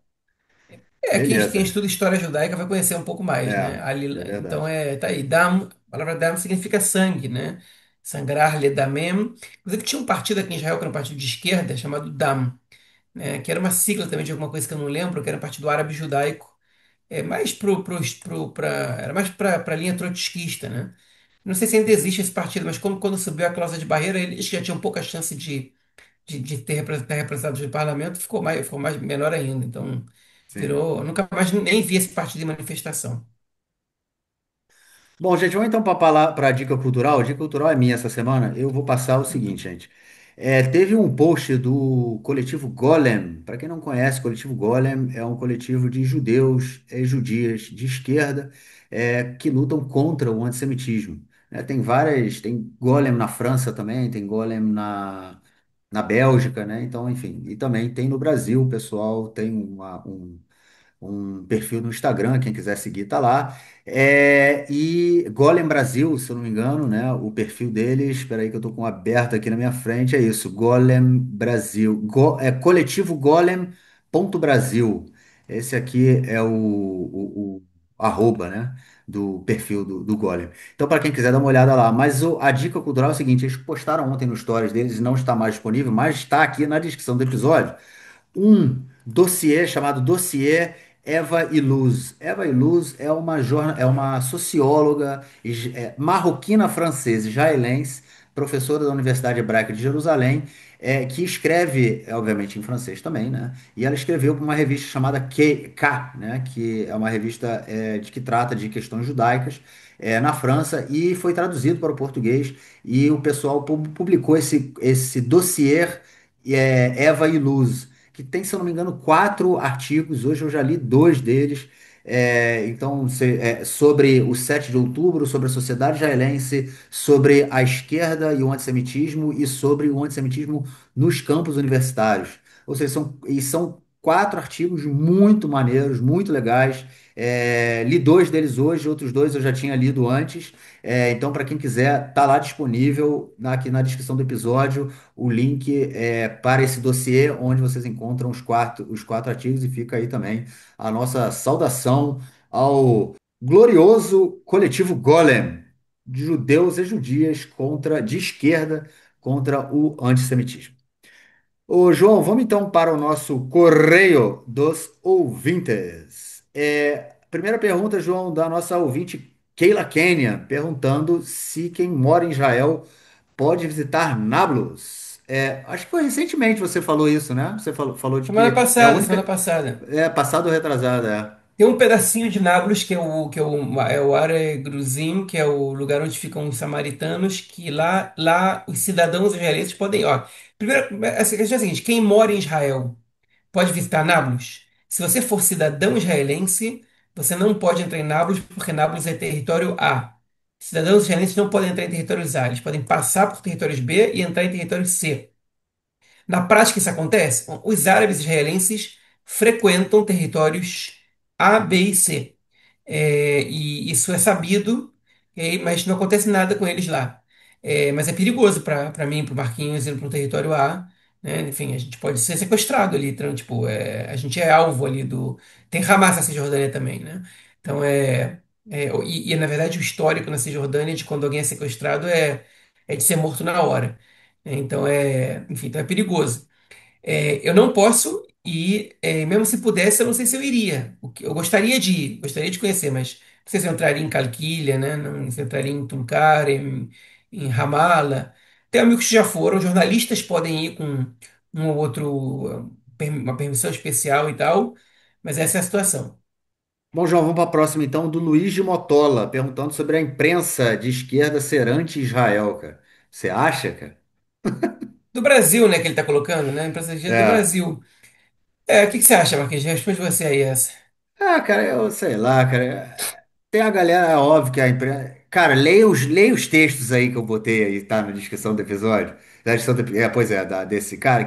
Quem Beleza. estuda história judaica vai conhecer um pouco mais, né? É Então verdade. tá aí. Dam, a palavra dam significa sangue, né? Sangrar, ledamem. Inclusive tinha um partido aqui em Israel, que era um partido de esquerda, chamado Dam, né? Que era uma sigla também de alguma coisa que eu não lembro, que era um partido árabe judaico. Mais era mais para a linha trotskista, né? Não sei se ainda existe esse partido, mas como quando subiu a cláusula de barreira, eles já tinham pouca chance de ter representados no parlamento, ficou mais melhor ainda. Então, Sim. nunca mais nem vi esse partido em manifestação. Bom, gente, vamos então para a dica cultural. A dica cultural é minha essa semana. Eu vou passar o seguinte, Uhum. gente. Teve um post do coletivo Golem. Para quem não conhece, o coletivo Golem é um coletivo de judeus e judias de esquerda que lutam contra o antissemitismo. Tem Golem na França também, tem Golem na Bélgica, né? Então, enfim, e também tem no Brasil, o pessoal tem um perfil no Instagram, quem quiser seguir tá lá. E Golem Brasil, se eu não me engano, né? O perfil deles, espera aí que eu tô com aberto aqui na minha frente, é isso, Golem Brasil, coletivo Golem.Brasil. Esse aqui é o arroba, né? Do perfil do Golem. Então, para quem quiser dar uma olhada lá. Mas a dica cultural é o seguinte: eles postaram ontem no Stories deles, não está mais disponível, mas está aqui na descrição do episódio um dossiê chamado Dossiê Eva Illouz. Eva Illouz é uma socióloga marroquina francesa, israelense, professora da Universidade Hebraica de Jerusalém, que escreve, obviamente, em francês também, né? E ela escreveu para uma revista chamada K, né? Que é uma revista que trata de questões judaicas. Na França e foi traduzido para o português e o pessoal publicou esse dossiê Eva Illouz, que tem, se eu não me engano, 4 artigos. Hoje eu já li 2 deles. Então, sobre o 7 de outubro, sobre a sociedade israelense, sobre a esquerda e o antissemitismo, e sobre o antissemitismo nos campos universitários. Ou seja, são 4 artigos muito maneiros, muito legais. Li 2 deles hoje, outros 2 eu já tinha lido antes. Então, para quem quiser, tá lá disponível aqui na descrição do episódio o link para esse dossiê, onde vocês encontram os quatro artigos, e fica aí também a nossa saudação ao glorioso coletivo Golem, de judeus e judias de esquerda contra o antissemitismo. Ô, João, vamos então para o nosso Correio dos Ouvintes. Primeira pergunta, João, da nossa ouvinte Keila Kenya, perguntando se quem mora em Israel pode visitar Nablus. Acho que foi recentemente você falou isso, né? Você falou de Semana que é a passada, semana única. passada. Passado ou retrasado, é. Tem um pedacinho de Nablus que é o Are Gruzim, que é o lugar onde ficam os samaritanos, que lá os cidadãos israelenses podem, ó. Primeiro, essa questão é a seguinte: quem mora em Israel pode visitar Nablus? Se você for cidadão israelense, você não pode entrar em Nablus porque Nablus é território A. Cidadãos israelenses não podem entrar em territórios A, eles podem passar por territórios B e entrar em território C. Na prática, isso acontece? Bom, os árabes israelenses frequentam territórios A, B e C. E isso é sabido, mas não acontece nada com eles lá. Mas é perigoso para mim, para o Marquinhos, ir para um território A, né? Enfim, a gente pode ser sequestrado ali, então, tipo, a gente é alvo ali do. Tem Hamas na Cisjordânia também, né? Então na verdade o histórico na Cisjordânia de quando alguém é sequestrado é de ser morto na hora. Então enfim, então é perigoso. Eu não posso ir, mesmo se pudesse, eu não sei se eu iria. Eu gostaria de ir, gostaria de conhecer, mas não sei se eu entraria em Calquilha, né? Não, se eu entraria em Tulkarem, em Ramala. Tem amigos que já foram, jornalistas podem ir com um ou outro, uma permissão especial e tal, mas essa é a situação. Bom, João, vamos para a próxima então, do Luiz de Motola, perguntando sobre a imprensa de esquerda ser anti-Israel, cara. Você acha, cara? Do Brasil, né, que ele está colocando, né? Empresa de do É. Brasil. O que que você acha, Marquinhos? Responde você aí essa. Cara, eu sei lá, cara. Tem a galera, é óbvio que a imprensa. Cara, leia os textos aí que eu botei aí, tá? Na descrição do episódio. Da descrição pois é, desse cara,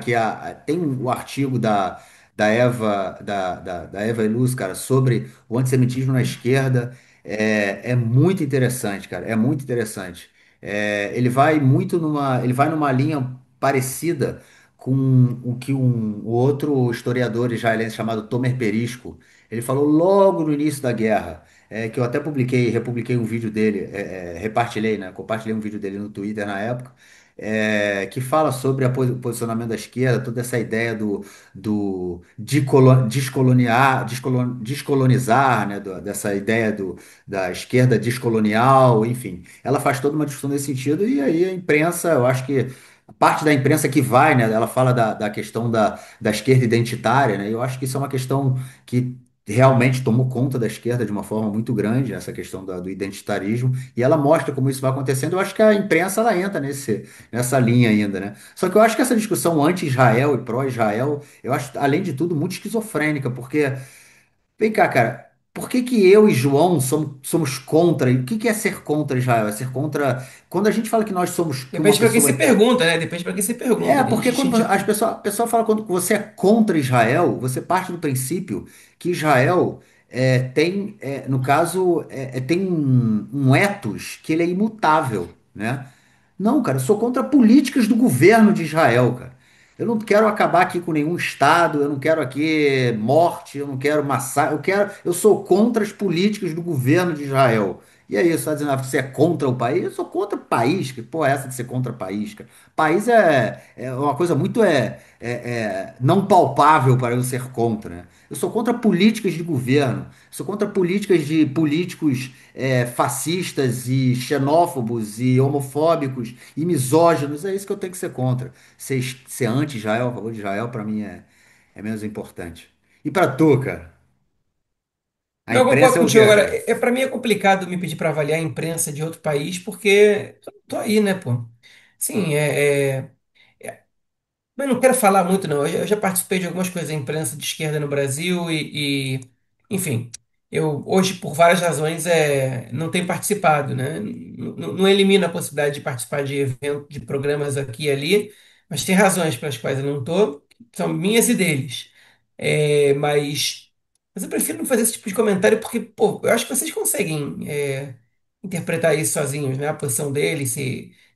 tem o artigo da Eva, da Eva Illouz, cara, sobre o antissemitismo na esquerda. É muito interessante, cara. É muito interessante. Ele vai numa linha parecida com o que o outro historiador israelense chamado Tomer Perisco ele falou logo no início da guerra, que eu até republiquei um vídeo dele, repartilhei, né? Compartilhei um vídeo dele no Twitter na época, que fala sobre o posicionamento da esquerda, toda essa ideia do descolonizar, né? Dessa ideia da esquerda descolonial, enfim. Ela faz toda uma discussão nesse sentido, e aí a imprensa, eu acho que a parte da imprensa que vai, né? Ela fala da questão da esquerda identitária, né? Eu acho que isso é uma questão que realmente tomou conta da esquerda de uma forma muito grande, essa questão do identitarismo, e ela mostra como isso vai acontecendo. Eu acho que a imprensa ela entra nessa linha ainda, né? Só que eu acho que essa discussão anti-Israel e pró-Israel, eu acho, além de tudo, muito esquizofrênica, porque, vem cá, cara. por que que eu e João somos contra? E o que que é ser contra Israel? É ser contra. Quando a gente fala que nós somos que uma Depende para quem pessoa. se pergunta, né? Depende para quem se pergunta. Tem Porque gente quando tipo, a pessoa fala quando você é contra Israel, você parte do princípio que Israel tem, no caso, tem um ethos que ele é imutável, né? Não, cara, eu sou contra políticas do governo de Israel, cara. Eu não quero acabar aqui com nenhum estado, eu não quero aqui morte, eu não quero massacre, eu sou contra as políticas do governo de Israel. E aí, você está dizendo que você é contra o país? Eu sou contra o país, que porra é essa de ser contra o país, cara? País é uma coisa muito não palpável para eu ser contra, né? Eu sou contra políticas de governo, sou contra políticas de políticos fascistas e xenófobos e homofóbicos e misóginos. É isso que eu tenho que ser contra. Ser anti-Israel, a favor de Israel, para mim é menos importante. E para tu, cara? A não, eu imprensa concordo é o quê, contigo. Agora, cara? para mim é complicado me pedir para avaliar a imprensa de outro país, porque eu não tô aí, né, pô? Sim, mas não quero falar muito, não. Eu já participei de algumas coisas da imprensa de esquerda no Brasil enfim, eu hoje, por várias razões, não tenho participado, né? Não elimina a possibilidade de participar de eventos, de programas aqui e ali, mas tem razões pelas quais eu não estou, são minhas e deles. Mas eu prefiro não fazer esse tipo de comentário porque, pô, eu acho que vocês conseguem interpretar isso sozinhos, né? A posição deles,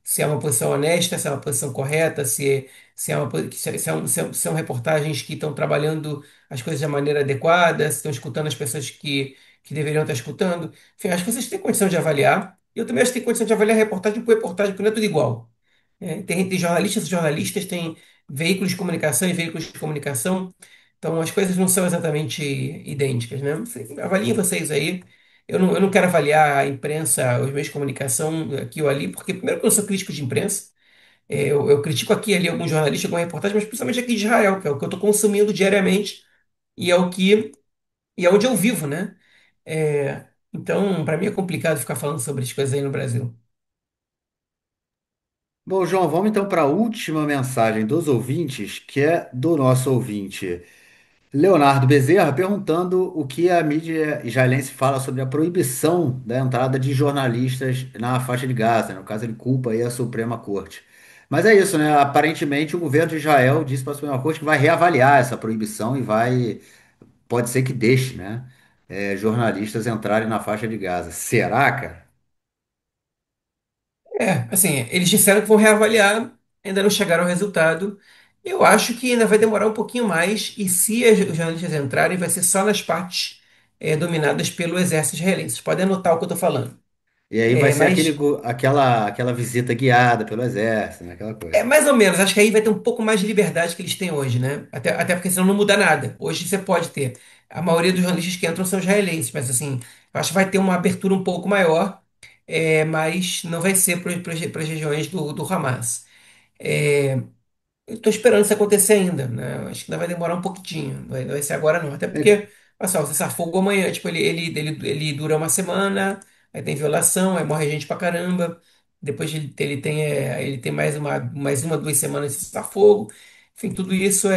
se é uma posição honesta, se é uma posição correta, se é uma, se são reportagens que estão trabalhando as coisas da maneira adequada, se estão escutando as pessoas que deveriam estar escutando. Enfim, acho que vocês têm condição de avaliar. E eu também acho que tem condição de avaliar reportagem por reportagem, porque não é tudo igual. Tem jornalistas e jornalistas, tem veículos de comunicação e veículos de comunicação. Então as coisas não são exatamente idênticas, né? Avaliem vocês aí. Eu não quero avaliar a imprensa, os meios de comunicação aqui ou ali, porque primeiro que eu não sou crítico de imprensa. Eu critico aqui e ali alguns jornalistas, alguma reportagem, mas principalmente aqui de Israel, que é o que eu estou consumindo diariamente e é onde eu vivo, né? Então, para mim é complicado ficar falando sobre as coisas aí no Brasil. Bom, João, vamos então para a última mensagem dos ouvintes, que é do nosso ouvinte Leonardo Bezerra, perguntando o que a mídia israelense fala sobre a proibição da entrada de jornalistas na faixa de Gaza, né? No caso, ele culpa aí a Suprema Corte. Mas é isso, né? Aparentemente, o governo de Israel disse para a Suprema Corte que vai reavaliar essa proibição e pode ser que deixe, né? Jornalistas entrarem na faixa de Gaza. Será, cara? Assim, eles disseram que vão reavaliar, ainda não chegaram ao resultado. Eu acho que ainda vai demorar um pouquinho mais, e se os jornalistas entrarem, vai ser só nas partes dominadas pelo exército israelense. Vocês podem anotar o que eu estou falando. E aí vai É, ser mas aquela visita guiada pelo exército, né? Aquela coisa. mais ou menos, acho que aí vai ter um pouco mais de liberdade que eles têm hoje, né? Até porque senão não muda nada. Hoje você pode ter. A maioria dos jornalistas que entram são israelenses, mas assim, eu acho que vai ter uma abertura um pouco maior, mas não vai ser para as regiões do Hamas. É, eu estou esperando isso acontecer ainda, né? Eu acho que ainda vai demorar um pouquinho, não vai ser agora não. Até porque, olha só, você fogo amanhã, tipo, ele dura uma semana, aí tem violação, aí morre gente pra caramba, depois ele tem mais uma, 2 semanas de cessar-fogo. Enfim, tudo isso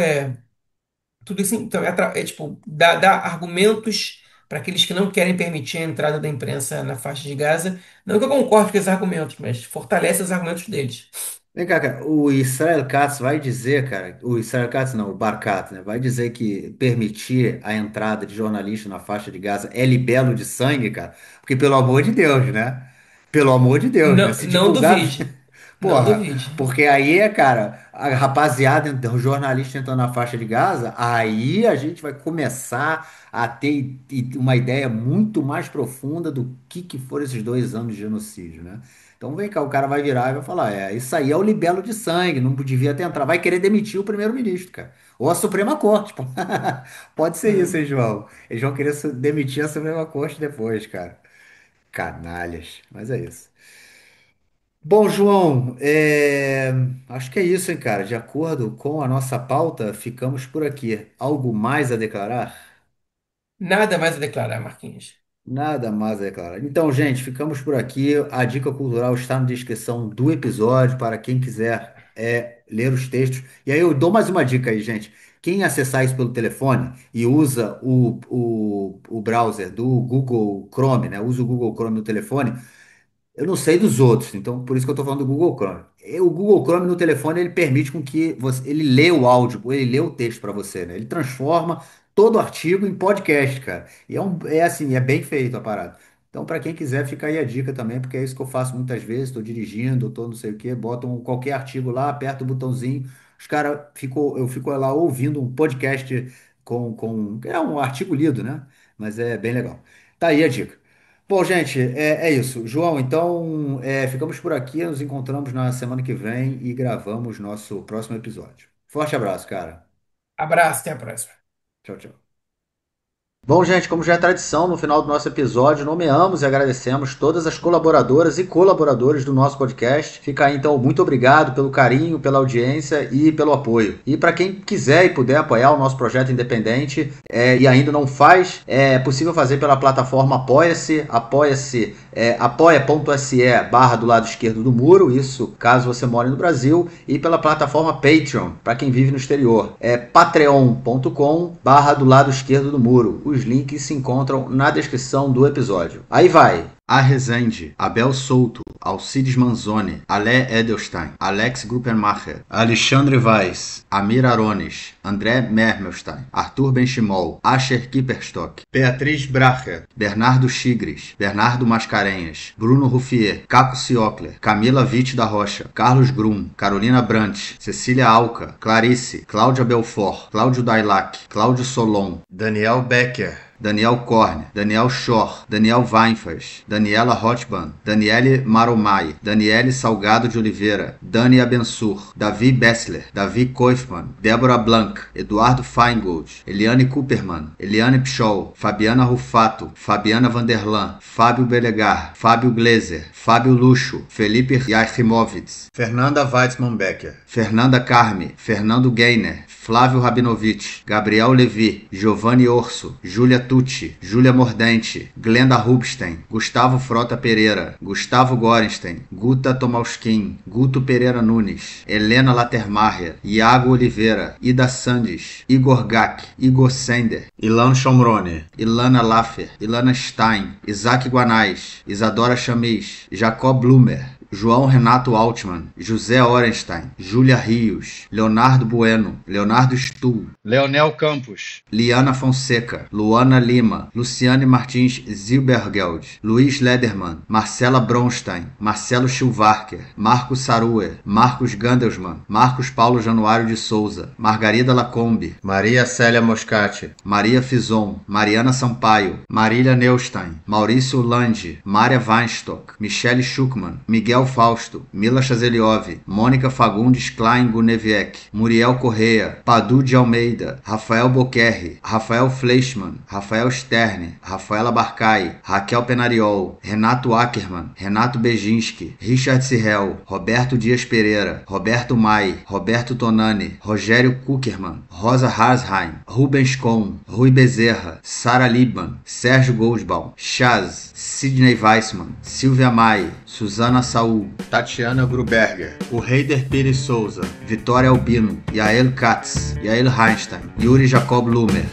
então, tipo, dá argumentos para aqueles que não querem permitir a entrada da imprensa na faixa de Gaza. Não que eu concorde com esses argumentos, mas fortalece os argumentos deles. Vem cá, cara, o Israel Katz vai dizer, cara, o Israel Katz não, o Barkat, né, vai dizer que permitir a entrada de jornalista na faixa de Gaza é libelo de sangue, cara, porque pelo amor de Deus, né? Pelo amor de Deus, né? Não, Se não divulgar, duvide. Não porra, duvide. porque aí cara, a rapaziada, o jornalista entrando na faixa de Gaza, aí a gente vai começar a ter uma ideia muito mais profunda do que foram esses 2 anos de genocídio, né? Então vem cá, o cara vai virar e vai falar: isso aí é o libelo de sangue, não devia ter entrado. Vai querer demitir o primeiro-ministro, cara. Ou a Suprema Corte, pô. Pode ser isso, É. hein, João? Eles vão querer demitir a Suprema Corte depois, cara. Canalhas, mas é isso. Bom, João, acho que é isso, hein, cara. De acordo com a nossa pauta, ficamos por aqui. Algo mais a declarar? Nada mais a declarar, Marquinhos. Nada mais a declarar. Então, gente, ficamos por aqui. A dica cultural está na descrição do episódio para quem quiser ler os textos. E aí eu dou mais uma dica aí, gente. quem acessar isso pelo telefone e usa o browser do Google Chrome, né? Usa o Google Chrome no telefone, eu não sei dos outros, então por isso que eu estou falando do Google Chrome. O Google Chrome no telefone ele permite com que você, ele lê o áudio, ele lê o texto para você, né? Ele transforma todo o artigo em podcast, cara. E é assim, é bem feito a parada. Então, para quem quiser, fica aí a dica também, porque é isso que eu faço muitas vezes. Estou dirigindo, estou não sei o quê, botam qualquer artigo lá, aperta o botãozinho, os caras ficam, eu fico lá ouvindo um podcast é um artigo lido, né? Mas é bem legal. Tá aí a dica. Bom, gente, é isso. João, então ficamos por aqui, nos encontramos na semana que vem e gravamos nosso próximo episódio. Forte abraço, cara. Abraço, até a próxima. Tchau, tchau. Bom, gente, como já é tradição, no final do nosso episódio, nomeamos e agradecemos todas as colaboradoras e colaboradores do nosso podcast. Fica aí, então, muito obrigado pelo carinho, pela audiência e pelo apoio. E para quem quiser e puder apoiar o nosso projeto independente e ainda não faz, é possível fazer pela plataforma Apoia-se, apoia.se do lado esquerdo do muro, isso caso você more no Brasil, e pela plataforma Patreon, para quem vive no exterior. É patreon.com do lado esquerdo do muro. Os links se encontram na descrição do episódio. Aí vai! A Rezende, Abel Souto, Alcides Manzoni, Alé Edelstein, Alex Gruppenmacher, Alexandre Weiss, Amir Arones, André Mermelstein, Arthur Benchimol, Asher Kipperstock, Beatriz Bracher, Bernardo Chigres, Bernardo Mascarenhas, Bruno Ruffier, Caco Ciocler, Camila Witt da Rocha, Carlos Grum, Carolina Brant, Cecília Alca, Clarice, Cláudia Belfort, Cláudio Dailac, Cláudio Solon, Daniel Becker, Daniel Korn, Daniel Schor, Daniel Weinfels, Daniela Hotban, Daniele Maromai, Daniele Salgado de Oliveira, Dani Abensur, Davi Bessler, Davi Koifman, Débora Blanc, Eduardo Feingold, Eliane Cooperman, Eliane Pschol, Fabiana Rufato, Fabiana Vanderlan, Fábio Belegar, Fábio Gleiser, Fábio Luxo, Felipe Yachimovitz, Fernanda Weitzman Becker, Fernanda Carme, Fernando Gainer, Flávio Rabinovich, Gabriel Levi, Giovanni Orso, Júlia Tucci, Júlia Mordente, Glenda Rubstein, Gustavo Frota Pereira, Gustavo Gorenstein, Guta Tomauskin, Guto Pereira Nunes, Helena Latermacher, Iago Oliveira, Ida Sandes, Igor Gak, Igor Sender, Ilan Chomrone, Ilana Laffer, Ilana Stein, Isaac Guanais, Isadora Chamis, Jacob Blumer, João Renato Altman, José Orenstein, Júlia Rios, Leonardo Bueno, Leonardo Stuhl, Leonel Campos, Liana Fonseca, Luana Lima, Luciane Martins Zilbergeld, Luiz Lederman, Marcela Bronstein, Marcelo Schilvarker, Marcos Saruer, Marcos Gandelsman, Marcos Paulo Januário de Souza, Margarida Lacombe, Maria Célia Moscati, Maria Fison, Mariana Sampaio, Marília Neustein, Maurício Landi, Mária Weinstock, Michele Schuckmann, Miguel Fausto, Mila Chazeliov, Mônica Fagundes Klein Guneviec, Muriel Correia, Padu de Almeida, Rafael Boquerri, Rafael Fleischmann, Rafael Sterne, Rafaela Barcai, Raquel Penariol, Renato Ackermann, Renato Bejinski, Richard Sirrel, Roberto Dias Pereira, Roberto Mai, Roberto Tonani, Rogério Kuckerman, Rosa Harsheim, Rubens Kohn, Rui Bezerra, Sara Liebman, Sérgio Goldbaum, Chaz, Sidney Weissman, Silvia Mai, Suzana Saul, Tatiana Gruberger, o Heider Pires Souza, Vitória Albino, Yael Katz, Yael Heinstein, Yuri Jacob Lumer,